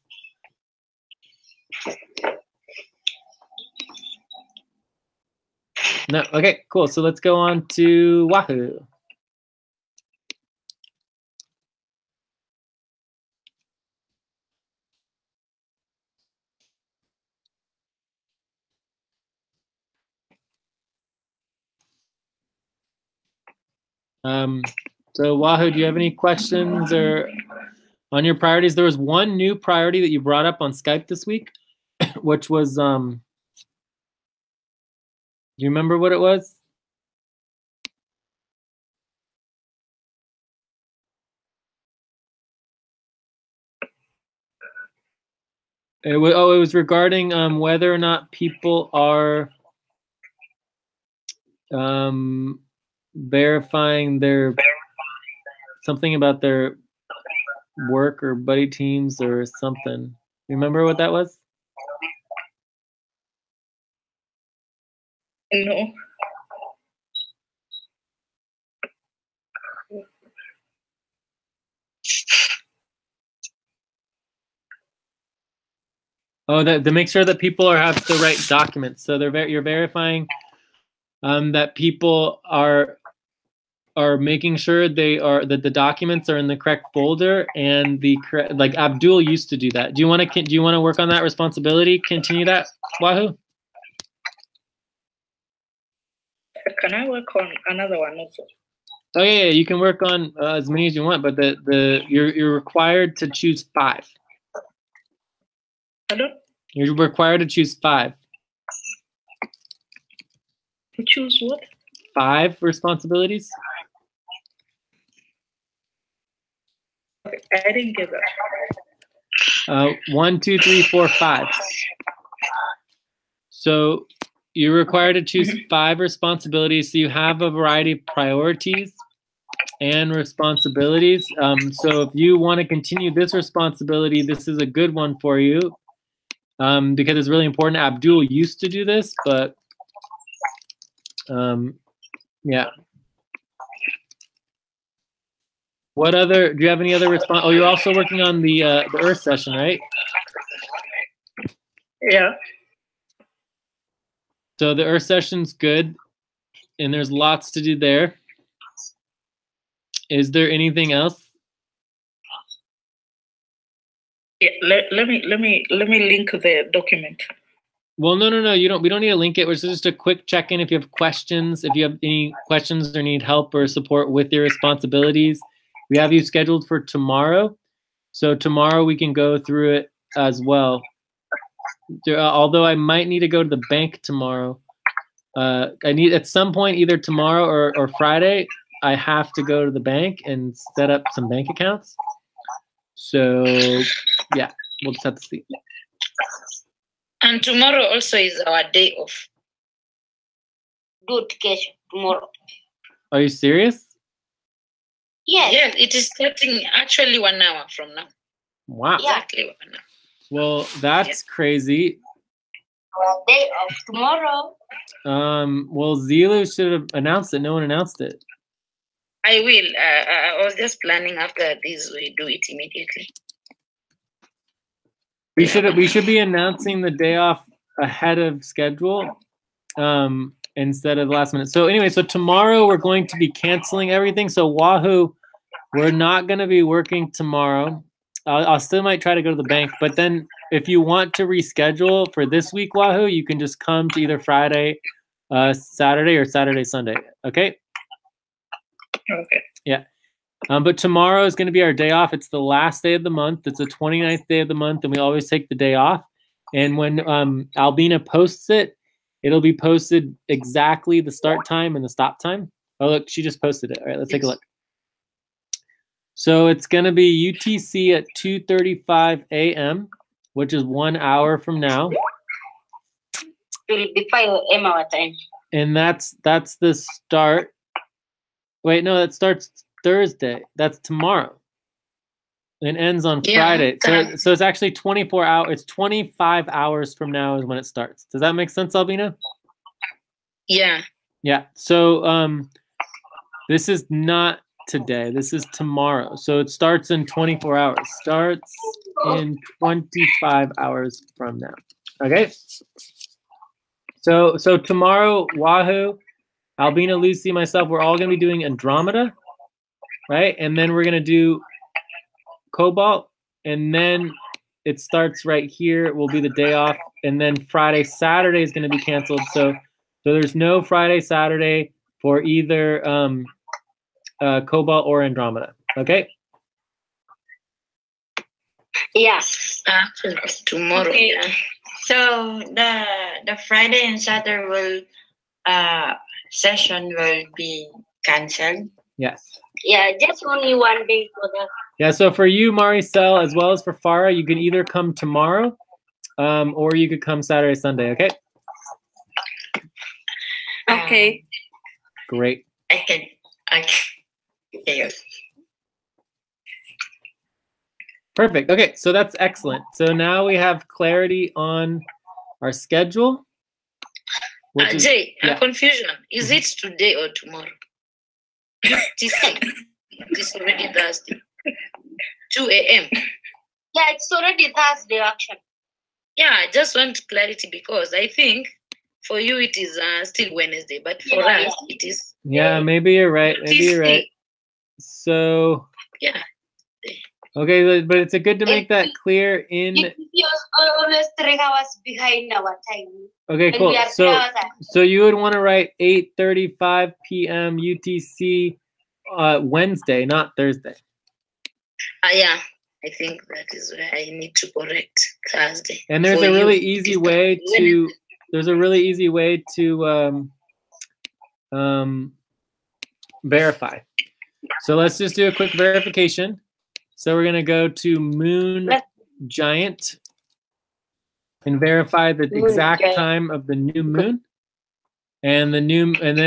No, okay, cool. So let's go on to Wahoo. So Wahoo, do you have any questions or on your priorities? There was one new priority that you brought up on Skype this week, which was, do you remember what it was? It was regarding whether or not people are verifying their something about their work or buddy teams or something. Remember what that was? No. Oh, to make sure that people have the right documents. So you're verifying that people are making sure that the documents are in the correct folder and the correct, like Abdul used to do that. Do you want to work on that responsibility? Continue that, Wahoo? Can I work on another one also? Oh yeah, you can work on as many as you want, but you're required to choose 5. Pardon? You're required to choose 5. To choose what? 5 responsibilities. Okay, I didn't get that. 1, 2, 3, 4, 5. So you're required to choose 5 responsibilities. So you have a variety of priorities and responsibilities. So if you want to continue this responsibility, this is a good one for you because it's really important. Abdul used to do this, but yeah. What other? Do you have any other response? Oh, you're also working on the Earth session, right? Yeah. So the Earth session's good, and there's lots to do there. Is there anything else? Yeah, let me link the document. Well, no. You don't. We don't need to link it. It's just a quick check-in. If you have questions, if you have any questions or need help or support with your responsibilities, we have you scheduled for tomorrow. So tomorrow we can go through it as well. Although I might need to go to the bank tomorrow. I need at some point, either tomorrow or Friday, I have to go to the bank and set up some bank accounts. So yeah, we'll just have to see. And tomorrow also is our day off. Good case tomorrow. Are you serious? Yes. Yes, it is starting actually 1 hour from now. Wow. Exactly 1 hour. Well, that's crazy. Our day off tomorrow. Well, Zilu should have announced it. No one announced it. I will. I was just planning after this, we do it immediately. We should be announcing the day off ahead of schedule, instead of last minute. So anyway, so tomorrow we're going to be canceling everything. So Wahoo, we're not going to be working tomorrow. I'll still might try to go to the bank, but then if you want to reschedule for this week, Wahoo, you can just come to either Friday, Saturday, or Saturday, Sunday. Okay? Okay. Yeah. But tomorrow is going to be our day off. It's the last day of the month. It's the 29th day of the month, and we always take the day off. And when Albina posts it, it'll be posted exactly the start time and the stop time. Oh, look, she just posted it. All right, let's take a look. So it's going to be UTC at 2:35 a.m., which is 1 hour from now. It will be 5 a.m. our time. And that's the start. Wait, no, that starts Thursday. That's tomorrow. It ends on Friday. So it's actually 24 hours. It's 25 hours from now is when it starts. Does that make sense, Albina? Yeah. Yeah. So this is not today. This is tomorrow. So it starts in 24 hours. Starts in 25 hours from now. Okay? So tomorrow, Wahoo, Albina, Lucy, myself, we're all going to be doing Andromeda, right? And then we're going to do Cobalt, and then it starts right here. It will be the day off, and then Friday, Saturday is going to be canceled. So there's no Friday, Saturday for either Cobalt or Andromeda. Okay? Yeah. Tomorrow. Okay. Yeah. So the Friday and Saturday will session will be cancelled. Yes. Yeah, just only one day for the. Yeah, so for you, Maricel, as well as for Farah, you can either come tomorrow or you could come Saturday, Sunday, okay? Okay. Great. I can. Yes. Perfect. Okay, so that's excellent. So now we have clarity on our schedule. Jay, yeah. a confusion. Is it today or tomorrow? It's already Thursday. 2 a.m. Yeah, it's already Thursday actually. Yeah, I just want clarity because I think for you it is still Wednesday, but for us it is. Yeah, maybe you're right. Maybe you're right. So. Yeah. Okay, but it's good to make that clear in. It's always 3 hours behind our time. Okay, cool. So you would want to write 8:35 p.m. UTC Wednesday, not Thursday. Yeah, I think that is where I need to correct Thursday. And there's a really easy way to. There's a really easy way to verify. So let's just do a quick verification. So we're gonna go to Moon Giant and verify the exact time of the new moon, and then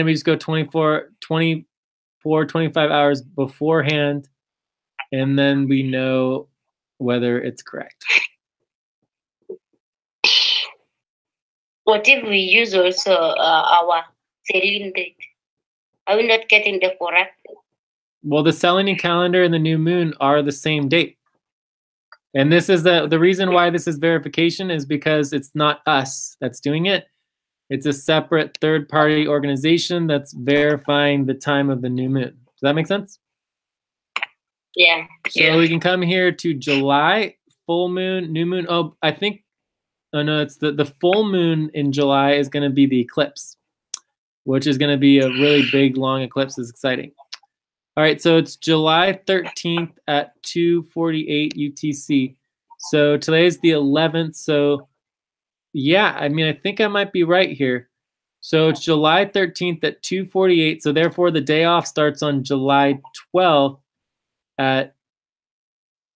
we just go 25 hours beforehand, and then we know whether it's correct. What if we use also our Celine date? Are we not getting the correct? Well, the Selene calendar and the new moon are the same date. And this is the reason why this is verification is because it's not us that's doing it. It's a separate third-party organization that's verifying the time of the new moon. Does that make sense? Yeah. So we can come here to July, full moon, new moon. Oh, I think, oh no, it's the full moon in July is going to be the eclipse, which is going to be a really big, long eclipse. It's exciting. All right, so it's July 13th at 2:48 UTC. So today's the 11th. So yeah, I mean, I think I might be right here. So it's July 13th at 2:48. So therefore, the day off starts on July 12th at,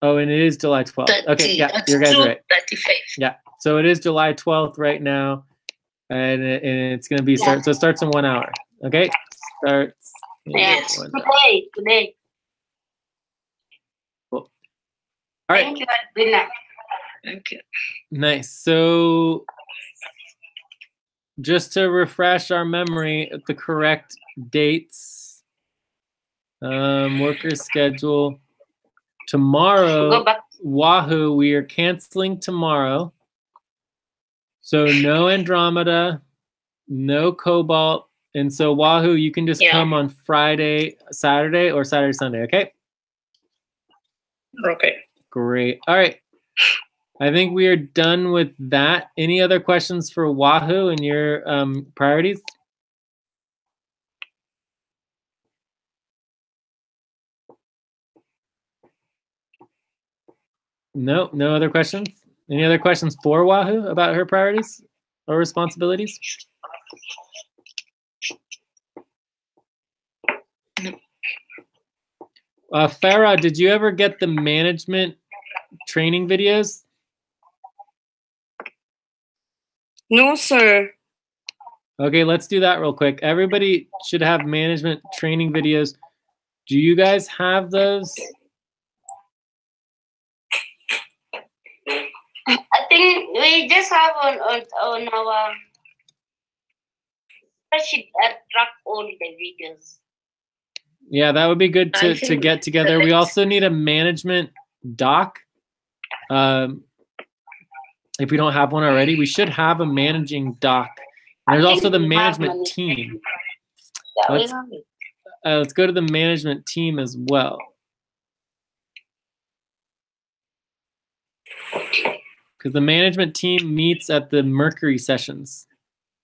oh, and it is July 12th. Okay, yeah, you guys are right. 35. Yeah, so it is July 12th right now, and it's going to be start. So it starts in 1 hour. Okay, starts. Yes. Today. Cool. All right. Thank you, Albina. Thank you. Nice. So just to refresh our memory, the correct dates, worker schedule. Tomorrow, Go back. Wahoo, we are canceling tomorrow. So no Andromeda, no Cobalt. And so Wahoo, you can just come on Friday, Saturday, or Saturday, Sunday, okay? Okay. Great. All right. I think we are done with that. Any other questions for Wahoo and your priorities? No, no other questions? Any other questions for Wahoo about her priorities or responsibilities? Farah, did you ever get the management training videos? No, sir. Okay, let's do that real quick. Everybody should have management training videos. Do you guys have those? I think we just have on our spreadsheet that track all the videos. Yeah, that would be good to get together. We also need a management doc. If we don't have one already, we should have a managing doc. And there's also the management team. Let's go to the management team as well. Because the management team meets at the Mercury sessions.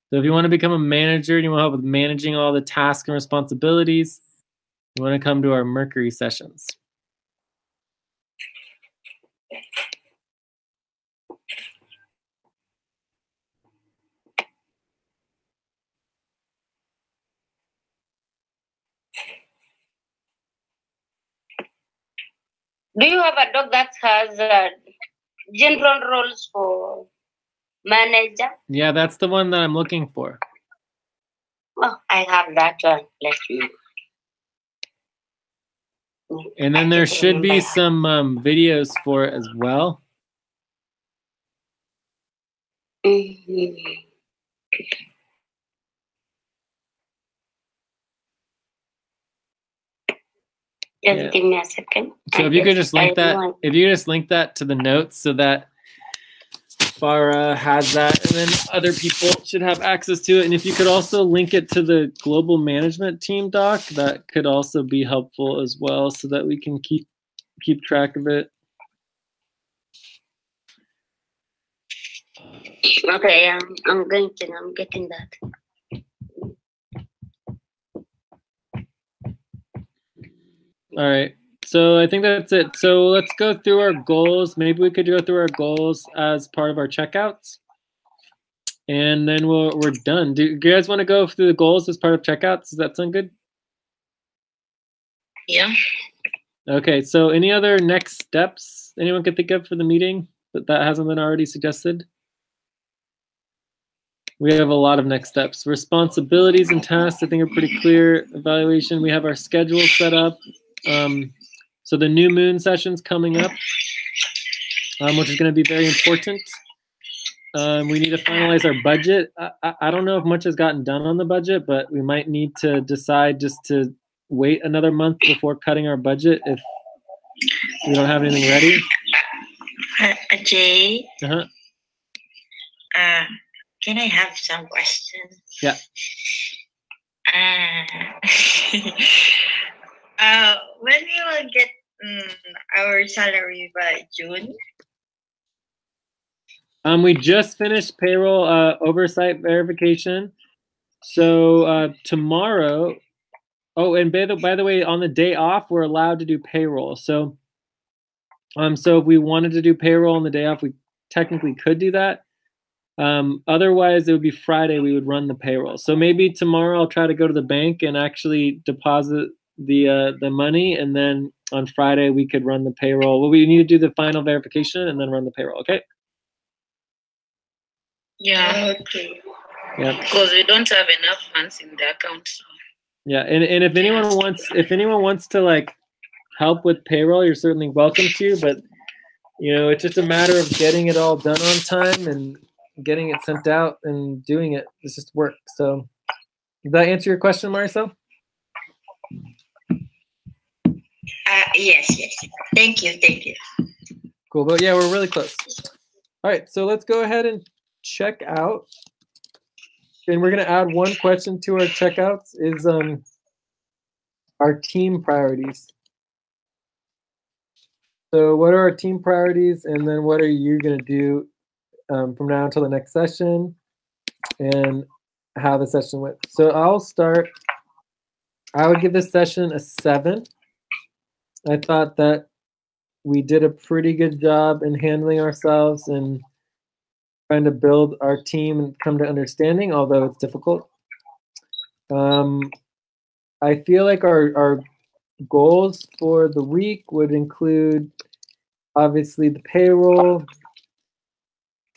So if you want to become a manager and you want help with managing all the tasks and responsibilities, you want to come to our Mercury sessions. Do you have a dog that has general roles for manager? Yeah, that's the one that I'm looking for. Oh, I have that one. Let me. And then there should be some videos for it as well. Just give me a second. So if you could just link that, to the notes so that Farah has that, and then other people should have access to it. And if you could also link it to the global management team doc, that could also be helpful as well, so that we can keep track of it. Okay, I'm getting that. All right, so I think that's it. So let's go through our goals. Maybe we could go through our goals as part of our checkouts, and then we're done. Do you guys want to go through the goals as part of checkouts? Does that sound good? Yeah. Okay, so any other next steps anyone could think of for the meeting that hasn't been already suggested? We have a lot of next steps. Responsibilities and tasks, I think, are pretty clear. Evaluation, we have our schedule set up. So the new moon session's coming up, which is going to be very important. We need to finalize our budget. I don't know if much has gotten done on the budget, but we might need to decide just to wait another month before cutting our budget if we don't have anything ready. Jay, Uh-huh. can I have some questions? Yeah. When we will get our salary by June? We just finished payroll oversight verification. So tomorrow, oh, and by the way, on the day off, we're allowed to do payroll. So if we wanted to do payroll on the day off, we technically could do that. Otherwise, it would be Friday we would run the payroll. So maybe tomorrow I'll try to go to the bank and actually deposit the money, and then on Friday we could run the payroll. Well, we need to do the final verification and then run the payroll. Okay. Yeah. Okay. Yeah. Because we don't have enough funds in the account. So. Yeah, and if anyone wants to like help with payroll, you're certainly welcome to. But it's just a matter of getting it all done on time and getting it sent out and doing it. It's just work. So, did that answer your question, Maricel? Yes. Thank you. Cool, but yeah, we're really close. All right, so let's go ahead and check out. And we're gonna add one question to our checkouts is our team priorities. So what are our team priorities, and then what are you gonna do from now until the next session, and how the session went. So I'll start. I would give this session a 7. I thought that we did a pretty good job in handling ourselves and trying to build our team and come to understanding, although it's difficult. I feel like our goals for the week would include obviously the payroll,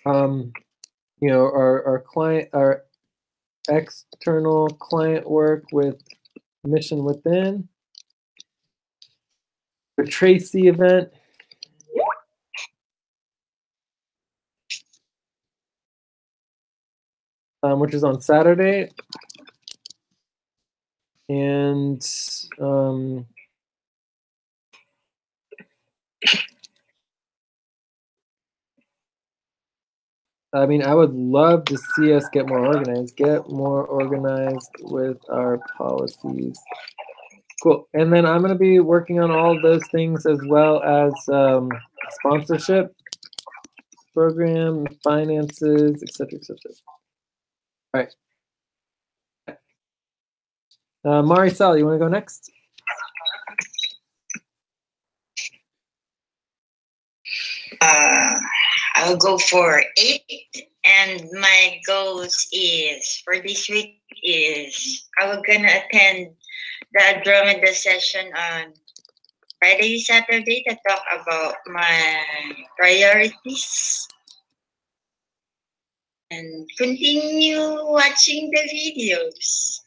our client, our external client work with Mission Within, the Tracy event, which is on Saturday, and I mean, I would love to see us get more organized with our policies. Cool. And then I'm going to be working on all of those things as well as sponsorship program, finances, etc. All right. Maricel, you want to go next? I'll go for 8, and my goals is for this week is I was gonna attend the Andromeda session on Friday, Saturday to talk about my priorities and continue watching the videos.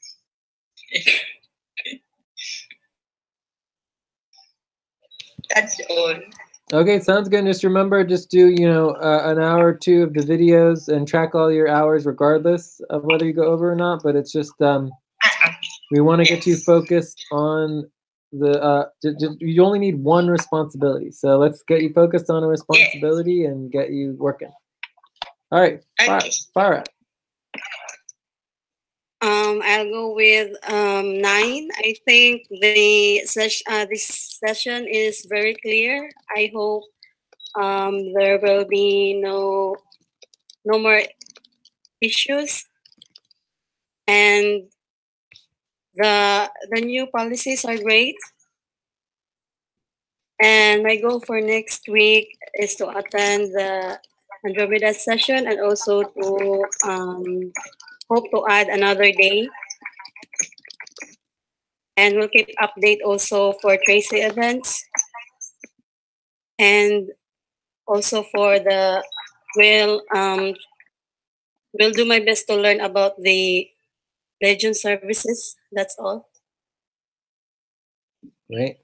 That's all. Okay, sounds good. Just remember, just do an hour or 2 of the videos and track all your hours, regardless of whether you go over or not. But it's just we want to get you focused on the. You only need one responsibility, so let's get you focused on a responsibility and get you working. All right, Farah. I'll go with 9. I think this session is very clear. I hope there will be no more issues, and the new policies are great. And my goal for next week is to attend the Andromeda session and also to hope to add another day. And we'll keep update also for Tracy events. And also for the, we'll do my best to learn about the Legion services. That's all. Right.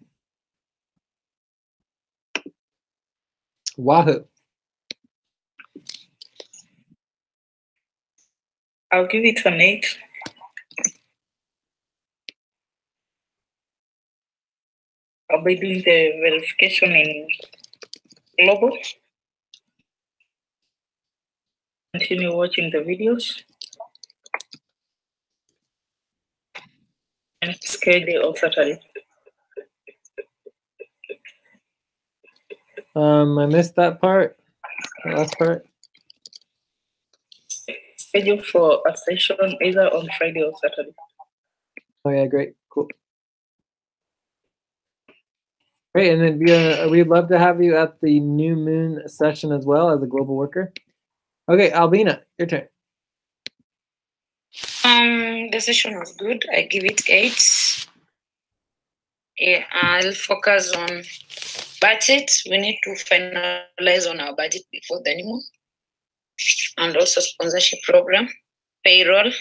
Wahoo. I'll give it an 8. I'll be doing the verification in Global. Continue watching the videos. And schedule on Saturday. I missed that part. The last part. Schedule for a session either on Friday or Saturday. Oh yeah, great, cool. Great, and then we'd love to have you at the new moon session as well as a global worker. Okay, Albina, your turn. The session was good. I give it 8. Yeah, I'll focus on budget. We need to finalize on our budget before the new moon. And also sponsorship program, payroll,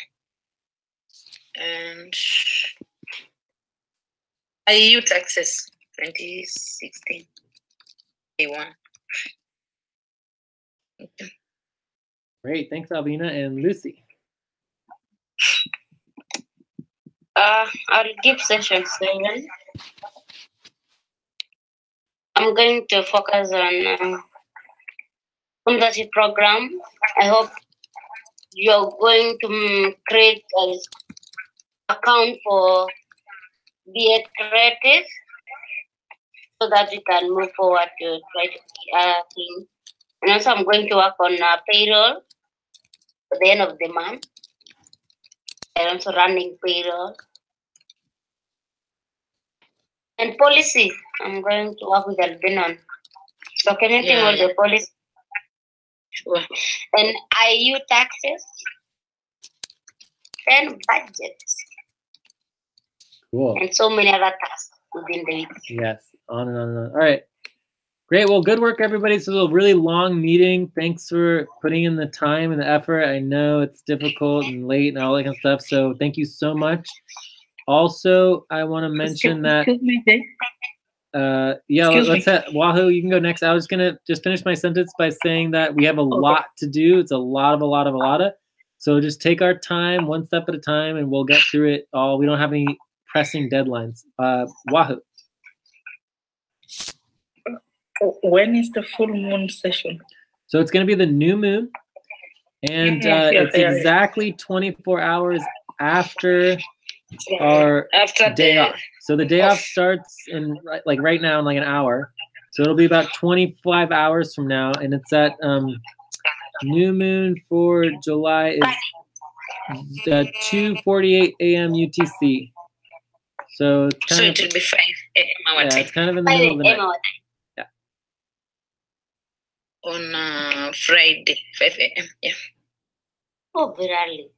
and IU taxes 2016 A1. Okay. Great, thanks, Albina. And Lucy. I'll give session 7. I'm going to focus on sponsorship program. I hope you're going to create an account for Be Creative so that you can move forward to try to thing. And also I'm going to work on payroll at the end of the month. I'm also running payroll. And policy, I'm going to work with Albinon. Documenting all the policy. Sure. And IU taxes and budgets. Cool. And so many other tasks within the week. Yes, on and on and on. All right. Great. Well, good work, everybody. This is a really long meeting. Thanks for putting in the time and the effort. I know it's difficult and late and all that kind of stuff. So thank you so much. Also, I want to mention that. Excuse me, Jay. Let's have Wahoo. You can go next. I was gonna just finish my sentence by saying that we have a lot to do. It's a lot of. So just take our time, one step at a time, and we'll get through it all. We don't have any pressing deadlines. Wahoo. When is the full moon session? So it's going to be the new moon, and it's exactly 24 hours after our day off. So the day off starts in right now in like an hour. So it'll be about 25 hours from now, and it's at new moon for July is 2:48 a.m. UTC. So it's kind it will be 5 a.m. our time. It's kind of in the middle of the night. On Friday, 5 a.m. Yeah. Oh, very early.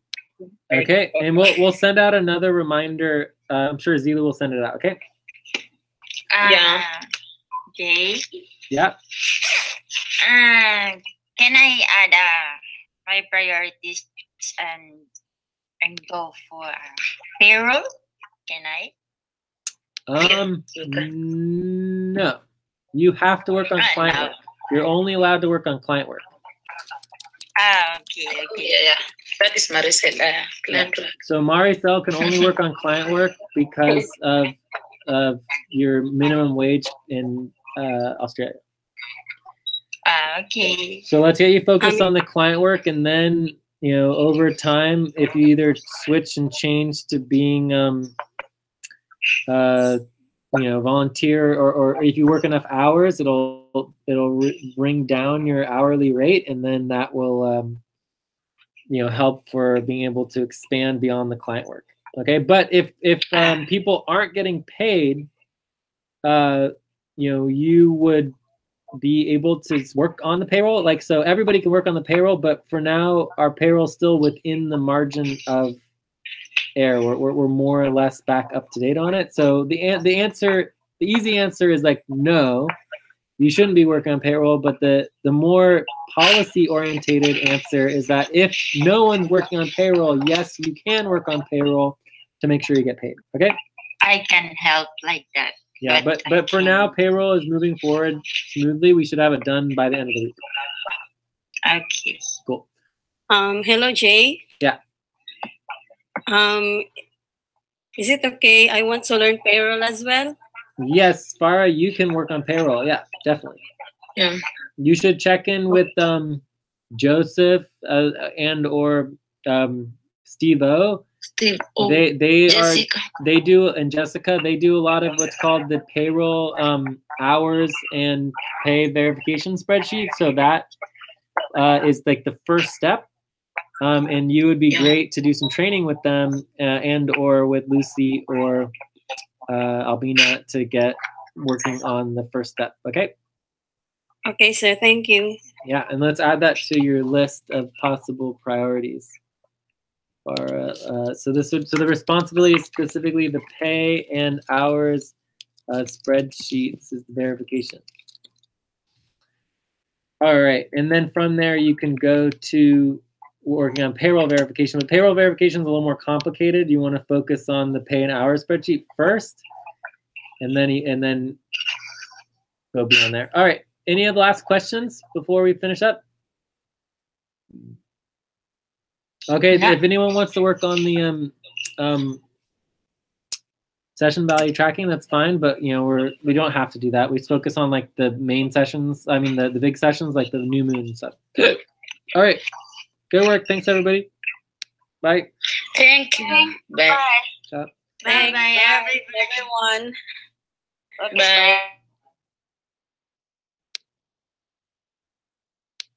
Okay, and we'll send out another reminder. I'm sure Zila will send it out. Okay. Jay. Yeah. Can I add my priorities and go for payroll? Can I? No. You have to work on client work. You're only allowed to work on client work. Okay. Yeah. That is Maricel. Client work. So Maricel can only work on client work because of your minimum wage in Australia. Okay. So let's get you focused on the client work, and then over time, if you either switch and change to being volunteer, or if you work enough hours, it'll bring down your hourly rate, and then that will help for being able to expand beyond the client work. Okay, but if people aren't getting paid, you would be able to work on the payroll. So everybody can work on the payroll, but for now, our payroll's still within the margin of error. We're more or less back up to date on it. So the easy answer is no, you shouldn't be working on payroll. But the more policy orientated answer is that if no one's working on payroll, yes, you can work on payroll to make sure you get paid. Okay. I can help like that. Yeah, but for now, payroll is moving forward smoothly. We should have it done by the end of the week. Okay. Cool. Hello, Jay. Yeah. Is it okay? I want to learn payroll as well. Yes, Farah, you can work on payroll. Yeah, definitely. Yeah. You should check in with Joseph and or Steve-O Still, Jessica. they do, and Jessica, they do a lot of what's called the payroll hours and pay verification spreadsheet. So that is like the first step. And you would be great to do some training with them and or with Lucy or Albina to get working on the first step. Okay. Okay, sir. Thank you. Yeah, and let's add that to your list of possible priorities. Or, so the responsibility is specifically the pay and hours spreadsheets is the verification. All right, and then from there you can go to working on payroll verification. But payroll verification is a little more complicated. You want to focus on the pay and hours spreadsheet first, and then go beyond there. All right. Any other last questions before we finish up? Okay, if anyone wants to work on the session value tracking, that's fine. But we don't have to do that. We focus on like the main sessions. I mean the big sessions like the new moon and stuff. All right, good work. Thanks everybody. Bye. Thank you. Bye. Bye. Bye, Bye, everyone. Bye.